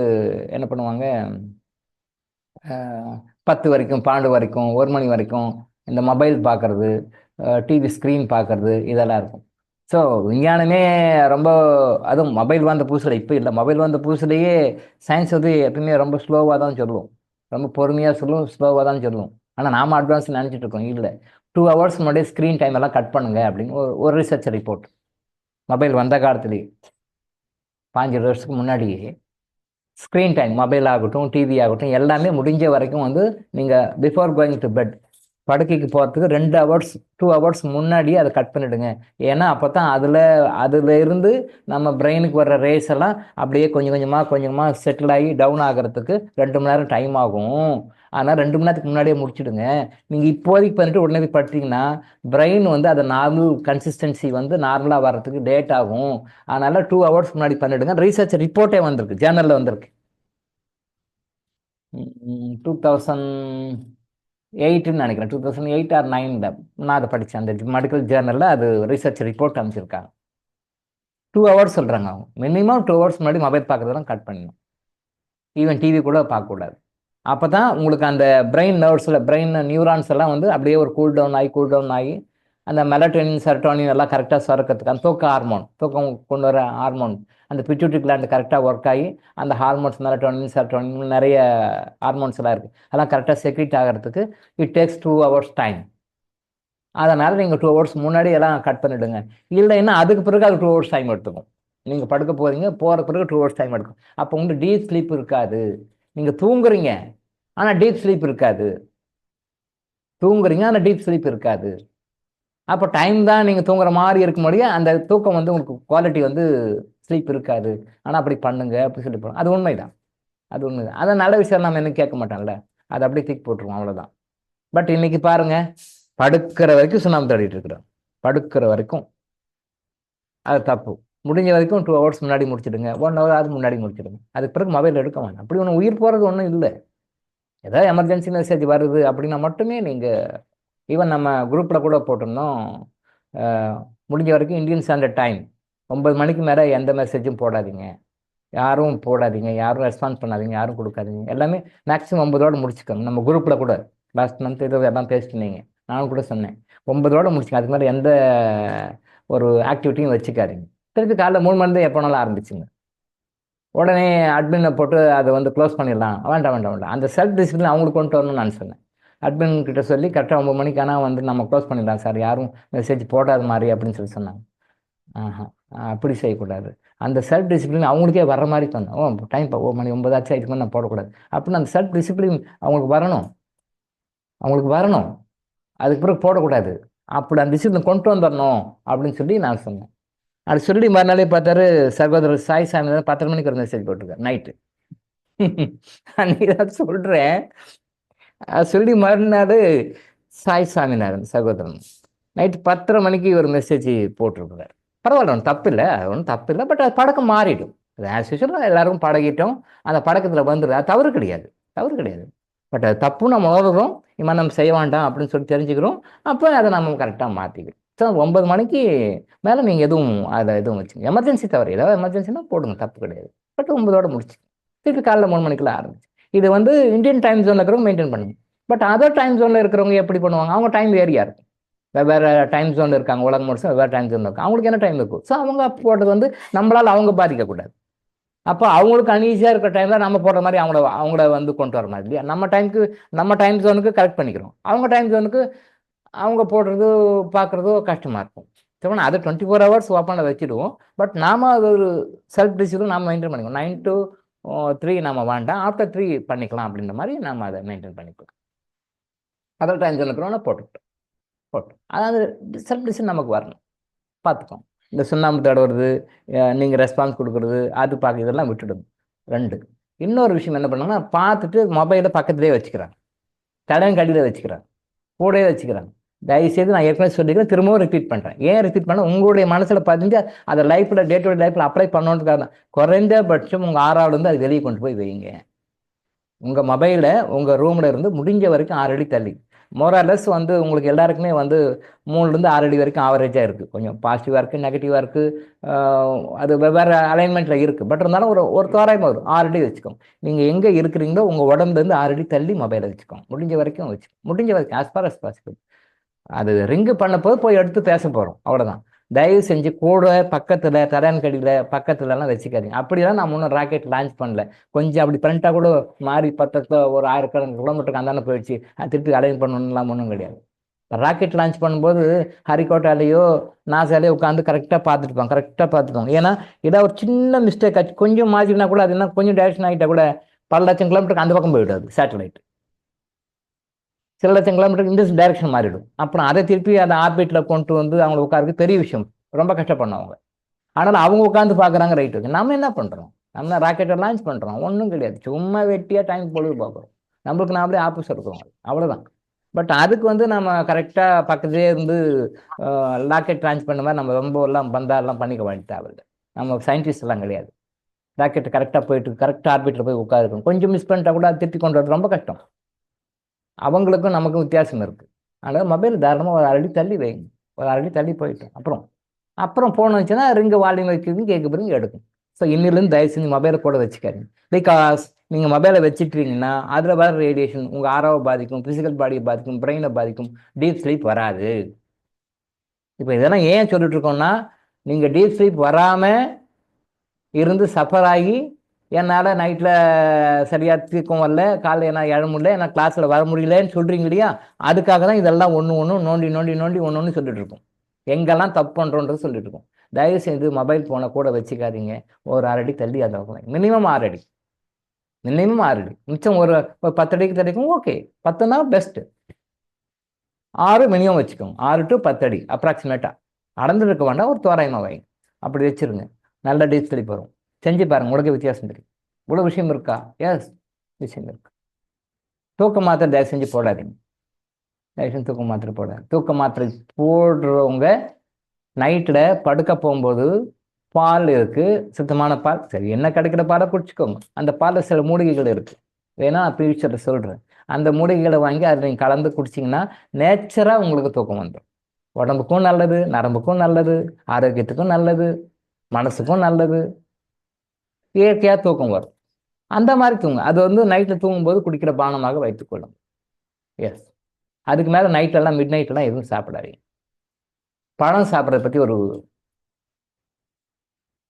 என்ன பண்ணுவாங்க, 10 வரைக்கும், 12 வரைக்கும், 1 மணி வரைக்கும் இந்த மொபைல் பார்க்குறது, டிவி ஸ்க்ரீன் பார்க்குறது, இதெல்லாம் இருக்கும். ஸோ விஞ்ஞானமே ரொம்ப, அதுவும் மொபைல் வந்த புதுசில், இப்போ இல்லை, மொபைல் வந்த புதுசுலேயே சயின்ஸ் வந்து எப்பவுமே ரொம்ப ஸ்லோவாக தான் சொல்லுவோம், ரொம்ப பொறுமையாக சொல்லுவோம், ஸ்லோவாக தான் சொல்லுவோம். ஆனால் நாம் அட்வான்ஸ் நினச்சிட்டு இருக்கோம். இல்லை, 2 hours முன்னாடியே ஸ்க்ரீன் டைம் எல்லாம் கட் பண்ணுங்க அப்படின்னு ஒரு ரிசர்ச் ரிப்போர்ட். மொபைல் வந்த காலத்துலேயே 5 வருஷத்துக்கு முன்னாடியே ஸ்க்ரீன் டைம், மொபைல் ஆகட்டும், டிவி ஆகட்டும், எல்லாமே முடிஞ்ச வரைக்கும் வந்து நீங்கள் பிஃபோர் கோயிங் டு பெட், படுக்கைக்கு போகிறதுக்கு 2 hours 2 hours முன்னாடியே அதை கட் பண்ணிவிடுங்க. ஏன்னா அப்போ தான் அதில் இருந்து நம்ம பிரெயினுக்கு வர்ற ரேஸ் எல்லாம் அப்படியே கொஞ்சம் கொஞ்சமாக செட்டில் ஆகி டவுன் ஆகிறதுக்கு 2 மணி நேரம் டைம் ஆகும். ஆனால் 2 மணி நேரத்துக்கு முன்னாடியே முடிச்சுடுங்க. நீங்கள் இப்போதைக்கு பண்ணிட்டு உடனே போய் படுத்தீங்கன்னா பிரெயின் வந்து அதை நார்மல் கன்சிஸ்டன்சி வந்து நார்மலாக வர்றதுக்கு லேட் ஆகும். அதனால் 2 hours முன்னாடி பண்ணிவிடுங்க. ரிசர்ச் ரிப்போர்ட்டே வந்திருக்கு, ஜேர்னலில் வந்திருக்கு. 2008 நினைக்கிறேன், 2008 or 2009 நான் அதை படித்தேன். அந்த மெடிக்கல் ஜேர்னலில் அது ரிசர்ச் ரிப்போர்ட் அமைச்சிருக்காங்க. 2 hours சொல்கிறாங்க அவங்க. மினிமம் 2 hours முன்னாடி மொபைல் பார்க்குறதெல்லாம் கட் பண்ணணும். ஈவன் டிவி கூட பார்க்கக்கூடாது. அப்போ தான் உங்களுக்கு அந்த பிரெயின் நர்வ்ஸில், பிரெயின் நியூரான்ஸ் எல்லாம் வந்து அப்படியே ஒரு கூல் டவுன் ஆகி அந்த மெலட்டோனின், செரட்டோனின் எல்லாம் கரெக்டாக சுரக்கிறதுக்கு, அந்த தூக்கம் கொண்டு வர ஹார்மோன், அந்த பிட்யூட்டரி கிளாண்ட் கரெக்டாக ஒர்க் ஆகி அந்த ஹார்மோன்ஸ், மெலட்டோனின், செரட்டோனின், நிறைய ஹார்மோன்ஸ் எல்லாம் இருக்குது, அதெல்லாம் கரெக்டாக செக்ரீட் ஆகிறதுக்கு இட் டேக்ஸ் 2 hours டைம். அதனால் நீங்கள் 2 hours முன்னாடி எல்லாம் கட் பண்ணிவிடுங்க. இல்லைன்னா அதுக்கு பிறகு அது 2 hours டைம் எடுத்துக்கும். நீங்கள் படுக்க போகிற பிறகு 2 hours டைம் எடுக்கும். அப்போ உங்களுக்கு டீப் ஸ்லீப் இருக்காது. நீங்கள் தூங்குறீங்க, ஆனால் டீப் ஸ்லீப் இருக்காது. தூங்குறீங்க ஆனால் டீப் ஸ்லீப் இருக்காது. அப்போ டைம் தான் நீங்கள் தூங்குற மாதிரி இருக்க முடியும், அந்த தூக்கம் வந்து உங்களுக்கு குவாலிட்டி வந்து ஸ்லீப் இருக்காது. ஆனால் அப்படி பண்ணுங்க அப்படி சொல்லி போகிறோம். அது உண்மைதான், அது உண்மைதான். அதை நல்ல விஷயம் நம்ம என்ன கேட்க மாட்டோம்ல, அதை அப்படியே தூக்கி போட்டுருவோம், அவ்வளோதான். பட் இன்னைக்கு பாருங்க, படுக்கிற வரைக்கும் சுண்ணாம்பு தடவிட்டு இருக்கிறோம். படுக்கிற வரைக்கும் அது தப்பு. முடிஞ்ச வரைக்கும் 2 hours முன்னாடி முடிச்சிடுங்க, 1 hour அது முன்னாடி முடிச்சிடுங்க. அதுக்கு பிறகு மொபைல் எடுக்க வேண்டாம். அப்படி ஒன்று உயிர் போகிறது ஒன்றும் இல்லை. ஏதாவது எமர்ஜென்சி மெசேஜ் வருது அப்படின்னா மட்டுமே நீங்கள், ஈவன் நம்ம குரூப்பில் கூட போட்டிருந்தோம், முடிஞ்ச வரைக்கும் இந்தியன் ஸ்டாண்டர்ட் டைம் 9 மணிக்கு மேலே எந்த மெசேஜும் போடாதீங்க, யாரும் போடாதீங்க, யாரும் ரெஸ்பான்ஸ் பண்ணாதீங்க, யாரும் கொடுக்காதீங்க. எல்லாமே மேக்ஸிமம் 9 முடிச்சுக்கோங்க. நம்ம குரூப்பில் கூட லாஸ்ட் மந்த் ஏதோ எல்லாம் பேசினீங்க, நானும் கூட சொன்னேன் 9 முடிச்சுங்க. அதுக்கு மேலே எந்த ஒரு ஆக்டிவிட்டியும் வச்சுக்காதீங்க. திருப்பி காலைல 3 மணி தான் எப்போனாலும் ஆரம்பிச்சுங்க. உடனே அட்மினை போட்டு அதை வந்து க்ளோஸ் பண்ணிடலாம், வேண்டாம் வேண்டாம் வேண்டாம். அந்த செல்ஃப் டிசிப்ளின் அவங்களுக்கு கொண்டு வரணும்னு நான் சொன்னேன். அட்மின் கிட்ட சொல்லி கரெக்டாக 9 மணிக்கு ஆனால் வந்து நம்ம க்ளோஸ் பண்ணிடலாம் சார், யாரும் மெசேஜ் போடாத மாதிரி அப்படின்னு சொல்லி சொன்னாங்க. ஆஹா, அப்படி செய்யக்கூடாது. அந்த செல்ஃப் டிசிப்ளின் அவங்களுக்கே வர மாதிரி சொன்னேன். டைம் 9 ஆச்சு, இதுக்கு மேலே நான் போடக்கூடாது அப்படின்னு அந்த செல்ஃப் டிசிப்ளின் அவங்களுக்கு வரணும். அதுக்கு பிறகு போடக்கூடாது. அப்படி அந்த டிசிப்ளின் கொண்டு வந்துடணும் அப்படின்னு சொல்லி நான் சொன்னேன். அது சொல்லி மறுநாளே பார்த்தாரு சகோதரர் சாய் சாமி 10 மணிக்கு ஒரு மெசேஜ் போட்டிருக்காரு நைட்டு. அன்னைக்கு தான் சொல்கிறேன். சொல்லி மறுநாள் சாய் சாமிநாதன் சகோதரன் நைட்டு 10:30 மணிக்கு ஒரு மெசேஜ் போட்டிருக்கிறார். பரவாயில்ல, ஒன்றும் தப்பு இல்லை, அது ஒன்றும் தப்பு இல்லை. பட் அது பழக்கம் மாறிடும். அது ஆஸ் யூஷுவல் எல்லாரும் பழகிட்டோம், அந்த பழக்கத்தில் வந்துடுது. அது தவறு கிடையாது. பட் அது தப்பு நம்ம உணர்கிறோம், இம்மா நம்ம செய்ய வேண்டாம் அப்படின்னு சொல்லி தெரிஞ்சுக்கிறோம். அப்போ அதை நம்ம கரெக்டாக மாற்றிக்கிறோம். ஸோ 9 மணிக்கு மேலே நீங்கள் எதுவும் வச்சுங்க. எமர்ஜென்சி தவிர ஏதாவது எமர்ஜென்சினா போடுங்க, தப்பு கிடையாது. பட் 9 முடிச்சு திருப்பி காலைல 3 மணிக்குள்ள ஆரம்பிச்சு. இது வந்து இந்தியன் டைம் ஜோனில் இருக்கிறவங்க மெயின்டைன் பண்ணுங்க. பட் அதர் டைம் ஜோனில் இருக்கிறவங்க எப்படி பண்ணுவாங்க? அவங்க டைம் ஏரியா இருக்கும், வெவ்வேறு டைம் ஜோனில் இருக்காங்க. உலகம் முடிச்சு வெவ்வேறு டைம் ஜோனில் இருக்காங்க. அவங்களுக்கு என்ன டைம் இருக்கும்? ஸோ அவங்க போட்டது வந்து நம்மளால் அவங்க பாதிக்கக்கூடாது. அப்போ அவங்களுக்கு அன்ஈஸியாக இருக்கிற டைமில் நம்ம போடுற மாதிரி அவங்கள வந்து கொண்டு வர மாதிரி இல்லையா? நம்ம டைம் ஜோனுக்கு கரெக்ட் பண்ணிக்கிறோம். அவங்க டைம் ஜோனுக்கு அவங்க போடுறது பார்க்குறதோ கஷ்டமாக இருக்கும். சரி, அது 24 hours ஓப்பனில் வச்சுடுவோம். பட் நாம் அது ஒரு செல்ஃப் டிசிப்ளின் நாம் மெயின்டைன் பண்ணிக்கணும். 9 to 3 நம்ம வேண்டாம், ஆஃப்டர் 3 பண்ணிக்கலாம் அப்படின்ற மாதிரி நம்ம அதை மெயின்டைன் பண்ணிக்கலாம். அதில் டைம் ஜோன் இருக்கிறோன்னா போட்டோம். அதாவது செல்ஃப் டிசிப்ளின் நமக்கு வரணும், பார்த்துக்கோங்க. இந்த சுண்ணாம்பு தடவுறது, நீங்கள் ரெஸ்பான்ஸ் கொடுக்குறது, அது பார்க்க இதெல்லாம் விட்டுடுங்க. 2 இன்னொரு விஷயம் என்ன பண்ணாங்கன்னா, பார்த்துட்டு மொபைலை பக்கத்துலேயே வச்சுக்கிறாங்க, தலையங்கடியில் வச்சுக்கிறாங்க, கூடவே வச்சுக்கிறாங்க. தயவுசெய்து நான் ஏற்கனவே சொல்லிக்கிறேன், திரும்பவும் ரிப்பீட் பண்ணுறேன். ஏன் ரிப்பீட் பண்ண? உங்களுடைய மனசில் பதிஞ்சு அதை லைஃப்பில் டே டு டே லைஃப்பில் அப்ளை பண்ணணுன்றதுக்காக தான். குறைந்தபட்சம் உங்கள் 6வது வந்து அது வெளியே கொண்டு போய் வைங்க. உங்கள் மொபைலை உங்கள் ரூமில் இருந்து முடிஞ்ச வரைக்கும் 6 அடி தள்ளி, மோரலஸ் வந்து உங்களுக்கு எல்லாருக்குமே வந்து 3 to 6 அடி வரைக்கும் ஆவரேஜாக இருக்குது. கொஞ்சம் பாசிட்டிவாக இருக்குது, நெகட்டிவாக இருக்குது, அது வெவ்வேறு அலைன்மெண்ட்டில் இருக்குது. பட் இருந்தாலும் ஒரு தோராயமாக வரும். 6 அடி வச்சுக்கோங்க. நீங்கள் எங்கே இருக்கிறீங்களோ உங்கள் உடம்புலேருந்து 6 அடி தள்ளி மொபைலை வச்சுக்கோங்க. முடிஞ்ச வரைக்கும் ஆஸ் ஃபார் அஸ் பாசிபிள். அது ரிங்கு பண்ண போய் எடுத்து பேச போகிறோம், அவ்வளோதான். தயவு செஞ்சு கூட பக்கத்தில் தடான்கடியில் பக்கத்துலலாம் வச்சுக்காதீங்க. அப்படிலாம் நான் முன்னே ராக்கெட் லான்ச் பண்ணல. கொஞ்சம் அப்படி பண்ணிட்டா கூட மாறி பக்கத்தில் ஒரு 1000 கிலோமீட்டருக்கு அந்தாண்ட போயிடுச்சு, திருப்பி அலைன் பண்ணணும்லாம் ஒன்றும் கிடையாது. ராக்கெட் லான்ச் பண்ணும்போது ஹரிகோட்டாலேயோ நாசாலேயோ உட்காந்து கரெக்டாக பார்த்துப்பாங்க. ஏன்னா ஏதாவது ஒரு சின்ன மிஸ்டேக் ஆச்சு, கொஞ்சம் மாற்றினா கூட அது என்ன கொஞ்சம் டைரக்ஷன் ஆகிட்டா கூட பல லட்சம் கிலோமீட்டருக்கு அந்த பக்கம் போயிடாது சேட்டலைட். சில லட்சம் கிலோமீட்டருக்கு இந்த டைரக்ஷன் மாறிடும். அப்புறம் அதை திருப்பி அந்த ஆர்பிட்டில் கொண்டு வந்து அவங்களை உட்காருக்கு பெரிய விஷயம், ரொம்ப கஷ்டப்படுவாங்க. ஆனால் அவங்க உட்காந்து பார்க்குறாங்க, ரைட் ஓகே. நம்ம என்ன பண்ணுறோம்? நம்ம ராக்கெட்டை லான்ச் பண்ணுறோம், ஒன்றும் கிடையாது. சும்மா வெட்டியாக டைம் பொழுது பார்க்குறோம். நம்மளுக்கு நாமளே ஆப்போசிட் இருக்கிறோம், அவ்வளோதான். பட் அதுக்கு வந்து நம்ம கரெக்டாக பக்கத்துலேயே இருந்து ராக்கெட் லான்ச் பண்ண மாதிரி நம்ம ரொம்ப எல்லாம் பந்தாரெல்லாம் பண்ணிக்க வேண்டிய தேவையில்லை. நம்ம சயின்டிஸ்ட் எல்லாம் கிடையாது. ராக்கெட் கரெக்டாக போயிட்டு கரெக்டாக ஆர்பிட்டில் போய் உட்காந்துருக்கணும். கொஞ்சம் மிஸ் பண்ணிட்டா கூட அது திருப்பி கொண்டு வரது ரொம்ப கஷ்டம். அவங்களுக்கும் நமக்கும் வித்தியாசம் இருக்குது. அதனால் மொபைல் தாராளமாக ஒரு 6 அடி தள்ளி வைங்க. ஒரு 6 அடி தள்ளி போயிட்டோம். அப்புறம் ஃபோன் வச்சுன்னா ரிங்கு வால்யூம் வைக்கிறது, கேட்க பிறகு எடுக்கும். ஸோ இன்னிலேருந்து தயவு செஞ்சு மொபைலை கூட வச்சுக்காதீங்க. பிகாஸ் நீங்கள் மொபைலை வச்சுட்டீங்கன்னா அதில் வர ரேடியேஷன் உங்கள் ஆறாவை பாதிக்கும், ஃபிசிக்கல் பாடியை பாதிக்கும், பிரெயினை பாதிக்கும், டீப் ஸ்லீப் வராது. இப்போ இதெல்லாம் ஏன் சொல்லிட்டு இருக்கோம்னா, நீங்கள் டீப் ஸ்லீப் வராமல் இருந்து சஃபர் ஆகி என்னால் நைட்டில் சரியாக தூக்கம் வரல, காலையில் என்ன எழ முடியல, என்ன கிளாஸில் வர முடியலன்னு சொல்கிறீங்க இல்லையா? அதுக்காக தான் இதெல்லாம் ஒன்று நோண்டி ஒன்று சொல்லிட்டு இருக்கோம். எங்கெல்லாம் தப்பு பண்ணுறோன்றது சொல்லிட்டு இருக்கோம். தயவு செய்து மொபைல் ஃபோனை கூட வச்சுக்காதீங்க. ஒரு 6 அடி தள்ளி அதை மினிமம் 6 அடி. மினிமம் 6 அடி. மிச்சம் ஒரு 10 அடிக்கு தடிக்கும் ஓகே, 10னா பெஸ்ட்டு. 6 மினிமம் வச்சுக்கோங்க. 6 to 10 அடி அப்ராக்சிமேட்டாக. அளந்துருக்க வேண்டாம், ஒரு தோராயமாக வைங்க. அப்படி வச்சிருங்க, நல்ல டீப் ஸ்லீப் வரும். செஞ்சு பாருங்க, உங்களுக்கே வித்தியாசம் தெரியும். இவ்வளோ விஷயம் இருக்கா? எஸ், விஷயம் இருக்கு. தூக்க மாத்திரை தயவு செஞ்சு போடாதீங்க. தயவு செஞ்சு தூக்க மாத்திரை போடாது. தூக்க மாத்திரை போடுறவங்க நைட்டில் படுக்க போகும்போது பால் இருக்குது, சுத்தமான பால், சரி என்ன கிடைக்கிற பாலை குடிச்சிக்கோங்க. அந்த பாலில் சில மூலிகைகள் இருக்குது, வேணா நான் ஃபியூச்சரில் சொல்கிறேன். அந்த மூலிகைகளை வாங்கி அதில் நீங்கள் கலந்து குடிச்சிங்கன்னா நேச்சராக உங்களுக்கு தூக்கம் வந்துடும். உடம்புக்கும் நல்லது, நரம்புக்கும் நல்லது, ஆரோக்கியத்துக்கும் நல்லது, மனசுக்கும் நல்லது, இயற்கையாக தூக்கம் வரும். அந்த மாதிரி தூங்க, அது வந்து நைட்டில் தூங்கும்போது குடிக்கிற பானமாக வைத்துக்கொள்ளும். எஸ், அதுக்கு மேலே நைட்டெல்லாம் மிட் நைட்டெல்லாம் எதுவும் சாப்பிடாதீங்க. பழம் சாப்பிட்றத பற்றி ஒரு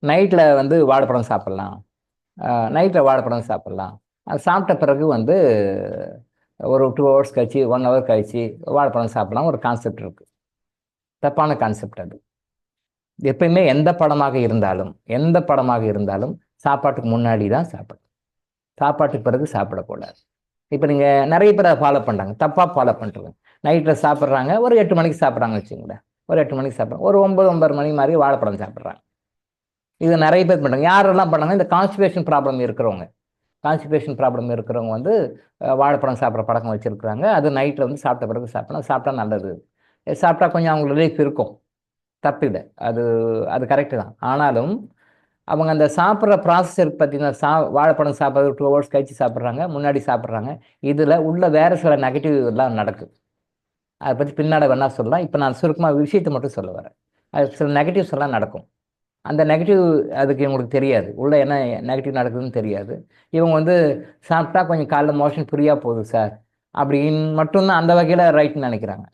நைட்டில் வந்து வாழைப்பழம் சாப்பிட்லாம், நைட்டில் வாழைப்பழம் சாப்பிட்லாம். அது சாப்பிட்ட பிறகு வந்து ஒரு 2 hours கழிச்சு 1 hour கழிச்சு வாழைப்பழம் சாப்பிட்லாம். ஒரு கான்செப்ட் இருக்குது, தப்பான கான்செப்ட் அது. எப்பயுமே எந்த படமாக இருந்தாலும் சாப்பாட்டுக்கு முன்னாடி தான் சாப்பிடணும், சாப்பாட்டுக்கு பிறகு சாப்பிடக்கூடாது. இப்போ நீங்கள் நிறைய பேர் அதை ஃபாலோ பண்ணுறாங்க, தப்பாக ஃபாலோ பண்ணுறாங்க. நைட்டில் சாப்பிட்றாங்க, ஒரு 8 மணிக்கு சாப்பிட்றாங்கன்னு வச்சுங்களேன். ஒரு 8 மணிக்கு சாப்பிட்றாங்க, ஒரு 9 மணி மாதிரி வாழைப்பழம் சாப்பிட்றாங்க. இது நிறைய பேர் பண்ணுறாங்க. யாரெல்லாம் பண்ணாங்க? இந்த கான்ஸ்டிபேஷன் ப்ராப்ளம் இருக்கிறவங்க வந்து வாழைப்பழம் சாப்பிட்ற பழக்கம் வச்சுருக்குறாங்க. அது நைட்டில் வந்து சாப்பிட்ட பிறகு சாப்பிட்டா நல்லது. சாப்பிட்டா கொஞ்சம் அவங்களுக்கு ரிலீஃப் இருக்கும், தப்பில்லை, அது கரெக்டு தான். ஆனாலும் அவங்க அந்த சாப்பிட்ற ப்ராசஸ் இருக்குது பார்த்தீங்கன்னா, வாழைப்பழம் சாப்பிட்றது 2 hours கழிச்சு சாப்பிட்றாங்க, முன்னாடி சாப்பிட்றாங்க. இதில் உள்ள வேறு சில நெகட்டிவ் எல்லாம் நடக்குது. அதை பற்றி பின்னாடி வேணால் சொல்லலாம். இப்போ நான் சுருக்கமாக விஷயத்தை மட்டும் சொல்ல வரேன். அது சில நெகட்டிவ்ஸ் எல்லாம் நடக்கும். அந்த நெகட்டிவ் அதுக்கு இவங்களுக்கு தெரியாது, உள்ள என்ன நெகட்டிவ் நடக்குதுன்னு தெரியாது. இவங்க வந்து சாப்பிட்டா கொஞ்சம் காலைல மோஷன் ஃப்ரீயாக போகுது சார் அப்படின்னு மட்டும்தான் அந்த வகையில் ரைட்னு நினைக்கிறாங்க.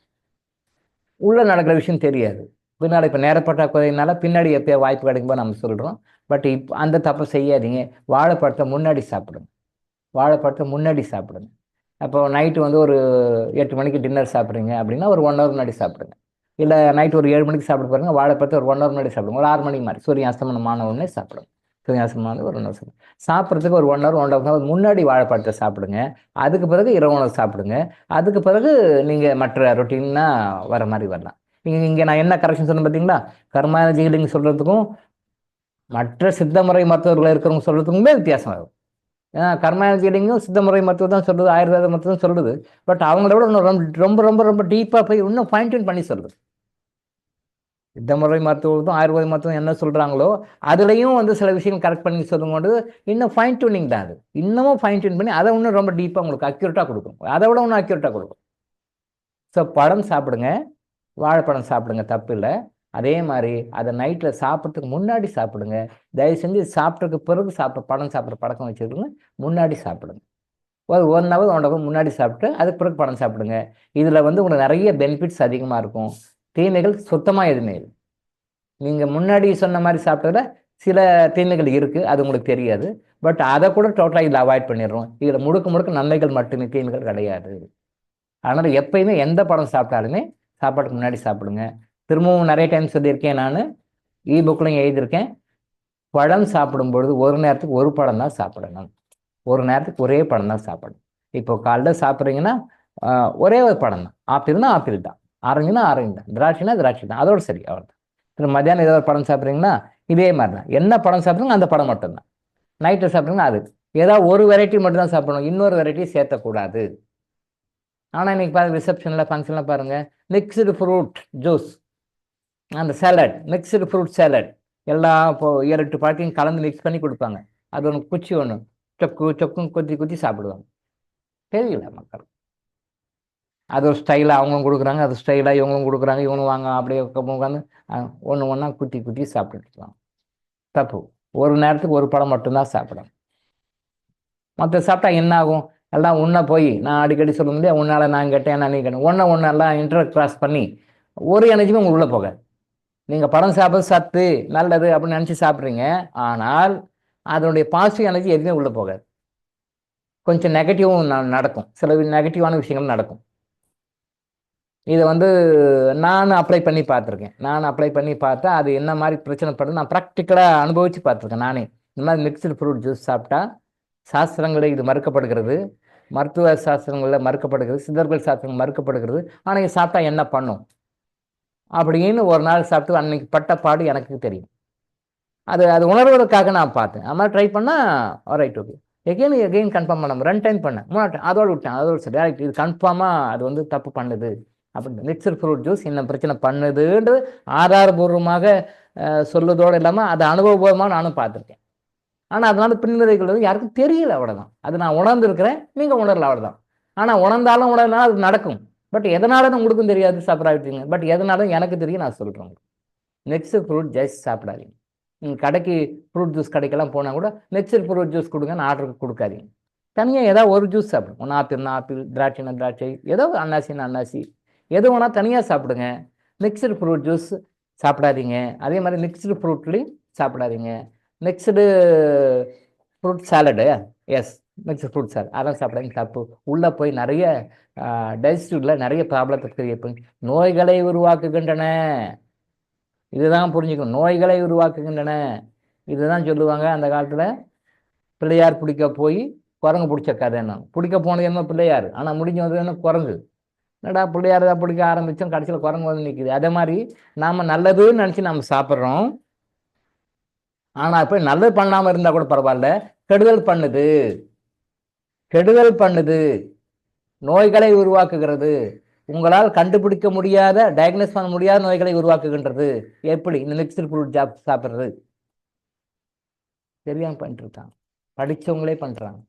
உள்ளே நடக்கிற விஷயம் தெரியாது. பின்னாடி இப்போ நேரப்பற்றாக்குறையினால பின்னாடி எப்போயோ வாய்ப்பு கிடைக்கும்போது நம்ம சொல்கிறோம். பட் இப்போ அந்த தப்பை செய்யாதீங்க. வாழைப்பழத்தை முன்னாடி சாப்பிடுங்க. அப்போ நைட்டு வந்து ஒரு 8 மணிக்கு டின்னர் சாப்பிட்றீங்க அப்படின்னா ஒரு 1 hour முன்னாடி சாப்பிடுங்க. இல்லை நைட்டு ஒரு 7 மணிக்கு சாப்பிட பாருங்க, வாழைப்பழத்தை ஒரு 1 hour முன்னாடி சாப்பிடுங்க. ஒரு 6 மணிக்கு மாதிரி சூரியன் அஸ்தமனமான உடனே சாப்பிடுங்க. சூரியன் அஸ்தமனம் ஒரு 1 hour சாப்பிட்றதுக்கு ஒரு 1 hour 1.5 hour முன்னாடி வாழைப்பழத்தை சாப்பிடுங்க. அதுக்கு பிறகு இரவு உணவு சாப்பிடுங்க. அதுக்கு பிறகு நீங்கள் மற்ற ரொட்டீனாக வர மாதிரி வரலாம். இங்கே நான் என்ன கரெக்ஷன் சொன்னேன் பார்த்தீங்களா? கர்மானஜி ஹீலிங் சொல்கிறதுக்கும் மற்ற சித்த முறை மருத்துவர்கள் இருக்கிறவங்க சொல்கிறதுக்குமே வித்தியாசம் ஆகும். ஏன்னா கர்மானஜி ஹீலிங்கும் சித்த முறை மருத்துவம் தான் சொல்லுது, ஆயுர்வேத மருத்துவம் சொல்லுது. பட் அவங்கள விட இன்னும் ரொம்ப ரொம்ப ரொம்ப டீப்பாக போய் இன்னும் ஃபைன் டியூன் பண்ணி சொல்லுது. சித்த முறை மருத்துவம் ஆயுர்வேத மருத்துவம் என்ன சொல்கிறாங்களோ அதுலேயும் வந்து சில விஷயங்கள் கரெக்ட் பண்ணி சொல்லும்போது இன்னும் ஃபைன் டியூனிங் தான். அது இன்னமும் ஃபைன் டியூன் பண்ணி அதை இன்னும் ரொம்ப டீப்பாக உங்களுக்கு அக்யூரேட்டாக கொடுக்கும், அதை விட இன்னும் அக்யூரேட்டாக கொடுக்கும். ஸோ பழம் சாப்பிடுங்க, வாழைப்பழம் சாப்பிடுங்க, தப்பு இல்லை. அதே மாதிரி அதை நைட்டில் சாப்பிட்றதுக்கு முன்னாடி சாப்பிடுங்க. தயவு செஞ்சு சாப்பிட்றதுக்கு பிறகு பழம் சாப்பிட்ற பழக்கம் வச்சுருக்குங்க. முன்னாடி சாப்பிடுங்க, ஒரு 1 hour 1.5 hour முன்னாடி சாப்பிட்டு அதுக்கு பிறகு பழம் சாப்பிடுங்க. இதில் வந்து உங்களுக்கு நிறைய பெனிஃபிட்ஸ் அதிகமாக இருக்கும், தீமைகள் சுத்தமாக எதுவுமே இல்லை. நீங்கள் முன்னாடி சொன்ன மாதிரி சாப்பிட்டதுல சில தீமைகள் இருக்குது, அது உங்களுக்கு தெரியாது. பட் அதை கூட டோட்டலாக இதில் அவாய்ட் பண்ணிடுறோம். இதில் முழுக்க நன்மைகள் மட்டுமே, தீமைகள் கிடையாது. அதனால் எப்பயுமே எந்த பழம் சாப்பிட்டாலுமே சாப்பாட்டுக்கு முன்னாடி சாப்பிடுங்க. திரும்பவும் நிறைய டைம் சொல்லியிருக்கேன், நான் புக்லையும் எழுதியிருக்கேன். பழம் சாப்பிடும்பொழுது ஒரு நேரத்துக்கு ஒரு பழம் தான் சாப்பிடணும், ஒரு நேரத்துக்கு ஒரே பழம் தான் சாப்பிடணும். இப்போ காலைல சாப்பிட்றீங்கன்னா ஒரே ஒரு பழம் தான், ஆப்பிள்னா ஆப்பிள் தான், ஆரஞ்சுனா ஆரஞ்சு தான், திராட்சைனா திராட்சை தான், அதோடு சரி, அவ்வளோ தான். இப்போ மத்தியானம் ஏதோ ஒரு பழம் சாப்பிட்றீங்கன்னா இதே மாதிரி தான், என்ன பழம் சாப்பிட்றீங்க அந்த பழம் மட்டும்தான். நைட்டில் சாப்பிட்றீங்கன்னா அது ஏதாவது ஒரு வெரைட்டி மட்டும் தான் சாப்பிடணும், இன்னொரு வெரைட்டி சேர்த்தக்கூடாது. ஆனால் இன்னைக்கு பாருங்கள் ரிசப்ஷனில் ஃபங்க்ஷனில் பாருங்கள், மிக்ஸ்டு ஃப்ரூட் ஜூஸ், அந்த சாலட், மிக்ஸ்டு ஃப்ரூட் சாலட் எல்லாம் இப்போ 7-8 பழத்தையும் கலந்து மிக்ஸ் பண்ணி கொடுப்பாங்க. அது ஒன்று குச்சி ஒன்று சொக்கும் குத்தி சாப்பிடுவாங்க. தெரியல மக்கள், அது ஒரு ஸ்டைலாக அவங்களும் கொடுக்குறாங்க, அது ஸ்டைலாக இவங்களும் கொடுக்குறாங்க, இவங்களும் வாங்க அப்படியே உட்காந்து ஒன்று ஒன்றா குத்தி சாப்பிட்டுருக்கலாம். தப்பு. ஒரு நேரத்துக்கு ஒரு பழம் மட்டும்தான் சாப்பிடணும். மற்ற சாப்பிட்டா என்ன ஆகும்? எல்லாம் உன்னை போய் நான் அடிக்கடி சொல்ல முடியாது, உன்னால் நான் கேட்டேன், நான் நீ கேட்டேன், ஒன்று எல்லாம் இன்டர் கிராஸ் பண்ணி ஒரு எனர்ஜியும் உங்களுக்கு உள்ளே போகாது. நீங்கள் பழம் சாப்பிட்றது சத்து நல்லது அப்படின்னு நினச்சி சாப்பிட்றீங்க, ஆனால் அதனுடைய பாசிட்டிவ் எனர்ஜி எதுவுமே உள்ளே போகாது. கொஞ்சம் நெகட்டிவும் நடக்கும், சில நெகட்டிவான விஷயங்கள் நடக்கும். இதை வந்து நான் அப்ளை பண்ணி பார்த்தா அது என்ன மாதிரி பிரச்சனை படுது நான் ப்ராக்டிக்கலாக அனுபவித்து பார்த்துருக்கேன் நானே. இந்த மாதிரி மிக்சடு ஃப்ரூட் ஜூஸ் சாப்பிட்டா சாஸ்திரங்களில் இது மறுக்கப்படுகிறது, மருத்துவ சாஸ்திரங்களில் மறுக்கப்படுகிறது, சித்தர்கள் சாஸ்திரங்கள் மறுக்கப்படுகிறது. ஆனால் இது சாப்பிட்டா என்ன பண்ணும் அப்படின்னு ஒரு நாள் சாப்பிட்டு அன்னைக்கு பட்ட பாடு எனக்கு தெரியும். அது உணர்வதற்காக நான் பார்த்தேன். அது மாதிரி ட்ரை பண்ணால் ரைட் ஓகே. எகெயின் கன்ஃபார்ம் பண்ண 2 டைம் பண்ணேன், 3 டைம் அதோடு விட்டேன். அதோடு சரி ரைட், இது கன்ஃபார்மாக அது வந்து தப்பு பண்ணுது அப்படின்னு. மிக்சர் ஃப்ரூட் ஜூஸ் இந்த பிரச்சனை பண்ணுதுன்றது ஆதாரபூர்வமாக சொல்லுவதோடு இல்லாமல் அதை அனுபவபூர்வமாக நானும் பார்த்துருக்கேன். ஆனால் அதனால பின்விளைவுகள் வந்து யாருக்கும் தெரியல, அவ்வளோதான். அது நான் உணர்ந்துருக்கிறேன், நீங்கள் உணரல, அவ்வளோதான். ஆனால் உணர்ந்தாலும் உணர்ந்தாலும் அது நடக்கும். பட் எதனாலும் உங்களுக்கும் தெரியாது, சாப்பிடாதீங்க. பட் எதனாலும் எனக்கு தெரியும், நான் சொல்கிறேன் உங்களுக்கு. மிக்சர் ஃப்ரூட் ஜூஸ் சாப்பிடாதீங்க. நீங்கள் கடைக்கு ஃப்ரூட் ஜூஸ் கடைக்கெல்லாம் போனால் கூட மிக்சர் ஃப்ரூட் ஜூஸ் கொடுங்கன்னு ஆர்டருக்கு கொடுக்காதீங்க. தனியாக ஏதாவது ஒரு ஜூஸ் சாப்பிடுங்க. ஒன்று ஆப்பிள், திராட்சைனா திராட்சை, ஏதோ அன்னாசின்னா அன்னாசி, எது வேணால் தனியாக சாப்பிடுங்க. மிக்சர் ஃப்ரூட் ஜூஸ் சாப்பிடாதீங்க. அதே மாதிரி மிக்சடு ஃப்ரூட்லேயும் சாப்பிடாதீங்க. Mixed fruit salad, yes, mixer fruit salad அதெல்லாம் சாப்பிடாதீங்க, தப்பு. உள்ளே போய் நிறைய டைஜஸ்டிவ்ல நிறைய ப்ராப்ளத்தை கிரியேட் பண்ணி நோய்களை உருவாக்குகின்றன. இதுதான் புரிஞ்சுக்கணும், நோய்களை உருவாக்குகின்றன. இதுதான் சொல்லுவாங்க அந்த காலத்தில், பிள்ளையார் பிடிக்க போய் குரங்கு பிடிச்ச கதை. என்ன பிடிக்க போனது என்ன பிள்ளையார், ஆனால் முடிஞ்ச வந்து என்ன குரங்கு. என்னடா பிள்ளையார் தான் பிடிக்க ஆரம்பித்தோம், கடைசியில் குரங்கு வந்து நிற்குது. அதே மாதிரி நாம் நல்லதுன்னு நினச்சி நம்ம சாப்பிட்றோம். ஆனால் போய் நல்லது பண்ணாமல் இருந்தால் கூட பரவாயில்ல, கெடுதல் பண்ணுது, கெடுதல் பண்ணுது, நோய்களை உருவாக்குகிறது. உங்களால் கண்டுபிடிக்க முடியாத, டயக்னோஸ் பண்ண முடியாத நோய்களை உருவாக்குகின்றது. எப்படி? இந்த மிக்சர் ஃப்ரூட் சாப்பிட்றது தெரியாமல் பண்ணிட்டு இருக்காங்க. படித்தவங்களே பண்ணுறாங்க,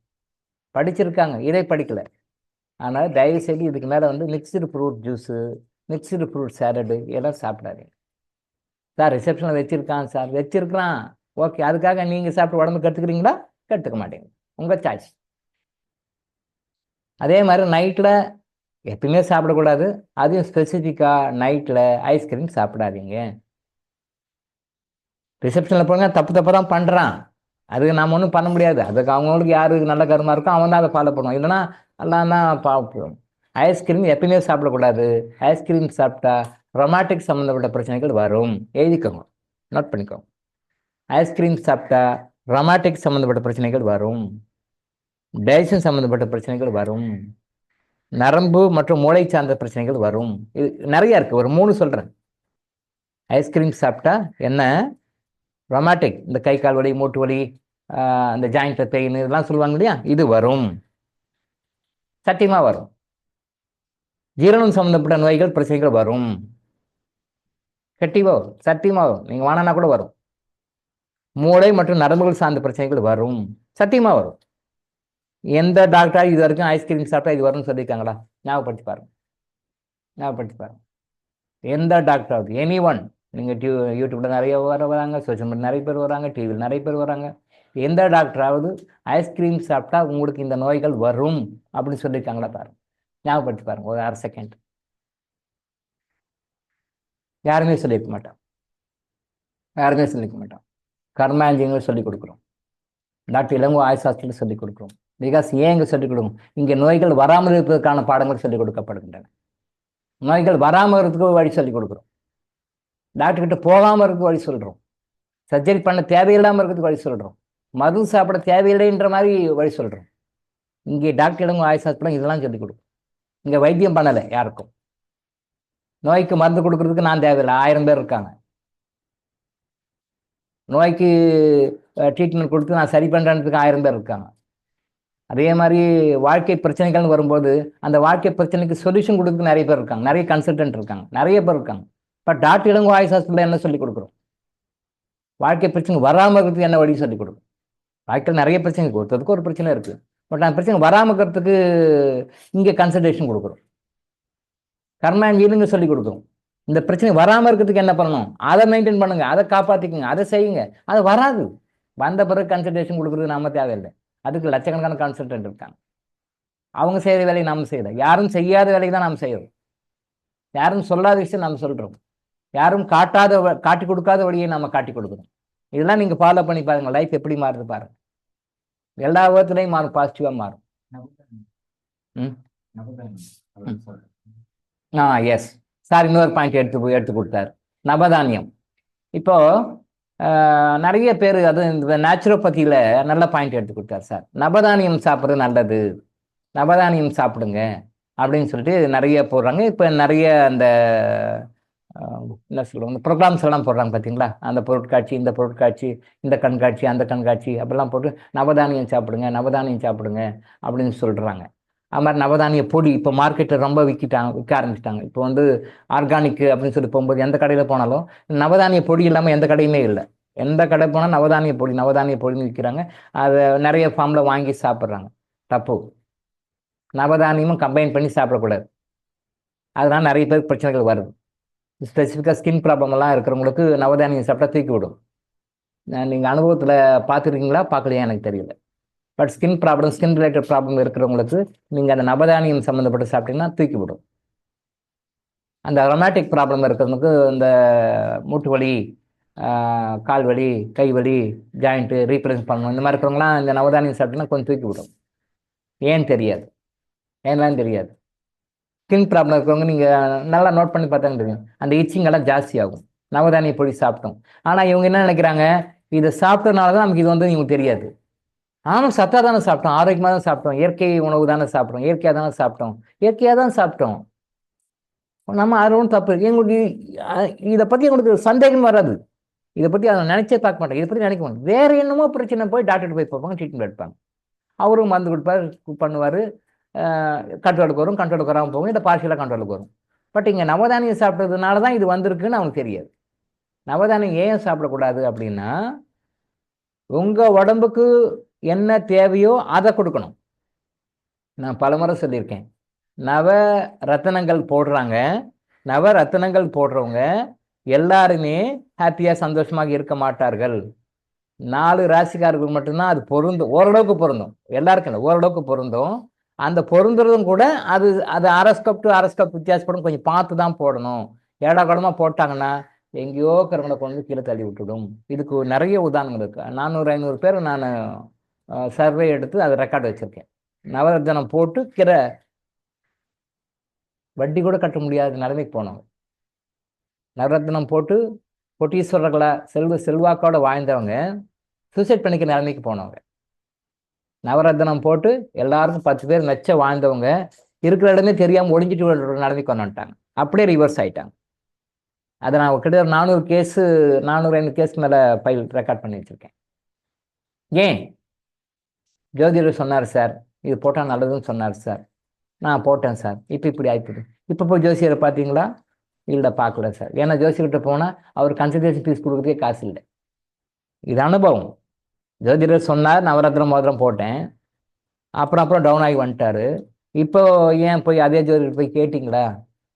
படிச்சிருக்காங்க, இதை படிக்கல. ஆனால் தயவுசெய்து இதுக்கு மேலே வந்து mixed fruit juice, mixed fruit salad எல்லாம் சாப்பிடாதீங்க. சார் ரிசப்ஷனில் வச்சுருக்கான் சார், வச்சுருக்கிறான், ஓகே. அதுக்காக நீங்கள் சாப்பிட்டு உடம்பு கற்றுக்குறீங்களா? கற்றுக்க மாட்டீங்க, உங்கள் சாய்ஸ். அதே மாதிரி நைட்டில் எப்பயுமே சாப்பிடக்கூடாது. அதையும் ஸ்பெசிஃபிக்காக நைட்டில் ஐஸ்கிரீம் சாப்பிடாதீங்க. ரிசப்ஷனில் போங்க, தப்பு தான் பண்ணுறான், அதுக்கு நாம் ஒன்றும் பண்ண முடியாது. அதுக்கு அவங்களுக்கு யாருக்கு நல்ல கருமா இருக்கோ அவன் தான் அதை ஃபாலோ பண்ணுவான். இல்லைன்னா எல்லாம் தான் பார்ப்போம். ஐஸ்கிரீம் எப்பயுமே சாப்பிடக்கூடாது. ஐஸ்கிரீம் சாப்பிட்டா ரொமாட்டிக் சம்மந்தப்பட்ட பிரச்சனைகள் வரும். எழுதிக்கோங்க, நோட் பண்ணிக்கோங்க. ஐஸ்கிரீம் சாப்பிட்டா ரொமாட்டிக் சம்மந்தப்பட்ட பிரச்சனைகள் வரும், டைஜஷன் சம்மந்தப்பட்ட பிரச்சனைகள் வரும், நரம்பு மற்றும் மூளை சார்ந்த பிரச்சனைகள் வரும். இது நிறைய இருக்குது, ஒரு 3 சொல்கிறேன். ஐஸ்கிரீம் சாப்பிட்டா என்ன? ரொமாட்டிக், இந்த கை கால் வலி, மூட்டு வலி, இந்த ஜாயிண்ட் பெயின் இதெல்லாம் சொல்லுவாங்க இல்லையா, இது வரும், சத்தியமாக வரும். ஜீரணம் சம்மந்தப்பட்ட நோய்கள் பிரச்சனைகள் வரும், கட்டிவா வரும், சத்தியமாக வரும். நீங்கள் வாங்கினா கூட வரும். மூளை மற்றும் நரம்புகள் சார்ந்த பிரச்சனைகள் வரும், சத்தியமாக வரும். எந்த டாக்டராக இது வரைக்கும் ஐஸ்கிரீம் சாப்பிட்டா இது வரும்னு சொல்லியிருக்காங்களா? ஞாபகப்படுத்தி பாருங்க, ஞாபகப்படுத்தி பாருங்க. எந்த டாக்டராவது, எனி ஒன். நீங்கள் யூடியூப்ல நிறைய வராங்க, சோஷியல் மீடியா நிறைய பேர் வராங்க, டிவியில் நிறைய பேர் வராங்க. எந்த டாக்டராவது ஐஸ்கிரீம் சாப்பிட்டா உங்களுக்கு இந்த நோய்கள் வரும் அப்படின்னு சொல்லியிருக்காங்களா? பாருங்க, ஞாபகப்படுத்தி பாருங்க, ஒரு 1/2 செகண்ட். யாருமே சொல்லியிருக்க மாட்டான், யாருமே சொல்லிக்க மாட்டான். கர்மாஞ்சிங்களை சொல்லிக் கொடுக்குறோம், டாக்டர் இளங்கோ ஆயுஷ் ஹாஸ்பிட்டல் சொல்லிக் கொடுக்குறோம். பிகாஸ் ஏன் இங்கே சொல்லிக் கொடுக்கும்? இங்கே நோய்கள் வராமல் இருப்பதற்கான பாடங்கள் சொல்லிக் கொடுக்கப்படுகின்றன. நோய்கள் வராமல் இருக்கிறதுக்கு வழி சொல்லிக் கொடுக்குறோம். டாக்டர்கிட்ட போகாமல் இருக்கிறதுக்கு வழி சொல்கிறோம். சர்ஜரி பண்ண தேவையில்லாமல் இருக்கிறதுக்கு வழி சொல்கிறோம். மருந்து சாப்பிட தேவையில்லைன்ற மாதிரி வழி சொல்கிறோம். இங்கே டாக்டர் இளங்கோ ஆயுஷ் ஹாஸ்பிட்டல் இதெல்லாம் சொல்லிக் கொடுக்கும். இங்கே வைத்தியம் பண்ணலை யாருக்கும். நோய்க்கு மருந்து கொடுக்கறதுக்கு நான் தேவையில்லை, 1000 பேர் இருக்காங்க. நோய்க்கு ட்ரீட்மெண்ட் கொடுத்து நான் சரி பண்ணுறதுக்கு 1000 பேர் இருக்காங்க. அதே மாதிரி வாழ்க்கை பிரச்சனைகள்னு வரும்போது அந்த வாழ்க்கை பிரச்சனைக்கு சொல்யூஷன் கொடுக்க நிறைய பேர் இருக்காங்க, நிறைய கன்சல்டன்ட் இருக்காங்க, நிறைய பேர் இருக்காங்க. But doctor Ilango Ayush hospital என்ன சொல்லிக் கொடுக்குறோம்? வாழ்க்கை பிரச்சனை வராமல் இருக்கிறதுக்கு என்ன வழி சொல்லிக் கொடுக்கும்? வாழ்க்கையில் நிறைய பிரச்சனை ஒருத்தருக்கு ஒரு பிரச்சனை இருக்குது. பட் அந்த பிரச்சனை வராமல் இருக்கிறதுக்கு இங்கே கன்சல்டேஷன் கொடுக்குறோம், கர்மாஞ்சீலுங்க சொல்லிக் கொடுக்குறோம். இந்த பிரச்சனை வராமல் இருக்கிறதுக்கு என்ன பண்ணணும்? அதை மெயின்டைன் பண்ணுங்க, அதை காப்பாற்றிக்குங்க, அதை செய்யுங்க. அது வராது. வந்த பிறகு கன்சல்டேஷன் கொடுக்குறது நாம தேவையில்லை. அதுக்கு லட்சக்கணக்கான கன்சல்டன்ட் இருக்காங்க. அவங்க செய்கிற வேலையை நாம் செய்யல. யாரும் செய்யாத வேலையை தான் நாம் செய்யறோம். யாரும் சொல்லாத விஷயம் நாம் சொல்கிறோம். யாரும் காட்டி கொடுக்காத வழியை நாம் காட்டி கொடுக்குறோம். இதெல்லாம் நீங்கள் ஃபாலோ பண்ணி பாருங்க, லைஃப் எப்படி மாறுது பாருங்க. எல்லா விதத்துலையும் மாறும், பாசிட்டிவாக மாறும். எஸ் சார், இன்னொரு பாயிண்ட் எடுத்து கொடுத்தாரு, நவதானியம். இப்போ நிறைய பேர் அது இந்த நேச்சுரோபதியில் நல்ல பாயிண்ட் எடுத்து கொடுத்தார் சார். நவதானியம் சாப்பிட்றது நல்லது, நவதானியம் சாப்பிடுங்க அப்படின்னு சொல்லிட்டு நிறைய போடுறாங்க. இப்போ நிறைய அந்த என்ன சொல்லுவாங்க, ப்ரோக்ராம்ஸ் எல்லாம் போடுறாங்க பார்த்தீங்களா, அந்த பொருட்காட்சி, இந்த பொருட்காட்சி, இந்த கண்காட்சி, அந்த கண்காட்சி அப்படிலாம் போட்டு நவதானியம் சாப்பிடுங்க, நவதானியம் சாப்பிடுங்க அப்படின்னு சொல்கிறாங்க. அது மாதிரி நவதானிய பொடி இப்போ மார்க்கெட்டில் ரொம்ப விற்க ஆரம்பிச்சிட்டாங்க. இப்போ வந்து ஆர்கானிக் அப்படின்னு சொல்லி போகும்போது எந்த கடையில் போனாலும் நவதானிய பொடி இல்லாமல் எந்த கடையுமே இல்லை. எந்த கடை போனால் நவதானிய பொடின்னு விற்கிறாங்க. அதை நிறைய ஃபார்மில் வாங்கி சாப்பிட்றாங்க. தப்பு. நவதானியமும் கம்பைன் பண்ணி சாப்பிடக்கூடாது. அதனால நிறைய பேருக்கு பிரச்சனைகள் வருது. ஸ்பெசிஃபிக்காக ஸ்கின் ப்ராப்ளம் எல்லாம் இருக்கிறவங்களுக்கு நவதானியம் சாப்பிட்டா தூக்கி விடும். நீங்கள் அனுபவத்தில் பார்த்துருக்கீங்களா பார்க்கலையா எனக்கு தெரியல. பட் ஸ்கின் ரிலேட்டட் ப்ராப்ளம் இருக்கிறவங்களுக்கு நீங்கள் அந்த நவதானியம் சம்மந்தப்பட்டு சாப்பிட்டீங்கன்னா தூக்கி விடும். அந்த ரொமாட்டிக் ப்ராப்ளம் இருக்கிறவங்களுக்கு இந்த மூட்டு வலி, கால் வலி, கை வலி, ஜாயிண்ட்டு ரீப்ளேஸ் பண்ணணும், இந்த மாதிரி இருக்கிறவங்களாம் இந்த நவதானியம் சாப்பிட்டீங்கன்னா கொஞ்சம் தூக்கி விடும். ஏன்னு தெரியாது, ஏன்லாம் தெரியாது. ஸ்கின் ப்ராப்ளம் இருக்கிறவங்க நீங்கள் நல்லா நோட் பண்ணி பார்த்தாங்க தெரியும், அந்த இச்சிங் எல்லாம் ஜாஸ்தி ஆகும் நவதானிய பொடி சாப்பிட்டோம். ஆனால் இவங்க என்ன நினைக்கிறாங்க, இதை சாப்பிட்டதுனால தான் நமக்கு இது வந்து இவங்களுக்கு தெரியாது. ஆமாம், சத்தாக தானே சாப்பிட்டோம், ஆரோக்கியமாக தான் சாப்பிட்டோம், இயற்கை உணவு தானே சாப்பிட்டோம், இயற்கையாக தான் சாப்பிட்டோம். நம்ம ஆர்வம் தப்பு. எங்களுக்கு இதை பற்றி எங்களுக்கு சந்தேகம் வராது. இதை பற்றி அதை நினைச்சே பார்க்க மாட்டேன். இதை பற்றி நினைக்க மாட்டேன். வேற என்னமோ பிரச்சனை போய் டாக்டர் போய் பார்ப்பாங்க, ட்ரீட்மெண்ட் எடுப்பாங்க. அவரும் மருந்து கொடுப்பார், பண்ணுவார், கண்ட்ரோலுக்கு வரும், கண்ட்ரோலுக்கு வராமல் போகும், இல்லை பார்ஷியலாக கண்ட்ரோலுக்கு வரும். பட் இங்கே நவதானியம் சாப்பிட்றதுனால தான் இது வந்திருக்குன்னு அவனுக்கு தெரியாது. நவதானியம் ஏன் சாப்பிடக்கூடாது அப்படின்னா, உங்கள் உடம்புக்கு என்ன தேவையோ அதை கொடுக்கணும். நான் பலமுறை சொல்லியிருக்கேன், நவ ரத்தினங்கள் போடுறவங்க எல்லாருமே ஹாப்பியாக சந்தோஷமாக இருக்க மாட்டார்கள். 4 ராசிக்காரர்களுக்கு மட்டும்தான் அது பொருந்தும், ஓரளவுக்கு பொருந்தும், எல்லாருக்கும் இல்லை, ஓரளவுக்கு பொருந்தும். அந்த பொருந்துறதும் கூட அது அரஸ்கப் டு அரஸ்கப் வித்தியாசப்படும். கொஞ்சம் பார்த்து தான் போடணும். ஏடா கூடமாக போட்டாங்கன்னா எங்கேயோ கருங்களை கொண்டு கீழே தள்ளி விட்டுடும். இதுக்கு நிறைய உதாரணங்கள் இருக்கு. 400-500 பேர் நான் சர்வே எடுத்து அதை ரெக்கார்டு வச்சிருக்கேன். நவரத்தினம் போட்டு வட்டி கூட கட்ட முடியாத நிலைமைக்கு போனவங்க, நவரத்தினம் போட்டு கோட்டீஸ்வரர்களா செல்வாக்கோட வாழ்ந்தவங்க சூசைட் பண்ணிக்க நிலைமைக்கு போனவங்க, நவரத்தினம் போட்டு எல்லாருக்கும் 10 பேர் நச்ச வாழ்ந்தவங்க இருக்கிற இடமே தெரியாமல் ஒழிஞ்சிட்டு நிலைமைக்கு வந்துட்டாங்க. அப்படியே ரிவர்ஸ் ஆயிட்டாங்க. அதை நான் கிட்டத்தட்ட 400-500 கேஸ் மேலே ஃபைல் ரெக்கார்ட் பண்ணி வச்சிருக்கேன். ஏன்? ஜோதிடர் சொன்னார் சார், இது போட்டால் நல்லதுன்னு சொன்னார் சார், நான் போட்டேன் சார், இப்போ இப்படி ஆயிடுது. இப்போ போய் ஜோசியரை பார்த்தீங்களா? இல்லை, பார்க்கல சார். ஏன்னா ஜோசியர்கிட்ட போனால் அவர் கன்சல்டேஷன் ஃபீஸ் கொடுக்குறதுக்கே காசு இல்லை. இது அனுபவம். ஜோதிடர் சொன்னார், நவரத்னம் மோதிரம் போட்டேன், அப்புறம் டவுன் ஆகி வந்துட்டாரு. இப்போ ஏன் போய் அதே ஜோதிடர் போய் கேட்டிங்களா?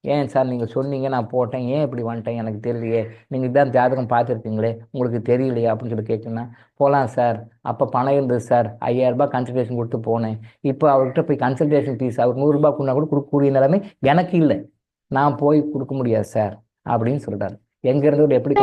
ஏன் சார் நீங்கள் சொன்னீங்க, நான் போட்டேன், ஏன் இப்படி வந்துட்டேன் எனக்கு தெரியலையே, நீங்கள் இதான் ஜாதகம் பார்த்துருப்பீங்களே, உங்களுக்கு தெரியலையா அப்படின்னு சொல்லி கேட்குன்னா, போகலாம் சார், அப்போ பணம் இருந்தது சார், 5000 ரூபாய் கன்சல்டேஷன் கொடுத்து போனேன், இப்போ அவர்கிட்ட போய் கன்சல்டேஷன் ஃபீஸ் அவர் 100 ரூபாய் கூட கொடுக்கக்கூடிய நிலைமை எனக்கு இல்லை, நான் போய் கொடுக்க முடியாது சார் அப்படின்னு சொல்கிறார். எங்கேருந்து எப்படி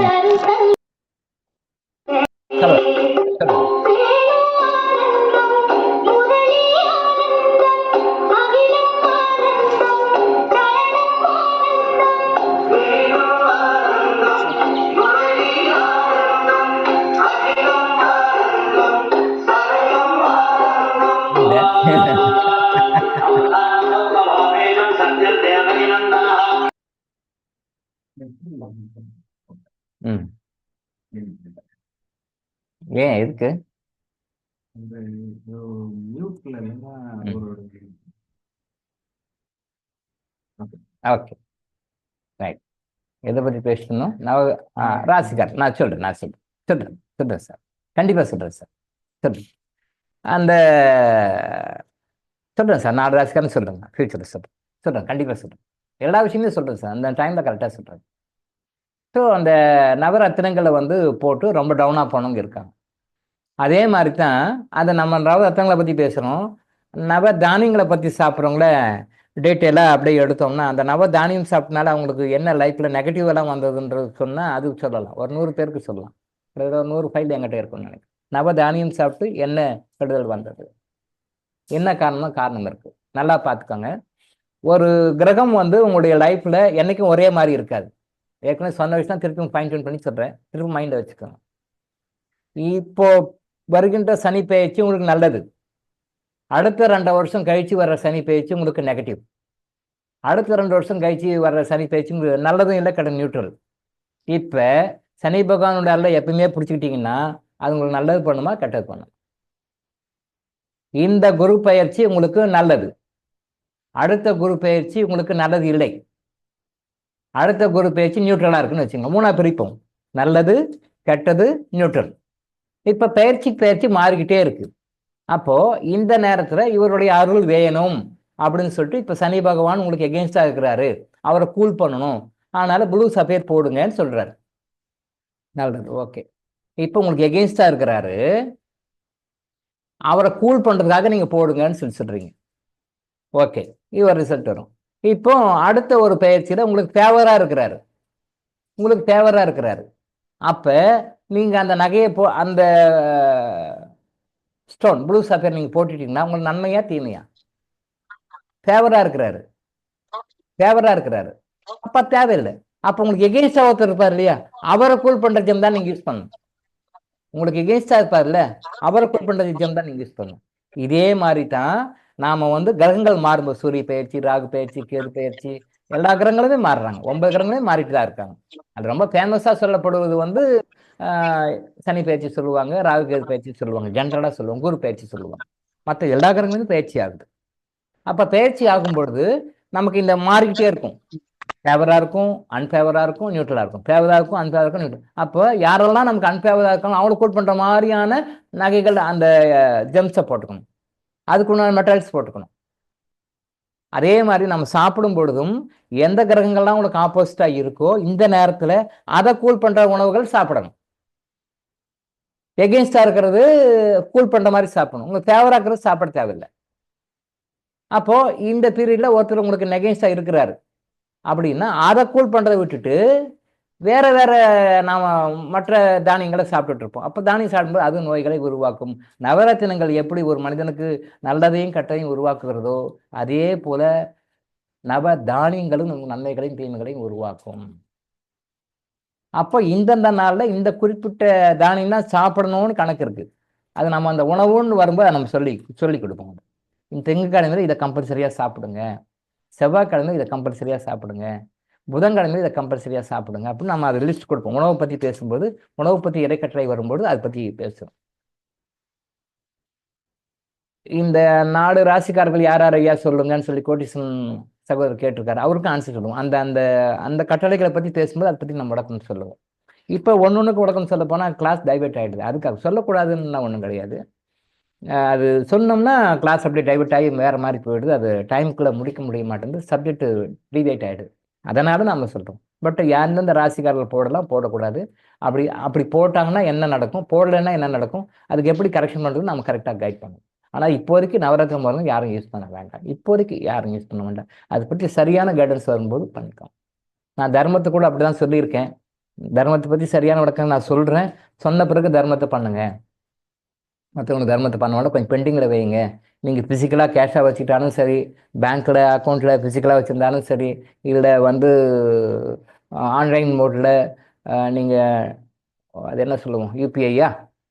ஏன் எதுக்கு ஓகே ரைட். எதை பற்றி பேசணும்? ராசிக்கார் நான் சொல்றேன் சார், கண்டிப்பா சொல்றேன் சார், அந்த சொல்றேன் சார், 4 ராசிக்காரன்னு சொல்றேன், ஃபியூச்சர் சொல்றேன், கண்டிப்பா சொல்றேன், எல்லா விஷயமும் சொல்றேன் சார், அந்த டைம்ல கரெக்டாக சொல்றேன். ஸோ அந்த நவரத்தினங்களை வந்து போட்டு ரொம்ப டவுனாக போனவங்க இருக்காங்க. அதே மாதிரி தான் அதை நம்ம நவரத்தினங்களை பற்றி பேசுகிறோம். நவ தானியங்களை பற்றி சாப்பிட்றவங்கள டீட்டெயிலாக அப்படியே எடுத்தோம்னா, அந்த நவ தானியம் சாப்பிட்டனால அவங்களுக்கு என்ன லைஃப்பில் நெகட்டிவ் எல்லாம் வந்ததுன்றது சொன்னால் அது சொல்லலாம், ஒரு 100 பேருக்கு சொல்லலாம். ஒரு 100 ஃபைல் என்கிட்ட இருக்குன்னு நினைக்கிறேன். நவ தானியம் சாப்பிட்டு என்ன கெடுதல் வந்தது, என்ன காரணம் இருக்குது, நல்லா பார்த்துக்கோங்க. ஒரு கிரகம் வந்து உங்களுடைய லைஃப்பில் என்றைக்கும் ஒரே மாதிரி இருக்காது. ஏற்கனவே சொன்ன விஷயம் திருப்பி ஃபைன் டியூன் பண்ணி சொல்கிறேன், திருப்பி மைண்டில் வச்சுக்கோங்க. இப்போ வருகின்ற சனி பெயர்ச்சி உங்களுக்கு நல்லது. அடுத்த 2 வருஷம் கழிச்சு வர்ற சனி பெயர்ச்சி உங்களுக்கு நெகட்டிவ். அடுத்த 2 வருஷம் கழிச்சு வர்ற சனி பெயர்ச்சி உங்களுக்கு நல்லதும் இல்லை, கடை நியூட்ரல். இப்ப சனி பகவானுடைய அல்ல எப்பயுமே பிடிச்சிக்கிட்டீங்கன்னா அது உங்களுக்கு நல்லது பண்ணுமா கெட்டது பண்ணுமா? இந்த குரு பெயர்ச்சி உங்களுக்கு நல்லது, அடுத்த குரு பெயர்ச்சி உங்களுக்கு நல்லது இல்லை, அடுத்த குரு பெயர்ச்சி நியூட்ரலா இருக்குன்னு வச்சுங்க. 3ஆ பிரிப்போம், நல்லது கெட்டது நியூட்ரல். இப்ப பெயர்ச்சி மாறிக்கிட்டே இருக்கு. அப்போ இந்த நேரத்துல இவருடைய அருள் வேணும் அப்படின்னு சொல்லிட்டு இப்ப சனி பகவான் உங்களுக்கு எகெயின்ஸ்டா இருக்கிறாரு, அவரை கூல் பண்ணணும், அதனால ப்ளூ சஃபேர் போடுங்கன்னு சொல்றாரு. நல்லது, ஓகே. இப்போ உங்களுக்கு எகெயின்ஸ்டா இருக்கிறாரு, அவரை கூல் பண்றதுக்காக நீங்க போடுங்கன்னு சொல்றீங்க. ஓகே, இவர் ரிசல்ட் வரும். இப்போ அடுத்த ஒரு பெயர்ச்சியில உங்களுக்கு ஃபேவரா இருக்கிறாரு, அப்ப நீங்க அந்த நகையை அந்த ஸ்டோன் ப்ளூ சஃபேர் நீங்க போட்டுட்டீங்கன்னா உங்களுக்கு நன்மையா தீமையா? ஃபேவரா இருக்கிறாரு. அப்ப தேவையில்லை. அப்ப உங்களுக்கு எகெயின்ஸ்டா ஒருத்தர் இருப்பார் இல்லையா, அவரை கூல் பண்ற ஜெம் தான் நீங்க யூஸ் பண்ணணும். உங்களுக்கு எகெயின்ஸ்டா இருப்பார்ல, அவரை கூல் பண்ற ஜெம் தான் நீங்க யூஸ் பண்ணணும். இதே மாதிரி தான் நாம கிரகங்கள் மாறும்போது சூரிய பெயர்ச்சி, ராகு பெயர்ச்சி, கேது பெயர்ச்சி, எல்லா கிரகங்களுமே மாறுறாங்க. 9 கிரகங்களுமே மாறிட்டு தான் இருக்காங்க. அது ரொம்ப ஃபேமஸா சொல்லப்படுவது சனி பயிற்சி சொல்லுவாங்க, ராகு கேது பயிற்சி சொல்லுவாங்க, ஜென்ரலா சொல்லுவாங்க, குரு பயிற்சி சொல்லுவாங்க. மற்ற எல்லா கிரகங்களுமே பயிற்சி ஆகுது. அப்ப பயிற்சி ஆகும் பொழுது நமக்கு இந்த மாறிக்கிட்டே இருக்கும், ஃபேவரா இருக்கும், அன்ஃபேவரா இருக்கும், நியூட்ரலா இருக்கும், ஃபேவரா இருக்கும், அன்ஃபேவரா இருக்கும், நியூட்ரல். அப்போ யாரெல்லாம் நமக்கு அன்ஃபேவரா இருக்காங்க அவங்களை கூட் பண்ற மாதிரியான நகைகள் அந்த ஜெம்ஸை போட்டுக்கணும், அதுக்குண்டான மெட்டீரியல்ஸ் போட்டுக்கணும். அதே மாதிரி நம்ம சாப்பிடும் பொழுதும் எந்த கிரகங்கள்லாம் உங்களுக்கு ஆப்போசிட்டா இருக்கோ இந்த நேரத்துல அதை கூல் பண்ற உணவுகள் சாப்பிடணும். எகெயின்ஸ்டா இருக்கிறது கூல் பண்ற மாதிரி சாப்பிடணும், உங்களுக்கு ஃபேவரா இருக்கிறது சாப்பிட தேவையில்லை. அப்போ இந்த பீரியட்ல ஒருத்தர் உங்களுக்கு நெகெயின்ஸ்டா இருக்கிறாரு அப்படின்னா அதை கூல் பண்றதை விட்டுட்டு வேற நாம மற்ற தானியங்களை சாப்பிட்டுட்டு இருப்போம். அப்ப தானியம் சாப்பிடும்போது அது நோய்களை உருவாக்கும். நவரத்தினங்கள் எப்படி ஒரு மனிதனுக்கு நல்லதையும் கெட்டதையும் உருவாக்குகிறதோ அதே போல நவ தானியங்களும் நன்மைகளையும் தீமைகளையும் உருவாக்கும். அப்போ இந்தந்த நாள்ல இந்த குறிப்பிட்ட தானியம் தான் சாப்பிடணும்னு கணக்கு இருக்கு. அது நம்ம அந்த உணவுன்னு வரும்போது நம்ம சொல்லி கொடுப்போம். இந்த திங்கட்கிழமையில இதை கம்பல்சரியா சாப்பிடுங்க, செவ்வாய்க்கிழமை இதை கம்பல்சரியா சாப்பிடுங்க, புதன்கிழமை இதை கம்பல்சரியா சாப்பிடுங்க அப்படின்னு நம்ம அதை லிஸ்ட் கொடுப்போம். உணவை பத்தி பேசும்போது, உணவு பத்தி இறைக்கட்டளை வரும்போது அதை பத்தி பேசுவோம். இந்த 4 ராசிக்காரர்கள் யார் ஐயா சொல்லுங்கன்னு சொல்லி கோட்டீசன் சகோதரர் கேட்டிருக்காரு, அவருக்கும் ஆன்சர் சொல்லுவோம். அந்த அந்த அந்த கட்டளைகளை பத்தி பேசும்போது அதை பத்தி நம்ம விளக்கம் சொல்லுவோம். இப்போ ஒன்னொன்னுக்கு விளக்கம் சொல்ல போனா கிளாஸ் டைவெர்ட் ஆயிடுது. அதுக்காக சொல்லக்கூடாதுன்னு ஒன்றும் கிடையாது. அது சொன்னோம்னா கிளாஸ் அப்படியே டைவெர்ட் ஆகி வேற மாதிரி போயிடுது, அது டைமுக்குள்ள முடிக்க முடிய மாட்டேங்குது, சப்ஜெக்ட் டிவைட் ஆயிடுது. அதனால நம்ம சொல்றோம். பட் எந்தெந்த ராசிக்காரர்கள் போடலாம் போடக்கூடாது, அப்படி போட்டாங்கன்னா என்ன நடக்கும், போடலைன்னா என்ன நடக்கும், அதுக்கு எப்படி கரெக்ஷன் பண்றது நம்ம கரெக்டாக கைட் பண்ணணும். ஆனால் இப்போதைக்கு நவரத்ன மருந்து யாரும் யூஸ் பண்ண வேண்டாம், இப்போதைக்கு யாரும் யூஸ் பண்ண வேண்டாம். அதை பற்றி சரியான கைடன்ஸ் வரும்போது பண்ணிக்கலாம். நான் தர்மத்தை கூட அப்படிதான் சொல்லியிருக்கேன். தர்மத்தை பற்றி சரியான விளக்கம் நான் சொல்றேன், சொன்ன பிறகு தர்மத்தை பண்ணுங்க. மற்றவங்க தர்மத்தை பண்ண கொஞ்சம் பெண்டிங்கில் வைங்க. நீங்கள் ஃபிசிக்கலாக கேஷாக வச்சுக்கிட்டாலும் சரி, பேங்க்கில் அக்கௌண்ட்டில் ஃபிசிக்கலாக வச்சுருந்தாலும் சரி, இல்லை ஆன்லைன் மோட்டில் நீங்கள் அது என்ன சொல்லுவோம் யூபிஐயா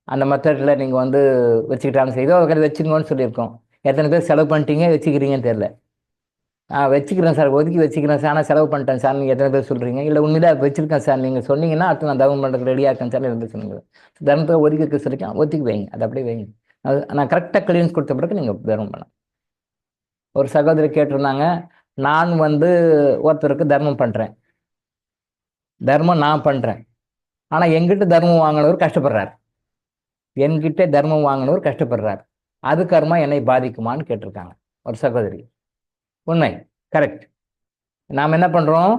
அந்த மெத்தடில் நீங்கள் வச்சுக்கிட்டாலும் சரி, ஏதோ வச்சுக்கோன்னு சொல்லியிருக்கோம். எத்தனை பேர் செலவு பண்ணிட்டீங்க வச்சுக்கிறீங்கன்னு தெரியல. வச்சுக்கிறேன் சார், ஒதுக்கி வச்சுக்கிறேன் சார், ஆனால் செலவு பண்ணிட்டேன் சார் நீங்கள் எத்தனை பேர் சொல்கிறீங்க? இல்லை உண்மையிலே வச்சுருக்கேன் சார், நீங்கள் சொன்னீங்கன்னா அடுத்து நான் தர்மம் பண்ணுறதுக்கு ரெடியாக இருக்கேன் சார் இருந்து சொன்னீங்க. தர்மத்தை ஒதுக்கி சொல்லிக்கலாம், ஒதுக்கி வைங்க, அதை அப்படியே வைங்க. அது நான் கரெக்டாக கிளியன்ஸ் கொடுத்த பிறகு நீங்கள் தர்மம் பண்ணலாம். ஒரு சகோதரி கேட்டிருந்தாங்க, நான் ஒருத்தருக்கு தர்மம் பண்ணுறேன், தர்மம் நான் பண்ணுறேன், ஆனால் என்கிட்ட தர்மம் வாங்கினவர் கஷ்டப்படுறார், என்கிட்ட தர்மம் வாங்கினவர் கஷ்டப்படுறார், அது கர்மா என்னை பாதிக்குமான்னு கேட்டிருக்காங்க ஒரு சகோதரி. உண்மை, கரெக்ட். நாம் என்ன பண்ணுறோம்,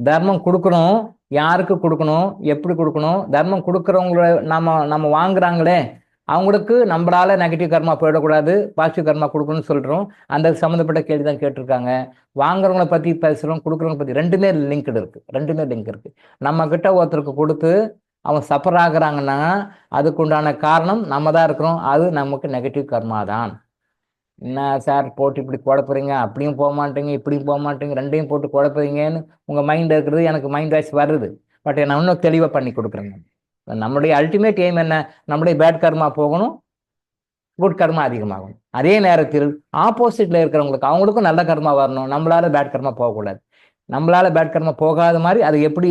தர்மம் கொடுக்கணும், யாருக்கு கொடுக்கணும், எப்படி கொடுக்கணும், தர்மம் கொடுக்குறவங்கள நம்ம வாங்குறாங்களே அவங்களுக்கு நம்மளால நெகட்டிவ் கர்மா போயிடக்கூடாது, பாசிட்டிவ் கர்மா கொடுக்கணும்னு சொல்கிறோம். அந்த சம்மந்தப்பட்ட கேள்வி தான் கேட்டிருக்காங்க. வாங்குறவங்களை பற்றி பேசுகிறோம், கொடுக்குறவங்களை பற்றி ரெண்டுமே லிங்க் இருக்குது. நம்ம கிட்ட ஒருத்தருக்கு கொடுத்து அவன் சஃபர் ஆகுறாங்கன்னா அதுக்குண்டான காரணம் நம்ம தான் இருக்கிறோம், அது நமக்கு நெகட்டிவ் கர்மா தான். என்ன சார் போட்டு இப்படி குழப்புறீங்க, அப்படியும் போக மாட்டேங்க இப்படியும் போக மாட்டேங்க, ரெண்டையும் போட்டு குழப்புறீங்கன்னு உங்கள் மைண்ட் இருக்கிறது எனக்கு மைண்ட் வாய்ஸ் வருது. பட் நான் இன்னும் தெளிவாக பண்ணி கொடுக்குறேங்க. நம்முடைய அல்டிமேட் எய்ம் என்ன? நம்முடைய பேட் கர்மா போகணும், குட் கர்மா அதிகமாகும். அதே நேரத்தில் ஆப்போசிட்ல இருக்கிறவங்களுக்கு அவங்களுக்கும் நல்ல கர்மா வரணும், நம்மளால பேட் கர்மா போகக்கூடாது. நம்மளால பேட் கர்மா போகாத மாதிரி அதை எப்படி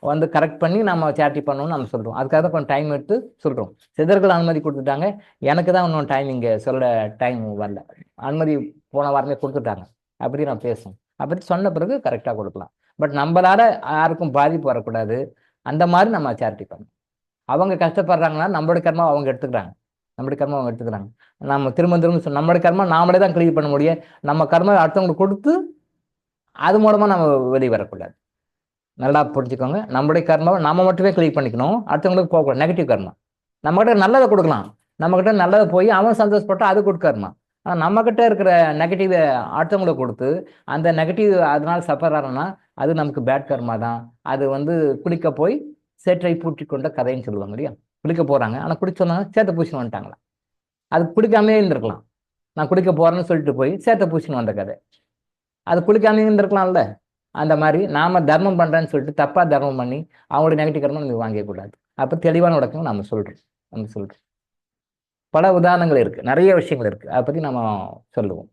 வந்து கரெக்ட் பண்ணி நம்ம சேரிட்டி பண்ணணும்னு நம்ம சொல்றோம். அதுக்காக தான் கொஞ்சம் டைம் எடுத்து சொல்றோம். சிதர்கள் அனுமதி கொடுத்துட்டாங்க, எனக்கு தான் இன்னும் டைம் இங்கே சொல்ல டைம் வரல. அனுமதி போன வாரமே கொடுத்துட்டாங்க, அப்படி நான் பேசுவோம். அப்படி சொன்ன பிறகு கரெக்டாக கொடுக்கலாம். பட் நம்மளால யாருக்கும் பாதிப்பு வரக்கூடாது, அந்த மாதிரி நம்ம சேரிட்டி பண்ணணும். அவங்க கஷ்டப்படுறாங்கன்னா நம்மளோட கர்மா அவங்க எடுத்துக்கிறாங்க, நம்மளுடைய கர்மா அவங்க எடுத்துக்கிறாங்க. நம்ம திரும்ப திரும்ப நம்மளுடைய கர்மா நாமளே தான் கிளியர் பண்ண முடியும். நம்ம கர்மா அடுத்தவங்களுக்கு கொடுத்து அது மூலமா நம்ம வெளியே வரக்கூடாது. நல்லா புரிஞ்சுக்கோங்க. நம்மளுடைய கர்மாவை நம்ம மட்டுமே கிளியர் பண்ணிக்கணும், அடுத்தவங்களுக்கு போகக்கூடாது. நெகட்டிவ் கர்மா நம்மகிட்ட நல்லதை கொடுக்கலாம், நம்மகிட்ட நல்லதை போய் அவன் சந்தோஷப்பட்டா அது குட் கர்மா. ஆனால் நம்மகிட்ட இருக்கிற நெகட்டிவ் அடுத்தவங்களுக்கு கொடுத்து அந்த நெகட்டிவ் அதனால சஃபர் ஆகிறோம்னா அது நமக்கு பேட் கர்மா தான். அது வந்து குளிக்க போய் சேற்றை பூட்டி கொண்ட கதைன்னு சொல்லுவாங்க இல்லையா? குளிக்க போறாங்க, ஆனால் குடிக்க சொன்னாங்க சேத்தை பூசின்னு வந்துட்டாங்களா. அது குளிக்காமே இருந்திருக்கலாம். நான் குளிக்க போறேன்னு சொல்லிட்டு போய் சேத்தை பூசின்னு வந்த கதை. அது குளிக்காமே இருந்திருக்கலாம்ல. அந்த மாதிரி நாம தர்மம் பண்றேன்னு சொல்லிட்டு தப்பா தர்மம் பண்ணி அவங்களுடைய நெகட்டிவ் கர்மம் நம்ம வாங்கக்கூடாது. அப்போ தெளிவான உடக்கம் நம்ம சொல்றோம். பல உதாரணங்கள் இருக்கு, நிறைய விஷயங்கள் இருக்கு, அதை பத்தி நம்ம சொல்லுவோம்.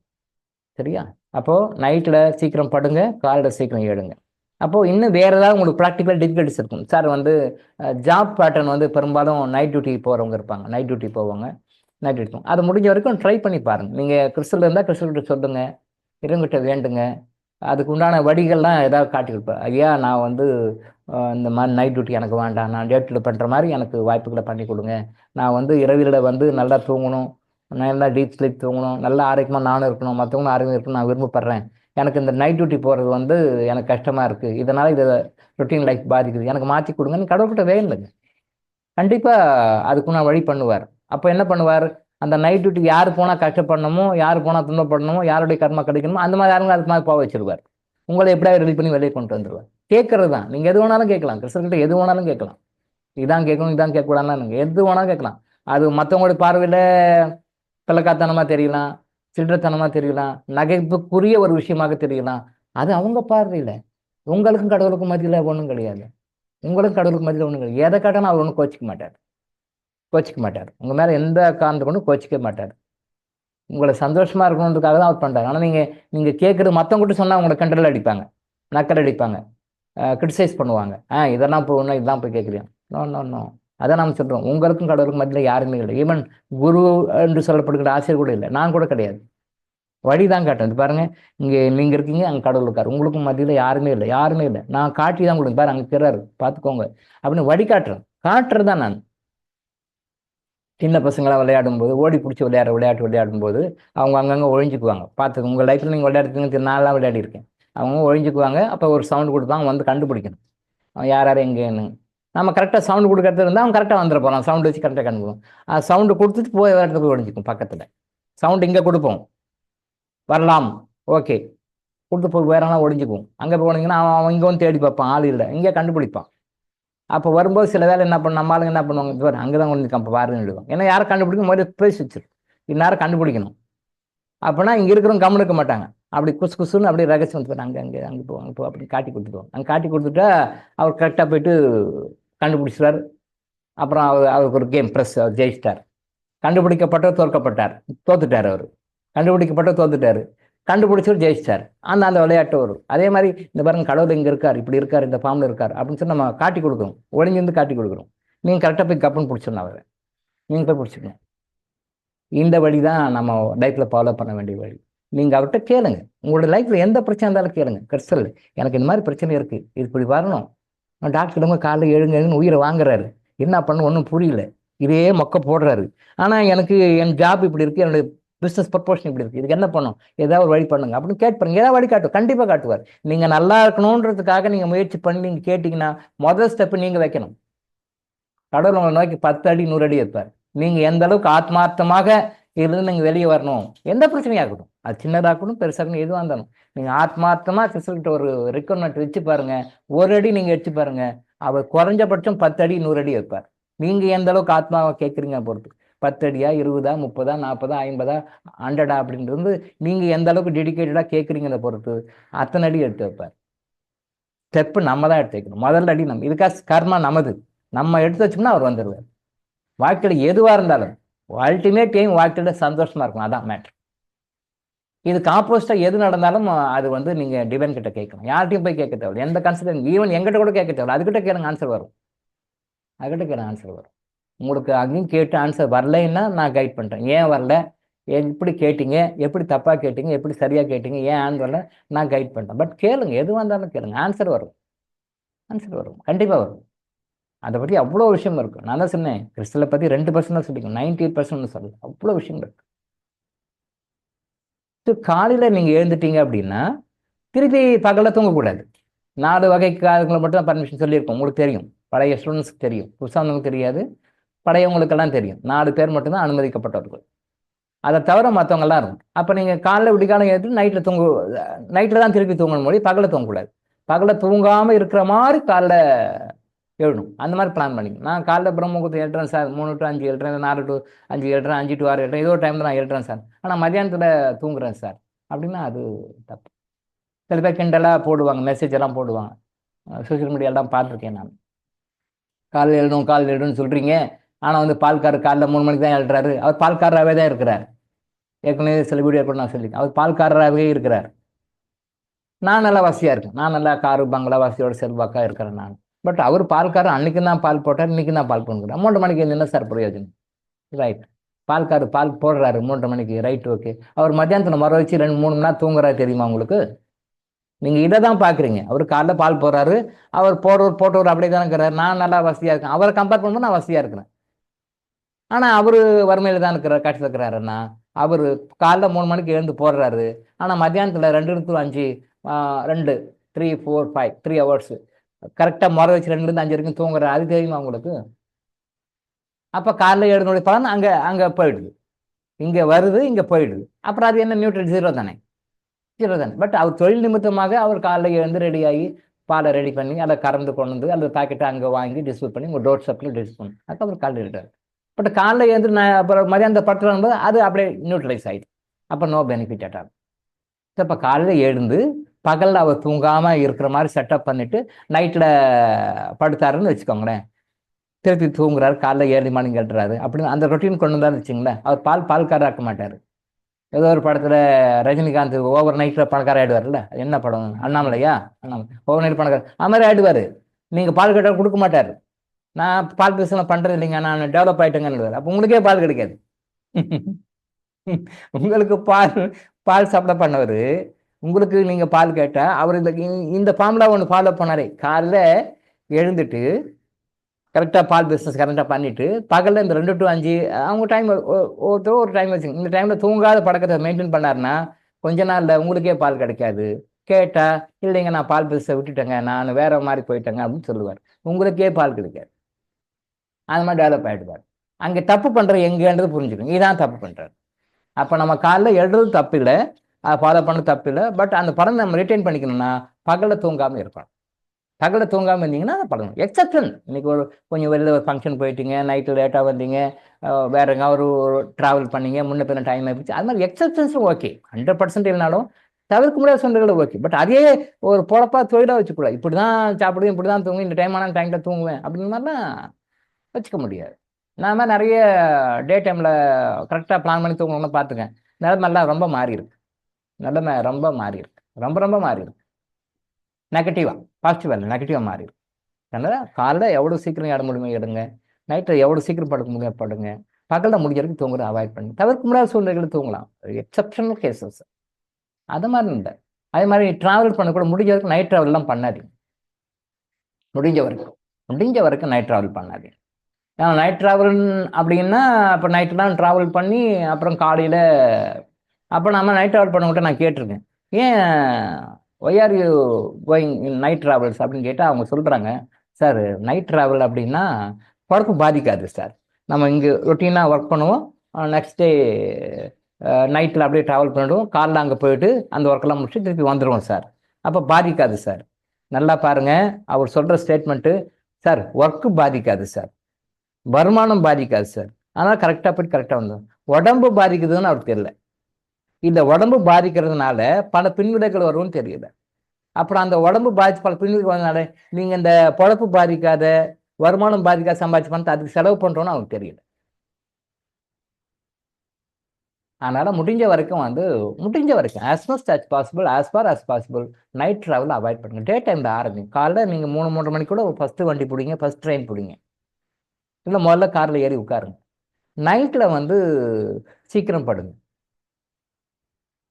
சரியா? அப்போ நைட்ல சீக்கிரம் படுங்க, காலையில் சீக்கிரம் எழுங்க. அப்போ இன்னும் வேற ஏதாவது உங்களுக்கு ப்ராக்டிக்கல் டிஃபிகல்ட்டிஸ் இருக்கும். சார் வந்து ஜாப் பேட்டர்ன் வந்து பெரும்பாலும் நைட் டியூட்டி போறவங்க இருப்பாங்க, நைட் டியூட்டி போவாங்க, நைட் டியூட்டி அது முடிஞ்ச வரைக்கும் ட்ரை பண்ணி பாருங்க. நீங்க கிறிஸ்டல் இருந்தால் கிறிஸ்டல்கிட்ட சொல்லுங்க, இறங்கிட்ட வேண்டுங்க, அதுக்கு உண்டான வழிகள்லாம் ஏதாவது காட்டி கொடுப்பேன். ஐயா நான் வந்து இந்த மாதிரி நைட் டியூட்டி எனக்கு வேண்டாம், நான் டேட்டில் பண்ணுற மாதிரி எனக்கு வாய்ப்புகளை பண்ணி கொடுங்க. நான் வந்து இரவில் வந்து நல்லா தூங்கணும், நல்லா டீப் ஸ்லீப் தூங்கணும், நல்லா ஆரோக்கியமாக நானும் இருக்கணும், மற்றவங்களும் ஆரோக்கியம் இருக்கணும், நான் விரும்பப்படுறேன். எனக்கு இந்த நைட் டியூட்டி போகிறது வந்து எனக்கு கஷ்டமாக இருக்குது, இதனால் இதை ரொட்டீன் லைஃப் பாதிக்குது, எனக்கு மாற்றி கொடுங்கன்னு கடவுள்கிட்ட வேணுங்க. கண்டிப்பாக அதுக்கு நான் வழி பண்ணுவார். அப்போ என்ன பண்ணுவார்? அந்த நைட் டியூட்டி யார் போனால் கஷ்டப்படணுமோ, யார் போனால் துன்பப்படணுமோ, யாருடைய கர்மா கிடைக்கணுமோ அந்த மாதிரி யாருங்க அதுக்கு மாதிரி போக வச்சிருவார். உங்களை எப்படியாவது ரெடி பண்ணி வெளியே கொண்டு வந்துடுவார். கேட்கறது தான், நீங்கள் எது வேணாலும் கேட்கலாம், கிறிஸ்தவர்கிட்ட எது வேணாலும் கேட்கலாம். இதான் கேட்கணும், இதான் கேட்கக்கூடாதுன்னு எது வேணாலும் கேட்கலாம். அது மற்றவங்களுடைய பார்வையில் பிளக்காத்தனமாக தெரியலாம், சில்லறத்தனமாக தெரியலாம், நகைப்புக்குரிய ஒரு விஷயமாக தெரியலாம். அது அவங்க பார்வையில். உங்களுக்கும் கடவுளுக்கும் மத்தியில் ஒன்றும் கிடையாது, உங்களுக்கும் கடவுளுக்கு மத்தியில் ஒன்றும் கிடையாது. எதை காட்டினா அவர் ஒன்றும் கோச்சிக்க மாட்டார். உங்கள் மேலே எந்த காரணத்தை கொண்டு கோச்சிக்க மாட்டார். உங்களை சந்தோஷமாக இருக்கணுன்றதுக்காக தான் அவர் பண்ணுறாரு. ஆனால் நீங்கள் கேட்குறது மற்றவங்கிட்ட சொன்னால் உங்களை கண்ட்ரோல் அடிப்பாங்க, நக்கல் அடிப்பாங்க, கிரிட்டிசைஸ் பண்ணுவாங்க. இதெல்லாம் போய் ஒன்றும் இதெல்லாம் போய் கேட்குறீங்க. நோ. அதான் நம்ம சொல்கிறோம், உங்களுக்கும் கடவுளுக்கும் மத்தியில் யாருமே இல்லை. ஈவன் குரு என்று சொல்லப்படுகிற ஆசிரியர் கூட இல்லை, நான் கூட கிடையாது. வழி தான் காட்டுறேன். இது பாருங்க, இங்கே நீங்கள் இருக்கீங்க, அங்கே கடவுள் இருக்கார், உங்களுக்கும் மத்தியில் யாருமே இல்லை. நான் காட்டி தான் கொடுங்க, பாரு அங்கே இருக்கிறாரு பார்த்துக்கோங்க அப்படின்னு வழி காட்டுறது தான் நான். சின்ன பசங்களாம் விளையாடும்போது ஓடி பிடிச்சி விளையாடும்போது அவங்க அங்கங்கே ஒழிஞ்சுக்குவாங்க. பார்த்து உங்கள் லைஃப்பில் நீங்கள் விளையாடுறதுக்கு நான்லாம் விளையாடி இருக்கேன். அவங்க ஒழிஞ்சுக்குவாங்க. அப்போ ஒரு சவுண்டு கொடுப்பாங்க, வந்து கண்டுபிடிக்கணும் அவன் யார் எங்கேன்னு. நம்ம கரெக்டாக சவுண்டு கொடுக்கறது இருந்தால் அவன் கரெக்டாக வந்துட போகிறான். சவுண்டு வச்சு கரெக்டாக கண்டுபிடிக்கும். சவுண்டு கொடுத்துட்டு போய் வேறு இடத்துக்கு ஒழிஞ்சிக்கும். பக்கத்தில் சவுண்டு இங்கே கொடுப்போம், வரலாம், ஓகே கொடுத்து போய் வேறலாம் ஒழிஞ்சிக்குவோம். அங்கே போனீங்கன்னா அவன் இங்கே வந்து தேடி பார்ப்பான், ஆள் இல்லை, இங்கே கண்டுபிடிப்பான். அப்போ வரும்போது சில வேலை என்ன பண்ண நம்ம ஆளுங்க என்ன பண்ணுவாங்க, இப்போ அங்கே தான் கொண்டு அப்போ பாருன்னு விடுவாங்க. ஏன்னா யாரை கண்டுபிடிக்கும் முதல்ல பேசி வச்சிரு, இந்நேரம் கண்டுபிடிக்கணும். அப்படின்னா இங்கே இருக்கிறவங்க கம்முனுக்க மாட்டாங்க, அப்படி குசுன்னு அப்படியே ரகசியம் வந்து அங்கே போ அப்படின்னு காட்டி கொடுத்துருவாங்க. அங்கே காட்டி கொடுத்துட்டா அவர் கரெக்டாக போயிட்டு கண்டுபிடிச்சிட்டார். அப்புறம் அவருக்கு ஒரு கேம் ப்ரெஸ், அவர் ஜெயிச்சிட்டார். கண்டுபிடிக்கப்பட்ட தோத்துட்டார். அவர் தோத்துட்டார், கண்டுபிடிச்சவர் ஜெயிச்சிட்டார். அந்த விளையாட்டு வரும். அதே மாதிரி இந்த பாருங்க, கடவுள் இங்கே இருக்கார், இப்படி இருக்கார், இந்த ஃபார்மில் இருக்கார் அப்படின்னு சொல்லி நம்ம காட்டி கொடுக்கணும், ஒளிஞ்சிருந்து காட்டி கொடுக்குறோம். நீங்கள் கரெக்டாக போய் கப்புன்னு பிடிச்சிடணும் அவரை, நீங்கள் போய் பிடிச்சிக்கணும். இந்த வழி தான் நம்ம லைஃப்பில் ஃபாலோ பண்ண வேண்டிய வழி. நீங்கள் அவர்கிட்ட கேளுங்க, உங்களோட லைஃப்பில் எந்த பிரச்சனை இருந்தாலும் கேளுங்க. கிறிஸ்டல் எனக்கு இந்த மாதிரி பிரச்சனை இருக்குது, இது இப்படி வரணும். டாக்டர் காலையில் எழுங்கன்னு உயிரை வாங்குறாரு, என்ன பண்ண ஒன்றும் புரியல, இதே மொக்க போடுறாரு. ஆனால் எனக்கு என் ஜாப் இப்படி இருக்குது, என்னுடைய பிஸ்னஸ் ப்ரொபோஷன் இப்படி இருக்குது, இதுக்கு என்ன பண்ணும், ஏதாவது ஒரு வழி பண்ணுங்க அப்படின்னு கேட்பாருங்க. ஏதாவது வழி கண்டிப்பாக காட்டுவார். நீங்கள் நல்லா இருக்கணுன்றதுக்காக நீங்கள் முயற்சி பண்ணி நீங்கள் கேட்டிங்கன்னா முதல் ஸ்டெப்பு நீங்கள் வைக்கணும். கடவுள் உங்களை நோக்கி 10 அடி 100 அடி வைப்பார். நீங்கள் எந்த அளவுக்கு ஆத்மார்த்தமாக இருந்து நீங்கள் வெளியே வரணும், எந்த பிரச்சனையாக இருக்கட்டும், அது சின்னதாகட்டும் பெருசாகணும், எதுவாக இருந்தாலும் நீங்கள் ஆத்மார்த்தமாக கிறிஸ்துக்கிட்ட ஒரு ரெக்குவயர்மெண்ட் வச்சு பாருங்க. 1 அடி நீங்கள் வச்சு பாருங்க, அவர் குறைஞ்சபட்சம் 10 அடி 100 அடி வைப்பார். நீங்கள் எந்த அளவுக்கு ஆத்மாவை கேட்குறீங்க பொறுத்து, 10 அடியா 20, 30, 40, 50, 100 அப்படின்றது நீங்கள் எந்த அளவுக்கு டெடிக்கேட்டடாக கேட்குறீங்கிறத பொறுத்து அத்தனை அடி எடுத்து வைப்பார். ஸ்டெப்பு நம்ம தான் எடுத்து வைக்கணும். முதல்ல அடி நம்ம, இதுக்காக கர்மா நமது, நம்ம எடுத்து வச்சோம்னா அவர் வந்துடுவார். வாழ்க்கையில் எதுவாக இருந்தாலும் அல்டிமேட் எய்ம் வாழ்க்கையில் சந்தோஷமா இருக்கணும். அதான் மேட்ரு. இதுக்கு ஆப்போசிட்டாக எது நடந்தாலும் அது வந்து நீங்கள் டிவைன் கிட்ட கேட்கணும். யார்கிட்டையும் போய் கேட்க தேவை, எந்த கன்சிடர் ஈவன் எங்கிட்ட கூட கேட்க தேவை, அதுக்கிட்ட கேளுங்க ஆன்சர் வரும். அதுக்கிட்ட கேளுங்க ஆன்சர் வரும். உங்களுக்கு அங்கேயும் கேட்டு ஆன்சர் வரலைன்னா நான் கைட் பண்ணுறேன். ஏன் வரல, எப்படி கேட்டீங்க, எப்படி தப்பாக கேட்டீங்க, எப்படி சரியாக கேட்டீங்க, ஏன் ஆன்சர் வரல, நான் கைட் பண்ணுறேன். பட் கேளுங்க, எதுவாக இருந்தாலும் கேளுங்க, ஆன்சர் வரும். ஆன்சர் வரும், கண்டிப்பாக வரும். அதை பற்றி அவ்வளோ விஷயம் இருக்குது. நான் தான் சொன்னேன், கிறிஸ்டலை பற்றி 2% தான் சொல்லிக்கணும், 98% சொல்லல. அவ்வளோ விஷயம் இருக்குது. காலையில் நீங்கள் எழுந்துட்டீங்க அப்படின்னா திருப்பி பகலில் தூங்கக்கூடாது. 4 வகைக்காரங்களை மட்டும் தான் பர்மிஷன் சொல்லியிருக்கோம். உங்களுக்கு தெரியும், பழைய ஸ்டூடெண்ட்ஸ்க்கு தெரியும், புதுசாக தெரியாது, பழையவங்களுக்கெல்லாம் தெரியும். 4 பேர் மட்டும்தான் அனுமதிக்கப்பட்டவர்கள். அதை தவிர மற்றவங்கெல்லாம் இருக்கும். அப்போ நீங்கள் காலைல விடிகாலம் எழுந்து நைட்டில் தான் திருப்பி தூங்கணும், மொழி பகலில் தூங்கக்கூடாது. பகலில் தூங்காமல் இருக்கிற மாதிரி காலைல எழுணும். அந்த மாதிரி பிளான் பண்ணிக்கணும். நான் காலைல பிரம்மமுகூர்த்தம் எழுறேன் சார், 3 to 5 எழுறேன், 4 to 5 எழுறேன், 5 to 6 எழுறேன், ஏதோ ஒரு டைமில் நான் எழுறேன் சார், ஆனால் மதியானத்தில் தூங்குறேன் சார் அப்படின்னா அது தப்பு. சில பேர் கிண்டலாக போடுவாங்க, மெசேஜ் எல்லாம் போடுவாங்க, சோஷியல் மீடியாலாம் பார்த்துருக்கேன் நான். காலையில் எழுதுன்னு சொல்கிறீங்க, ஆனால் வந்து பால்காரர் காலைல 3 மணிக்கு தான் எழுறாரு. அவர் பால்காரராகவே தான் இருக்கிறார். ஏற்கனவே சில வீடியோ கூட நான் சொல்லியிருக்கேன், அவர் பால்காரராகவே இருக்கிறார். நான் நல்லா வசதியாக இருக்கேன், நான் நல்லா காரு பங்களா வசதியோட செல்வாக்காக இருக்கிறேன் நான். பட் அவர் பால்காரர் அன்னைக்கு தான் பால் போட்டார், இன்னைக்கு தான் பால் போடுறாரு. 3 மணிக்கு என்ன சார் பிரயோஜனம்? ரைட், பால்காரர் பால் போடுறாரு 3 மணிக்கு, ரைட், ஓகே. அவர் மத்தியானத்தில் மர வச்சு 2-3 மணி நேரம் தூங்குறாரு, தெரியுமா உங்களுக்கு? நீங்கள் இதை தான் பார்க்குறீங்க. அவர் காலைல பால் போடுறாரு, அவர் போட்டவர் அப்படியே தான் இருக்கிறார். நான் நல்லா வசதியாக இருக்கேன், அவரை கம்பேர் பண்ணும்போது நான் வசதியாக இருக்கிறேன். ஆனால் அவர் வறுமையில் தான் இருக்கிறார், கஷ்டத்தில் இருக்கிறாருன்னா. அவர் காலைல 3 மணிக்கு எழுந்து போடுறாரு, ஆனால் மத்தியானத்தில் 2 to 5 2 3 4 5 3 ஹவர்ஸ் கரெக்டாக முறை வச்சு 2 to 5 வரைக்கும் தூங்குறாரு. அது தெரியுமா உங்களுக்கு? அப்போ காலைல எழுதுனுடைய பலன் அங்கே போயிடுது, இங்கே வருது, இங்கே போயிடுது. அப்புறம் அது என்ன, நியூட்ரல் ஜீரோ தானே. பட் அவர் தொழில் நிமித்தமாக அவர் காலைல எழுந்து ரெடியாகி பாலை ரெடி பண்ணி அதை கறந்து கொண்டு வந்து அந்த பாக்கெட்டை அங்கே வாங்கி டிஸ்ட்ரிபியூட் பண்ணி உங்கள் டோர் ஸ்டெப்பில் டிஸ்ட்ரிபியூட் பண்ணணும். அதுக்கு அவர் காலையில் எழுதுறாரு. பட் காலைல எழுந்து நான் அப்புறம் மதியானத்தை படுத்து வரும்போது அது அப்படியே நியூட்ரலைஸ் ஆகிடுது. அப்போ நோ பெனிஃபிட் அட் ஆல். இப்போ காலையில் எழுந்து பகலில் அவர் தூங்காமல் இருக்கிற மாதிரி செட்டப் பண்ணிவிட்டு நைட்டில் படுத்தாருன்னு வச்சுக்கோங்களேன், திருப்பி தூங்குறாரு, காலைல 7 மணிக்கு எழுதுறாரு அப்படின்னு அந்த ரொட்டீன் கொண்டு வந்தாரு வச்சுங்களேன், அவர் பால்காரர் ஆக்க மாட்டார். ஏதோ ஒரு படத்தில் ரஜினிகாந்த் ஓவர் நைட்டில் பணக்கார ஆகிடுவார்ல, என்ன படம், அண்ணாமலையா? ஓவர் நைட் பணக்கார அது மாதிரி ஆகிடுவார். நீங்கள் பால் கேட்டால் கொடுக்க மாட்டார். நான் பால் பிஸ்னஸ் பண்ணுறது இல்லைங்க, நான் டெவலப் ஆகிட்டேங்கன்னு. அப்போ உங்களுக்கே பால் கிடைக்காது. உங்களுக்கு பால் சாப்பிட பண்ணவர், உங்களுக்கு நீங்கள் பால் கேட்டால் அவர் இந்த ஃபார்முலா ஒன்று ஃபாலோ பண்ணாரே. காலையில் எழுந்துட்டு கரெக்டாக பால் பிஸ்னஸ் கரெக்டாக பண்ணிவிட்டு பகலில் இந்த 2 to 5 அவங்க டைம் ஒருத்தர் ஒரு டைம் வச்சுங்க. இந்த டைமில் தூங்காத பழக்கத்தை மெயின்டைன் பண்ணாருன்னா கொஞ்ச நாளில் உங்களுக்கே பால் கிடைக்காது. கேட்டால் இல்லைங்க நான் பால் பிஸ்னஸை விட்டுட்டேங்க, நான் வேற மாதிரி போயிட்டேங்க அப்படின்னு சொல்லுவார். உங்களுக்கே பால் கிடைக்காது. அது மாதிரி டெவலப் ஆகிடுவார். அங்கே தப்பு பண்ணுற எங்கேன்றது புரிஞ்சுக்கணும். இதான் தப்பு பண்ணுறாரு. அப்போ நம்ம காலைல எழுறது தப்பு இல்லை, அதை ஃபாலோ பண்ண தப்பு இல்லை. பட் அந்த படம் நம்ம ரிட்டைன் பண்ணிக்கணும்னா பகலில் தூங்காமல் இருக்கணும். பகலில் தூங்காமல் இருந்தீங்கன்னா அதை பண்ணணும். எக்ஸப்ஷன், இன்னைக்கு கொஞ்சம் வெளியில் ஒரு ஃபங்க்ஷன் போயிட்டீங்க, நைட்டு லேட்டாக வந்தீங்க, வேற எங்கே ஒரு ட்ராவல் பண்ணீங்க, முன்ன பின்ன டைம் ஆகிடுச்சு, அது மாதிரி எக்ஸப்ஷன்ஸும் ஓகே. 100% இல்லைனாலும் தவிர்க்க முடியாத சொந்தங்களும் ஓகே. பட் அதே ஒரு பொழப்பாக தொழிலாக வச்சுக்கூடாது. இப்படி தான் சாப்பிடுவேன், இப்படி தான் தூங்குவேன், இந்த டைமான டைமில் தூங்குவேன் அப்படின்னு மாதிரிலாம் வச்சுக்க முடியாது. நான் மாதிரி நிறைய டே டைமில் கரெக்டாக பிளான் பண்ணி தூங்கணும்னு பார்த்துக்கேன். நிலைமைலாம் ரொம்ப மாறி இருக்கு. நிலைமை ரொம்ப மாறி இருக்கு, ரொம்ப மாறி இருக்கு. நெகட்டிவாக, பாசிட்டிவாக இல்லை, நெகட்டிவாக மாறி இருக்கு. அதனால் காலைல எவ்வளோ சீக்கிரம் எட முடியுமோ எடுங்க, நைட்டில் எவ்வளோ சீக்கிரம் படுக்க முடியும் படுங்க, பகலில் முடிஞ்ச வரைக்கும் தூங்குறது அவாய்ட் பண்ணுங்க. தவிர்க்க முடியாத சூழ்நிலைகள் தூங்கலாம், எக்ஸப்ஷனல் கேசஸ். அது மாதிரி இல்லை. அதே மாதிரி ட்ராவல் பண்ண கூட முடிஞ்ச வரைக்கும் நைட் ட்ராவல்லாம் பண்ணாதீங்க. முடிஞ்ச வரைக்கும் நைட் ட்ராவல் பண்ணாதீங்க. ஏன்னா நைட் ட்ராவல் அப்படின்னா அப்போ நைட்டு தான் ட்ராவல் பண்ணி அப்புறம் காலையில் அப்போ நம்ம நைட் ட்ராவல் பண்ணவங்கிட்ட நான் கேட்டிருக்கேன், ஏன் why are you going in night travels அப்படின்னு கேட்டால் அவங்க சொல்கிறாங்க, சார் நைட் ட்ராவல் அப்படின்னா பொழப்பு பாதிக்காது சார், நம்ம இங்கே ரொட்டீனாக ஒர்க் பண்ணுவோம், நெக்ஸ்ட் டே நைட்டில் அப்படியே ட்ராவல் பண்ணிடுவோம், காலைல அங்கே போயிட்டு அந்த ஒர்க்கெல்லாம் முடிச்சுட்டு திருப்பி வந்துடுவோம் சார், அப்போ பாதிக்காது சார். நல்லா பாருங்கள், அவர் சொல்கிற ஸ்டேட்மெண்ட்டு, சார் ஒர்க்கு பாதிக்காது சார், வருமானம் பாதிக்காது சார், ஆனால் கரெக்டாக போய்ட்டு கரெக்டாக வந்தோம். உடம்பு பாதிக்குதுன்னு அவருக்கு தெரியல. இந்த உடம்பு பாதிக்கிறதுனால பல பின்விளைவுகள் வரும்னு தெரியல. அப்புறம் அந்த உடம்பு பாதிச்சு பல பின்விளைவுகள் வந்ததுனால நீங்கள் இந்த பொழப்பு பாதிக்காத வருமானம் பாதிக்காத சம்பாதிச்சு பணத்தை அதுக்கு செலவு பண்ணுறோன்னு அவங்களுக்கு தெரியல. அதனால் முடிஞ்ச வரைக்கும் as much as possible, as far as possible, night travel avoid பண்ணுங்கள். டே டைமில் ஆரம்பிங்க. காலைல நீங்கள் 3-3:30 மணிக்கு கூட ஃபஸ்ட்டு வண்டி பிடிங்க, ஃபஸ்ட் ட்ரெயின் பிடிங்க, இல்லை முதல்ல காரில் ஏறி உட்காருங்க. நைட்டில் சீக்கிரம் படுங்க.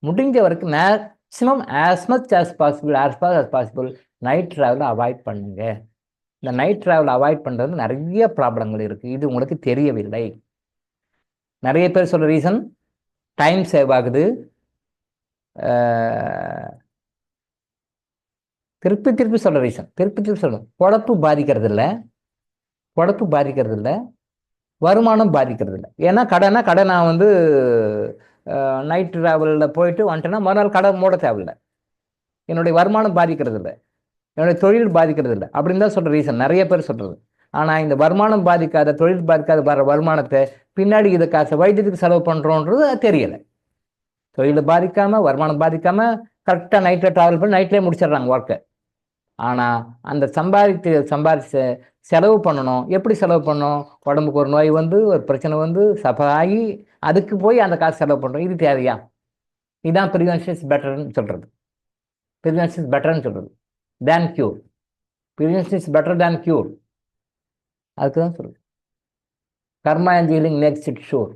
முடிஞ்ச வரைக்கும் maximum as much as possible night ட்ராவலை அவாய்ட் பண்ணுங்க. இந்த நைட் ட்ராவல் அவாய்ட் பண்ணுறது நிறைய ப்ராப்ளங்கள் இருக்குது. இது உங்களுக்கு தெரியவில்லை. நிறைய பேர் சொல்கிற ரீசன் டைம் சேவ் ஆகுது, திருப்பி சொல்கிற ரீசன் சொல்லணும், பொழப்பு பாதிக்கிறது இல்லை, வருமானம் பாதிக்கிறது இல்லை. ஏன்னா கடை நான் நைட் ட்ராவலில் போயிட்டு வந்துட்டேன்னா மறுநாள் கடை மூட தேவையில்லை. என்னுடைய வருமானம் பாதிக்கிறது இல்லை, என்னுடைய தொழில் பாதிக்கிறது இல்லை அப்படின்னு தான் சொல்கிற ரீசன் நிறைய பேர் சொல்கிறது. ஆனால் இந்த வருமானம் பாதிக்காத, தொழில் பாதிக்காத வர வருமானத்தை பின்னாடி இதை காசு வைத்தியத்துக்கு செலவு பண்ணுறோன்றது தெரியலை. தொழிலை பாதிக்காமல், வருமானம் பாதிக்காமல் கரெக்டாக நைட்டில் ட்ராவல் பண்ணி நைட்லேயே முடிச்சிடுறாங்க ஒர்க்கை. ஆனால் அந்த சம்பாதிச்சு செலவு பண்ணணும். எப்படி செலவு பண்ணணும்? உடம்புக்கு ஒரு நோய் ஒரு பிரச்சனை சஃபாகி அதுக்கு போய் அந்த காசு செலவு பண்ணுறோம். இது தேவையா? இதுதான் ப்ரிவென்ஷன் இஸ் பெட்டர்னு சொல்கிறது. Than cure. Prevention is better than cure. அதுக்கு தான் சொல்லுது. Karma and healing makes it sure.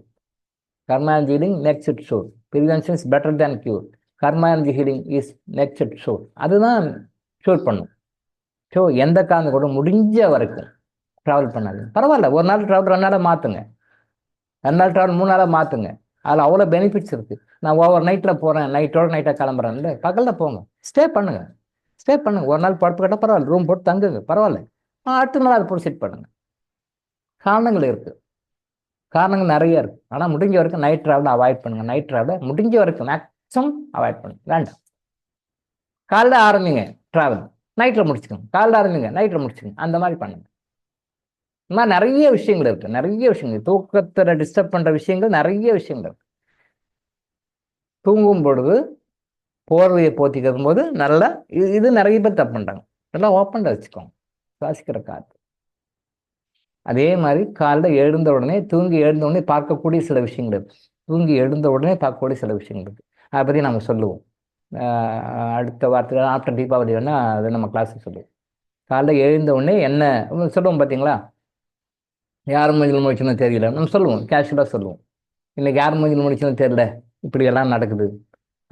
Prevention is better than cure. Karma and healing is makes it sure. அதுதான் ஷூர் பண்ணும். ஸோ எந்த காரணம் கூட முடிஞ்ச வரைக்கும் ட்ராவல் பண்ணாது. பரவாயில்ல, ஒரு நாள் ட்ராவல் 2 நாளாக மாற்றுங்க, 2 நாள் ட்ராவல் 3 நாளாக மாற்றுங்க. அதில் அவ்வளோ பெனிஃபிட்ஸ் இருக்குது. நான் ஓவர் நைட்டில் போகிறேன், நைட்டாக கிளம்புறேன் இல்லை, பகலில் போங்க, ஸ்டே பண்ணுங்க. ஒரு நாள் படுப்பு கட்ட பரவாயில்ல, ரூம் போட்டு தங்குங்க, பரவாயில்ல. அடுத்த நாள் அதை ப்ரொசீட் பண்ணுங்க. காரணங்கள் இருக்குது, காரணங்கள் நிறைய இருக்குது. ஆனால் முடிஞ்ச வரைக்கும் நைட் ட்ராவலை அவாய்ட் பண்ணுங்கள். நைட் ட்ராவலை முடிஞ்ச வரைக்கும் மேக்ஸிமம் அவாய்ட் பண்ணுங்க. வேண்டாம். காலைல ஆரம்பிங்க ட்ராவல், நைட்டில் முடிச்சுக்கோங்க. காலைல ஆரம்பிங்க, நைட்டில் முடிச்சுக்கோங்க. அந்த மாதிரி பண்ணுங்க. இந்த மாதிரி நிறைய விஷயங்கள் இருக்குது. தூக்கத்தில் டிஸ்டர்ப் பண்ணுற விஷயங்கள் நிறைய விஷயங்கள் இருக்குது. தூங்கும் பொழுது போர்வையை போத்திக்கும் போது நல்லா இது நிறைய பேர் தப்பு பண்ணுறாங்க. நல்லா ஓப்பன் வச்சுக்கோங்க, சுவாசிக்கிற காற்று. அதே மாதிரி காலைல எழுந்த உடனே பார்க்கக்கூடிய சில விஷயங்கள் இருக்குது. அதை பற்றி நம்ம சொல்லுவோம். அடுத்த வாரத்தில் ஆஃப்டர் தீபாவளி வேணால் அதை நம்ம கிளாஸுக்கு சொல்லுவோம். காலைல எழுந்த உடனே என்ன சொல்லுவோம் பார்த்தீங்களா? யார் மூஞ்சில் முடிச்சுன்னு தெரியல, நம்ம சொல்லுவோம், கேஷுவலாக சொல்லுவோம். இன்றைக்கி யார் மூஞ்சில் முடிச்சுன்னு தெரியல, இப்படியெல்லாம் நடக்குது.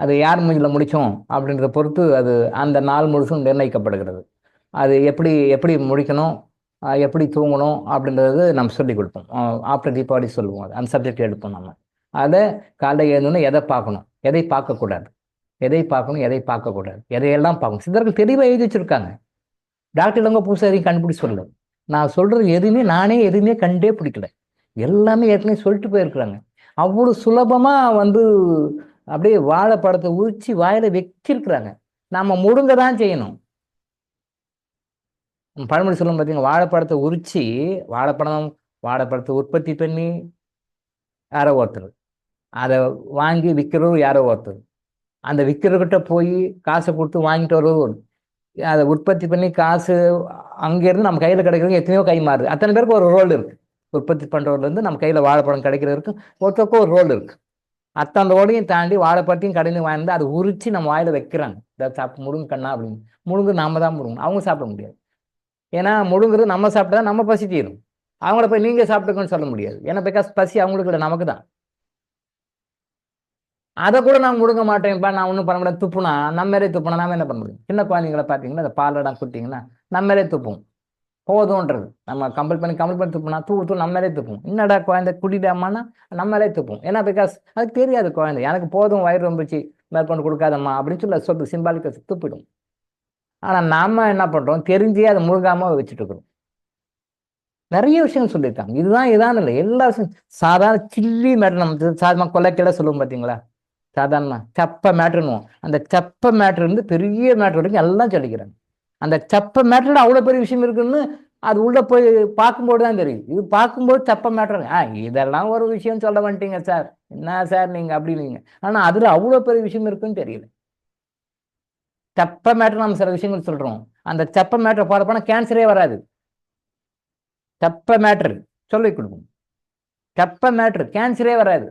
அது யார் மூஞ்சில் முடித்தோம் அப்படின்றத பொறுத்து அது அந்த நாள் முழுசும் நிர்ணயிக்கப்படுகிறது. அது எப்படி முடிக்கணும், எப்படி தூங்கணும் அப்படின்றது நம்ம சொல்லிக் கொடுப்போம். ஆஃப்டர் தீபாவளி சொல்லுவோம். அது அந்த சப்ஜெக்ட் எடுப்போம். நம்ம அதை காலைல எழுந்தோன்னே எதை பார்க்கணும், எதை பார்க்கக்கூடாது, எதையெல்லாம் பார்க்கணும். சித்தர்கள் தெளிவாக எழுதி வச்சுருக்காங்க. டாக்டர் இளங்க புதுசாக எதையும் கண்டுபிடிச்சி சொல்லலை. நான் சொல்கிறது நானே எதுவுமே கண்டே பிடிக்கல. எல்லாமே ஏற்கனவே சொல்லிட்டு போயிருக்கிறாங்க. அவ்வளோ சுலபமாக அப்படியே வாழைப்பழத்தை உரிச்சு வாயில வச்சிருக்கிறாங்க. நம்ம முடுங்க தான் செய்யணும். பழமொழி சொல்லும் பார்த்தீங்கன்னா, வாழைப்பழத்தை உரிச்சு வாழைப்பழத்தை உற்பத்தி பண்ணி யாரோ ஒருத்தர், அதை வாங்கி விற்கிறவர் யாரோ ஒருத்தர், அந்த விற்கிறவர்கிட்ட போய் காசை கொடுத்து வாங்கிட்டு வருவது, அதை உற்பத்தி பண்ணி காசு அங்கேருந்து நம்ம கையில் கிடைக்கிறது எத்தனையோ கை மாறுது. அத்தனை பேருக்கு ஒரு ரோல் இருக்குது. உற்பத்தி பண்ணுறவர்லேருந்து நம்ம கையில் வாழைப்பழம் கிடைக்கிறதுக்கு ஒருத்தருக்கும் ஒரு ரோல் இருக்குது. அத்தனை ரோலையும் தாண்டி வாழைப்பழத்தையும் கடைந்து வாங்கி அதை உரிச்சு நம்ம வாயில் வைக்கிறாங்க. இதை சாப்பிட்டு முடுங்க கண்ணா அப்படின்னு. முழுங்கு நாம தான் முடுங்கணும், அவங்க சாப்பிட முடியாது. ஏன்னா முடுங்குறது நம்ம சாப்பிட்டா நம்ம பசி தீரும். அவங்கள போய் நீங்கள் சாப்பிட்டுக்கணும்னு சொல்ல முடியாது. ஏன்னா பிகாஸ் பசி அவங்களுக்கு இல்லை, நமக்கு தான். அதை கூட நான் முடுங்க மாட்டேன்ப்பா, நான் ஒன்றும் பண்ண முடியாது, துப்புனா நம்ம மேலே துப்புனா நாம என்ன பண்ண முடியும்? சின்ன குழந்தைங்களை பார்த்தீங்கன்னா, அந்த பாலடா குட்டிங்கன்னா நம்ம மேலே துப்பும், போதும்ன்றது. நம்ம கம்பல் பண்ணி துப்புனா தூ நம்ம மேலே துப்பும். என்னடா குழந்தை குடிடாமான்னா நம்ம மேலே துப்பும். ஏன்னா பிகாஸ் அதுக்கு தெரியாது, குழந்தை எனக்கு போதும், வயிறு ரொம்பிச்சு, மேற்கொண்டு கொடுக்காதம்மா அப்படின்னு சொல்லி சிம்பாலிக்க துப்பிடும். ஆனால் நாம என்ன பண்ணுறோம், தெரிஞ்சே அதை முழுகாமல் வச்சுட்டு இருக்கிறோம். நிறைய விஷயங்கள் சொல்லியிருக்காங்க. இதுதான் இல்லை, எல்லா விஷயம் சாதாரண சில்லி மேட்ரு. நம்ம சாதாரண கொலைக்கெல்லாம் சொல்லுவோம் பார்த்தீங்களா, சாதாரணமாக சப்ப மேட்ருன்னுவோம். அந்த சப்ப மேட்ரு இருந்து பெரிய மேட்ரு வரைக்கும் எல்லாம் சொல்லிக்கிறாங்க. அந்த சப்ப மேட்டரில் அவ்வளோ பெரிய விஷயம் இருக்குன்னு அது உள்ளே போய் பார்க்கும்போது தான் தெரியும். இது பார்க்கும்போது சப்ப மேட்டர், இதெல்லாம் ஒரு விஷயம் சொல்ல வந்துட்டீங்க சார், என்ன சார் நீங்கள் அப்படின்னீங்க. ஆனால் அதில் அவ்வளோ பெரிய விஷயம் இருக்குன்னு தெரியல. சப்ப மேட்டர் நம்ம சில விஷயங்கள் சொல்கிறோம். அந்த சப்ப மேட்டரை போகிறப்போனா கேன்சரே வராது. தப்ப மேட்ரு சொல்லி கொடுக்கும். தப்ப மேட்ரு, கேன்சரே வராது.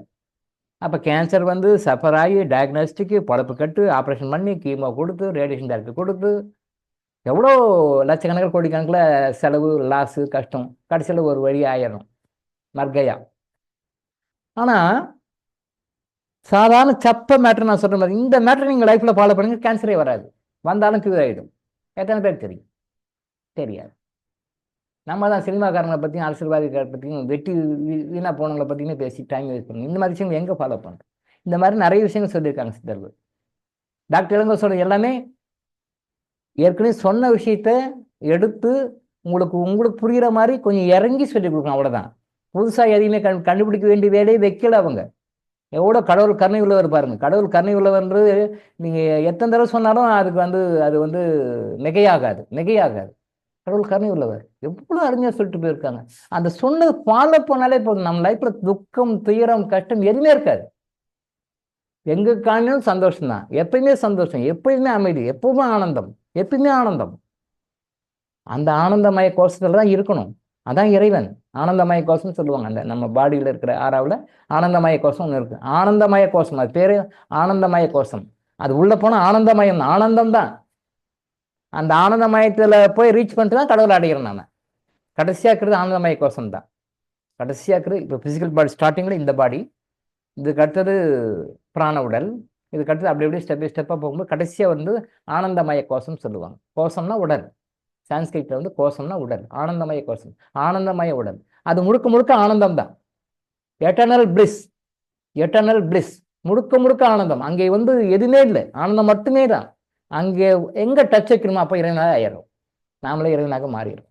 அப்போ கேன்சர் வந்து சஃபர் ஆகி டயக்னோஸ்டிக்கு பொழப்பு கட்டு ஆப்ரேஷன் பண்ணி கீமோ கொடுத்து ரேடியேஷன் தெரப்பி கொடுத்து எவ்வளோ லட்சக்கணக்கில் கோடிக்கணக்கில் செலவு லாஸு கஷ்டம், கடைசியில் ஒரு வழி ஆயிடும் மர்க்கையா. ஆனால் சாதாரண சப்ப மேட்ரு நான் சொல்கிற மாதிரி இந்த மேட்ரு நீங்கள் லைஃப்பில் ஃபாலோ பண்ணுங்க, கேன்சரே வராது. வந்தாலும் கியூர் ஆகிடும். எத்தனை பேர் தெரியும்? தெரியாது. நம்ம தான் சினிமாக்காரங்களை பற்றியும் அரசியல்வாதிகளை பற்றியும் வெட்டி வீணாக போனவங்களை பற்றியுமே பேசி டைம் வேஸ்ட் பண்ணணும். இந்த மாதிரி விஷயங்கள் எங்கே ஃபாலோ பண்ணுறோம்? இந்த மாதிரி நிறைய விஷயங்கள் சொல்லியிருக்காங்க சித்தர்கள். டாக்டர் இளங்கோ சொல்ற எல்லாமே ஏற்கனவே சொன்ன விஷயத்த எடுத்து உங்களுக்கு புரிகிற மாதிரி கொஞ்சம் இறங்கி சொல்லி கொடுக்கணும், அவ்வளோதான். புதுசாக எதையுமே கண்டுபிடிக்க வேண்டிய வேலையை வைக்கல அவங்க. எவ்வளோ கடவுள் கருணை உள்ளவர் பாருங்க. கடவுள் கருணை உள்ளவர்ன்றது நீங்கள் எத்தனை தடவை சொன்னாலும் அது வந்து மிகையாகாது. கடவுள் கருணை உள்ளவர் எவ்வளோ அறிஞர் சொல்லிட்டு போயிருக்காங்க. அந்த சொன்னது ஃபாலோ பண்ணாலே போதும். நம்ம லைஃப்ல துக்கம், துயரம், கஷ்டம் எதுவுமே இருக்காது. எங்க காணிலும் சந்தோஷம் தான். எப்பயுமே சந்தோஷம், எப்பயுமே அமைதி, எப்பவுமே ஆனந்தம், எப்பயுமே ஆனந்தம். அந்த ஆனந்தமய கோஷத்துல தான் இருக்கணும். அதான் இறைவன். ஆனந்தமய கோஷம் சொல்லுவாங்க. அந்த நம்ம பாடியில் இருக்கிற ஆறாவில் ஆனந்தமய கோஷம் ஒன்று இருக்கு. ஆனந்தமய கோஷம், அது பேரு ஆனந்தமய கோஷம். அது உள்ள போனால் ஆனந்தமயம், ஆனந்தம் தான். அந்த ஆனந்தமயத்தில் போய் ரீச் பண்ணிட்டு தான் கடவுளை அடைகிறோம். நாம கடைசியாக இருக்கிறது ஆனந்தமய கோஷம் தான். கடைசியாக இருக்கிறது இப்போ ஃபிசிக்கல் பாடி ஸ்டார்டிங்கில் இந்த பாடி, இதுக்கு அடுத்தது பிராண உடல், இதுக்கு அடுத்தது அப்படி அப்படியே ஸ்டெப் பை ஸ்டெப்பாக போகும்போது கடைசியாக வந்து ஆனந்தமய கோஷம் சொல்லுவாங்க. கோஷம்னா உடல், சான்ஸ்கிரிட்ல வந்து கோஷம்னா உடல், ஆனந்தமய கோஷம், ஆனந்தமய உடல். அது முழுக்க முழுக்க ஆனந்தம் தான். எட்டர்னல் பிளிஸ், முழுக்க ஆனந்தம். அங்கே வந்து எதுவுமே இல்லை, ஆனந்தம் மட்டுமே தான். அங்கே எங்கே டச் வைக்கணுமோ அப்போ இறைவனாக ஆயிடும், நாமளே இறைவனாக மாறிடும்.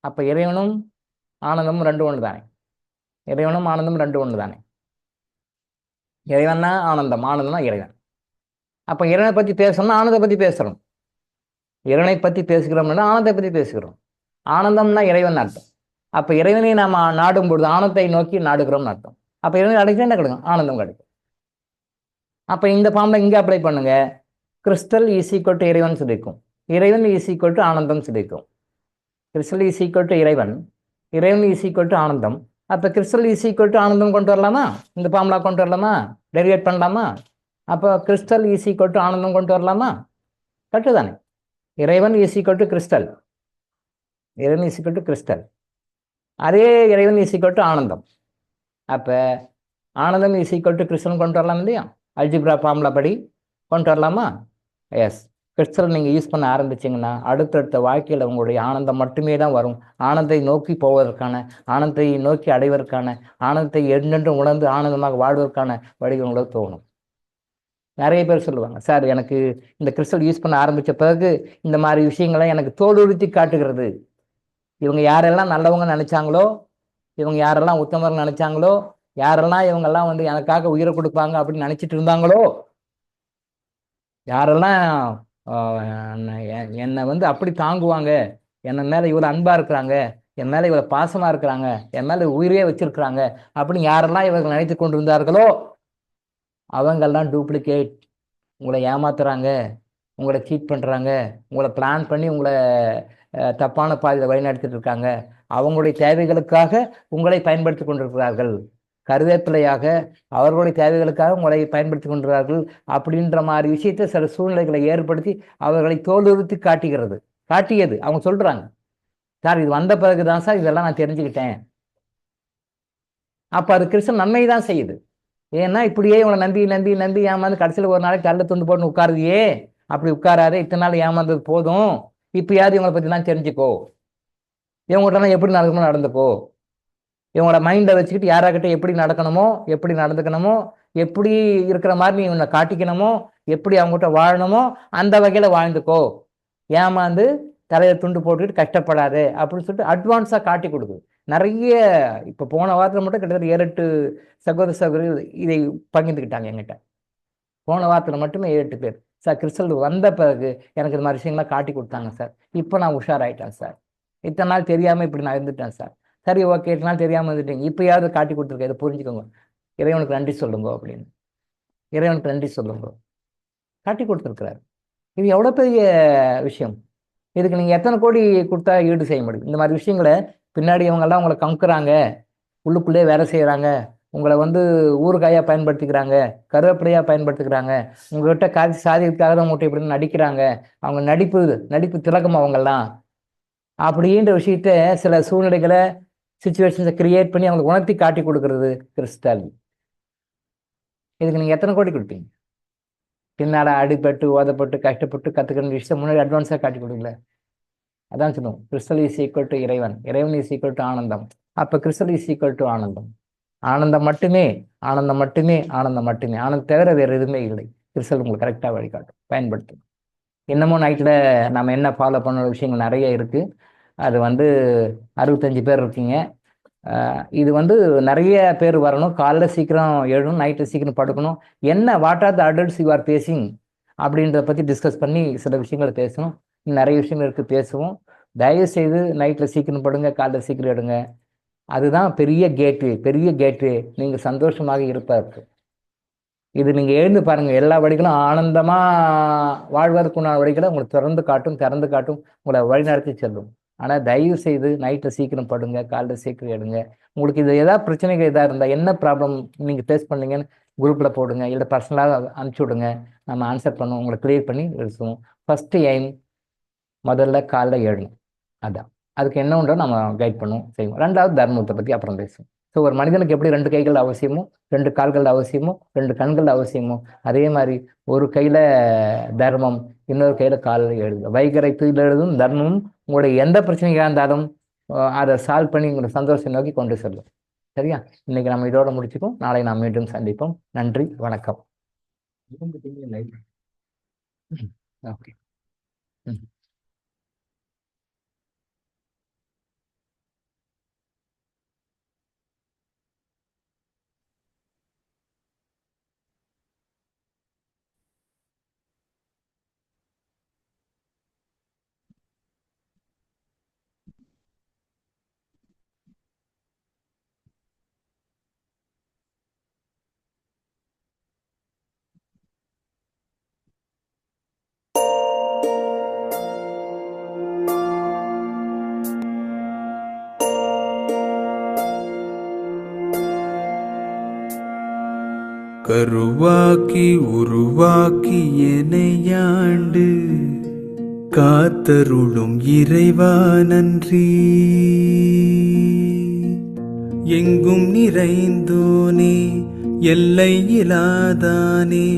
அப்போ இறைவனும் ஆனந்தமும் ரெண்டு ஒன்று தானே. இறைவனும் ஆனந்தமும் ரெண்டு ஒன்று தானே. இறைவன்னா ஆனந்தம், ஆனந்தம்னா இறைவன். அப்போ இறைவனை பற்றி பேசணும்னா ஆனந்தத்தை பற்றி பேசுகிறோம். இறைவனை பற்றி பேசுகிறோம்னா ஆனந்தத்தை பற்றி பேசுகிறோம். ஆனந்தம்னா இறைவன் அர்த்தம். அப்போ இறைவனை நாம் நாடும் பொழுது ஆனந்தத்தை நோக்கி நாடுகிறோம்னு அர்த்தம். அப்போ இறைவனை அடைக்க என்ன கிடைக்கும்? ஆனந்தம் கிடைக்கும். அப்போ இந்த ஃபார்ம்ல இங்கே அப்ளை பண்ணுங்க. கிறிஸ்டல் ஈஸ் ஈக்குவல் டு இறைவன் சொல்லியிருக்கும், இறைவன் ஈஸ் ஈக்குவல் டு ஆனந்தம் சொல்லியிருக்கும். கிறிஸ்டல் ஈஸ் ஈக்குவல் டு இறைவன், இறைவன் ஈஸ் ஈக்குவல் டு ஆனந்தம். அப்போ கிறிஸ்டல் ஈஸ் ஈக்குவல் டு ஆனந்தம் கொண்டு வரலாமா? இந்த ஃபார்முலா கொண்டு வரலாமா? டெரிவேட் பண்ணலாமா? அப்போ கிறிஸ்டல் ஈஸ் ஈக்குவல் டு ஆனந்தம் கொண்டு வரலாமா? கரெக்டு தானே. இறைவன் ஈஸ் ஈக்குவல் டு கிறிஸ்டல், இறைவன் ஈஸ் ஈக்குவல் டு கிறிஸ்டல், அதே இறைவன் ஈஸ் ஈக்குவல் டு ஆனந்தம். அப்போ ஆனந்தம் ஈஸ் ஈக்குவல் டு கிறிஸ்டல் கொண்டு வரலாம் இல்லையா? அல்ஜிப்ரா ஃபார்முலா படி கொண்டு வரலாமா? எஸ். கிறிஸ்டல் நீங்கள் யூஸ் பண்ண ஆரம்பிச்சிங்கன்னா அடுத்தடுத்த வாழ்க்கையில் உங்களுடைய ஆனந்தம் மட்டுமே தான் வரும். ஆனந்தத்தை நோக்கி போவதற்கான, ஆனந்தத்தை நோக்கி அடைவதற்கான, ஆனந்தத்தை என்றென்றும் உணர்ந்து ஆனந்தமாக வாழ்வதற்கான வழி உங்களுக்கு தோணும். நிறைய பேர் சொல்லுவாங்க, சார் எனக்கு இந்த கிறிஸ்டல் யூஸ் பண்ண ஆரம்பித்த பிறகு இந்த மாதிரி விஷயங்களை எனக்கு தோலுறுத்தி காட்டுகிறது. இவங்க யாரெல்லாம் நல்லவங்க நினைச்சாங்களோ, இவங்க யாரெல்லாம் உத்தமர்கள் நினைச்சாங்களோ, யாரெல்லாம் இவங்கெல்லாம் வந்து எனக்காக உயிரை கொடுப்பாங்க அப்படின்னு நினைச்சிட்டு இருந்தாங்களோ, யாரெல்லாம் என்னை வந்து அப்படி தாங்குவாங்க, என்னை மேலே இவ்வளோ அன்பாக இருக்கிறாங்க, என் மேலே இவ்வளோ பாசமாக இருக்கிறாங்க, என் மேலே உயிரே வச்சிருக்கிறாங்க அப்படின்னு யாரெல்லாம் இவர்கள் நினைத்து கொண்டு இருந்தார்களோ அவங்கெல்லாம் டூப்ளிகேட். உங்களை ஏமாத்துறாங்க, உங்களை சீட் பண்ணுறாங்க, உங்களை பிளான் பண்ணி உங்களை தப்பான பாதையில் வழிநடத்திட்டு இருக்காங்க. அவங்களுடைய தேவைகளுக்காக உங்களை பயன்படுத்தி கொண்டிருக்கிறார்கள். கருவேப்பிலையாக அவர்களுடைய தேவைகளுக்காக உங்களை பயன்படுத்தி கொண்டிருக்கிறார்கள் அப்படின்ற மாதிரி விஷயத்தை சில சூழ்நிலைகளை ஏற்படுத்தி அவர்களை தோலுறுத்தி காட்டியது. அவங்க சொல்றாங்க, சார் இது வந்த பிறகுதான் சார் இதெல்லாம் நான் தெரிஞ்சுக்கிட்டேன். அப்போ அது கிறிஸ்தவ நன்மை தான் செய்யுது. ஏன்னா இப்படியே இவங்களை நம்பி ஏமாந்து கடைசியில் ஒரு நாளைக்கு கல்ல துண்டு போட்டு உட்காருதியே, அப்படி உட்காராதே, இத்தனை நாள் ஏமாந்தது போதும், இப்பயாவது இவங்களை பற்றிலாம் தெரிஞ்சுக்கோ, இவங்கள்ட்டலாம் எப்படி நடக்கணுமோ நடந்துக்கோ, இவங்களோட மைண்டை வச்சுக்கிட்டு யாராக்கிட்ட எப்படி நடக்கணுமோ, எப்படி நடந்துக்கணுமோ, எப்படி இருக்கிற மாதிரி நீ இவனை காட்டிக்கணுமோ, எப்படி அவங்ககிட்ட வாழணுமோ அந்த வகையில் வாழ்ந்துக்கோ, ஏமாந்து தலையை துண்டு போட்டுக்கிட்டு கஷ்டப்படாது அப்படின்னு சொல்லிட்டு அட்வான்ஸாக காட்டி கொடுக்குது. நிறைய இப்போ போன வாரத்தில் மட்டும் கிட்டத்தட்ட 7-8 சகோதரர்கள் இதை பகிர்ந்துக்கிட்டாங்க என்கிட்ட. போன வாரத்தில் மட்டுமே 7-8 பேர், சார் கிறிஸ்டல் வந்த பிறகு எனக்கு இந்த மாதிரி விஷயங்கள்லாம் காட்டி கொடுத்தாங்க சார், இப்போ நான் உஷாராயிட்டேன் சார், இத்தனை நாள் தெரியாமல் இப்படி நான் இருந்துட்டேன் சார், சரி ஓகே இத்தனை நாள் தெரியாமல் இருந்துட்டீங்க, இப்போயாவது காட்டி கொடுத்துருக்கேன், இதை புரிஞ்சுக்கோங்க, இறைவனுக்கு நன்றி சொல்லுங்க அப்படின்னு. இறைவனுக்கு நன்றி சொல்லுங்க, காட்டி கொடுத்துருக்கிறாரு. இது எவ்வளோ பெரிய விஷயம். இதுக்கு நீங்கள் எத்தனை கோடி கொடுத்தா ஈடு செய்ய முடியும்? இந்த மாதிரி விஷயங்களை பின்னாடி இவங்கெல்லாம் உங்களை கமுக்குறாங்க, உள்ளுக்குள்ளே வேலை செய்கிறாங்க, உங்களை வந்து ஊறுகாயாக பயன்படுத்திக்கிறாங்க, கருவேப்பிலையாக பயன்படுத்திக்கிறாங்க, உங்கள்கிட்ட காட்சி சாதிக்கிறதுக்காக தான் உங்கள்கிட்ட இப்படின்னு நடிக்கிறாங்க, அவங்க நடிப்பு திலகம் அவங்கெல்லாம் அப்படின்ற விஷயத்த சில சூழ்நிலைகளை சுச்சுவேஷன்ஸை கிரியேட் பண்ணி அவங்களுக்கு உணர்த்தி காட்டி கொடுக்கறது கிறிஸ்டல். இதுக்கு நீங்கள் எத்தனை கோடி கொடுப்பீங்க? பின்னால் அடிபட்டு ஓதப்பட்டு கஷ்டப்பட்டு கற்றுக்கிற விஷயத்தை முன்னாடி அட்வான்ஸாக காட்டி கொடுக்கல. அதான் சொல்லுவோம், கிறிஸ்டல் இஸ் ஈக்குவல் டு இறைவன், இறைவன் இஸ் ஈக்குவல் டு ஆனந்தம். அப்போ கிறிஸ்டல் இஸ் ஈக்குவல் டு ஆனந்தம். ஆனந்தம் மட்டுமே, ஆனந்தம் மட்டுமே, ஆனந்தம் மட்டுமே. ஆனந்தம் தவிர வேறு எதுவுமே இல்லை. கிறிஸ்டல் உங்களுக்கு கரெக்டாக வழிகாட்டும், பயன்படுத்தும். இன்னமும் நைட்டில் நம்ம என்ன ஃபாலோ பண்ணுற விஷயங்கள் நிறைய இருக்குது. அது வந்து 65 பேர் இருக்கீங்க. இது வந்து நிறைய பேர் வரணும். காலைல சீக்கிரம் எழுணும், நைட்டு சீக்கிரம் படுக்கணும். What are the adults you are facing அப்படின்றத பற்றி டிஸ்கஸ் பண்ணி சில விஷயங்களை பேசணும். நிறைய விஷயங்கள் இருக்குது, பேசுவோம். தயவு செய்து நைட்டில் சீக்கிரம் படுங்க, காலைல சீக்கிரம் எடுங்க. அதுதான் பெரிய கேட்டு நீங்கள் சந்தோஷமாக இருப்பதற்கு. இது நீங்கள் எழுந்து பாருங்கள், எல்லா வழிகளும் ஆனந்தமாக வாழ்வதற்குண்டான வழிகளை உங்களுக்கு திறந்து காட்டும், உங்களை வழிநடத்தி செல்லும். ஆனால் தயவு செய்து நைட்டில் சீக்கிரம் படுங்க, காலைல சீக்கிரம் எடுங்க. உங்களுக்கு இது ஏதாவது பிரச்சனைகள் எதாவது இருந்தால், என்ன ப்ராப்ளம் நீங்கள் ஃபேஸ் பண்ணீங்கன்னு குரூப்பில் போடுங்க, இல்லை பர்சனலாக அனுப்பிச்சி விடுங்க. நம்ம ஆன்சர் பண்ணுவோம், உங்களை கிளியர் பண்ணி எடுத்துவோம். ஃபஸ்ட்டு எய்ம் முதல்ல காலைல எழணும். அதான் அதுக்கு என்ன உண்டோ நம்ம கைட் பண்ணுவோம், செய்வோம். ரெண்டாவது தர்மத்தை பற்றி அப்புறம் பேசுவோம். ஸோ ஒரு மனிதனுக்கு எப்படி 2 கைகள் அவசியமோ, 2 கால்கள் அவசியமோ, 2 கண்கள் அவசியமோ, அதே மாதிரி ஒரு கையில் தர்மம், இன்னொரு கையில் காலில் எழுது. வைகரை தூயில் எழுதும் தர்மமும் உங்களுடைய எந்த பிரச்சனையாக இருந்தாலும் அதை சால்வ் பண்ணி உங்களை சந்தோஷத்தை நோக்கி கொண்டு செல்லும். சரியா? இன்னைக்கு நம்ம இதோட முடிச்சுப்போம். நாளை நாம் மீண்டும் சந்திப்போம். நன்றி, வணக்கம். ஓகே. கருவாக்கி உருவாக்கி எனையாண்டு காத்தருளும் இறைவா நன்றி. எங்கும் நிறைந்தோனே, எல்லை இலாதானே,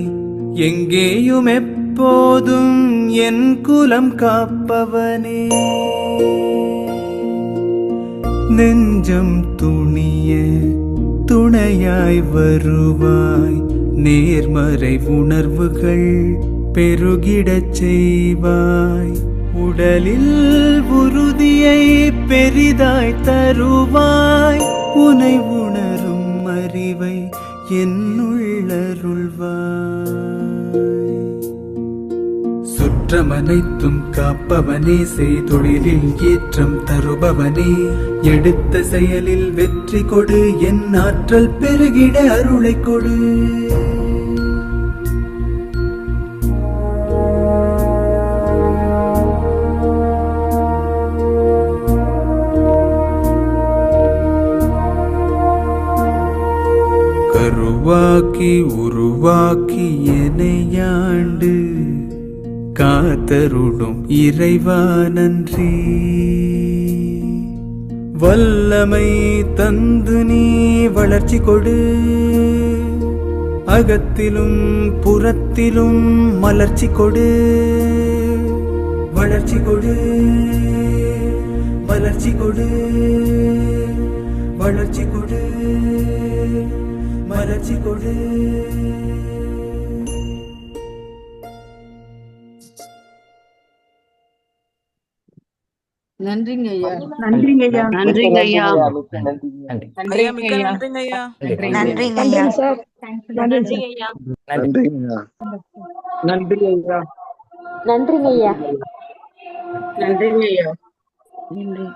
எங்கேயும் எப்போதும் என் குலம் காப்பவனே. நெஞ்சம் துணிய துணையாய் வருவாய், நேர்மறை உணர்வுகள் பெருகிடச் செய்வாய். உடலில் உறுதியை பெரிதாய் தருவாய், உனை உணரும் அறிவை என்னுள்ளருள்வாய். சுற்றமனைத்தும் காப்பவனே, செய்தொழிலில் ஏற்றம் தருபவனே, எடுத்த செயலில் வெற்றி கொடு, என் ஆற்றல் பெருகிட அருளை கொடு. கருவாக்கி உருவாக்கி எனையாண்டு காத்தருளும் இறைவா நன்றி. வல்லமை தந்து நீ வளர்ச்சி கொடு, அகத்திலும் புறத்திலும் மலர்ச்சி கொடு. வளர்ச்சி கொடு, மலர்ச்சி கொடு, வளர்ச்சி கொடு, மலர்ச்சி கொடு. நன்றிங்க ஐயா. நன்றிங்க ஐயா. நன்றிங்க ஐயா. நன்றி. ஐயா மிக்க நன்றிங்க ஐயா. நன்றிங்க ஐயா. நன்றிங்க ஐயா. நன்றி ஐயா. நன்றிங்க ஐயா. நன்றிங்க ஐயா. நன்றி.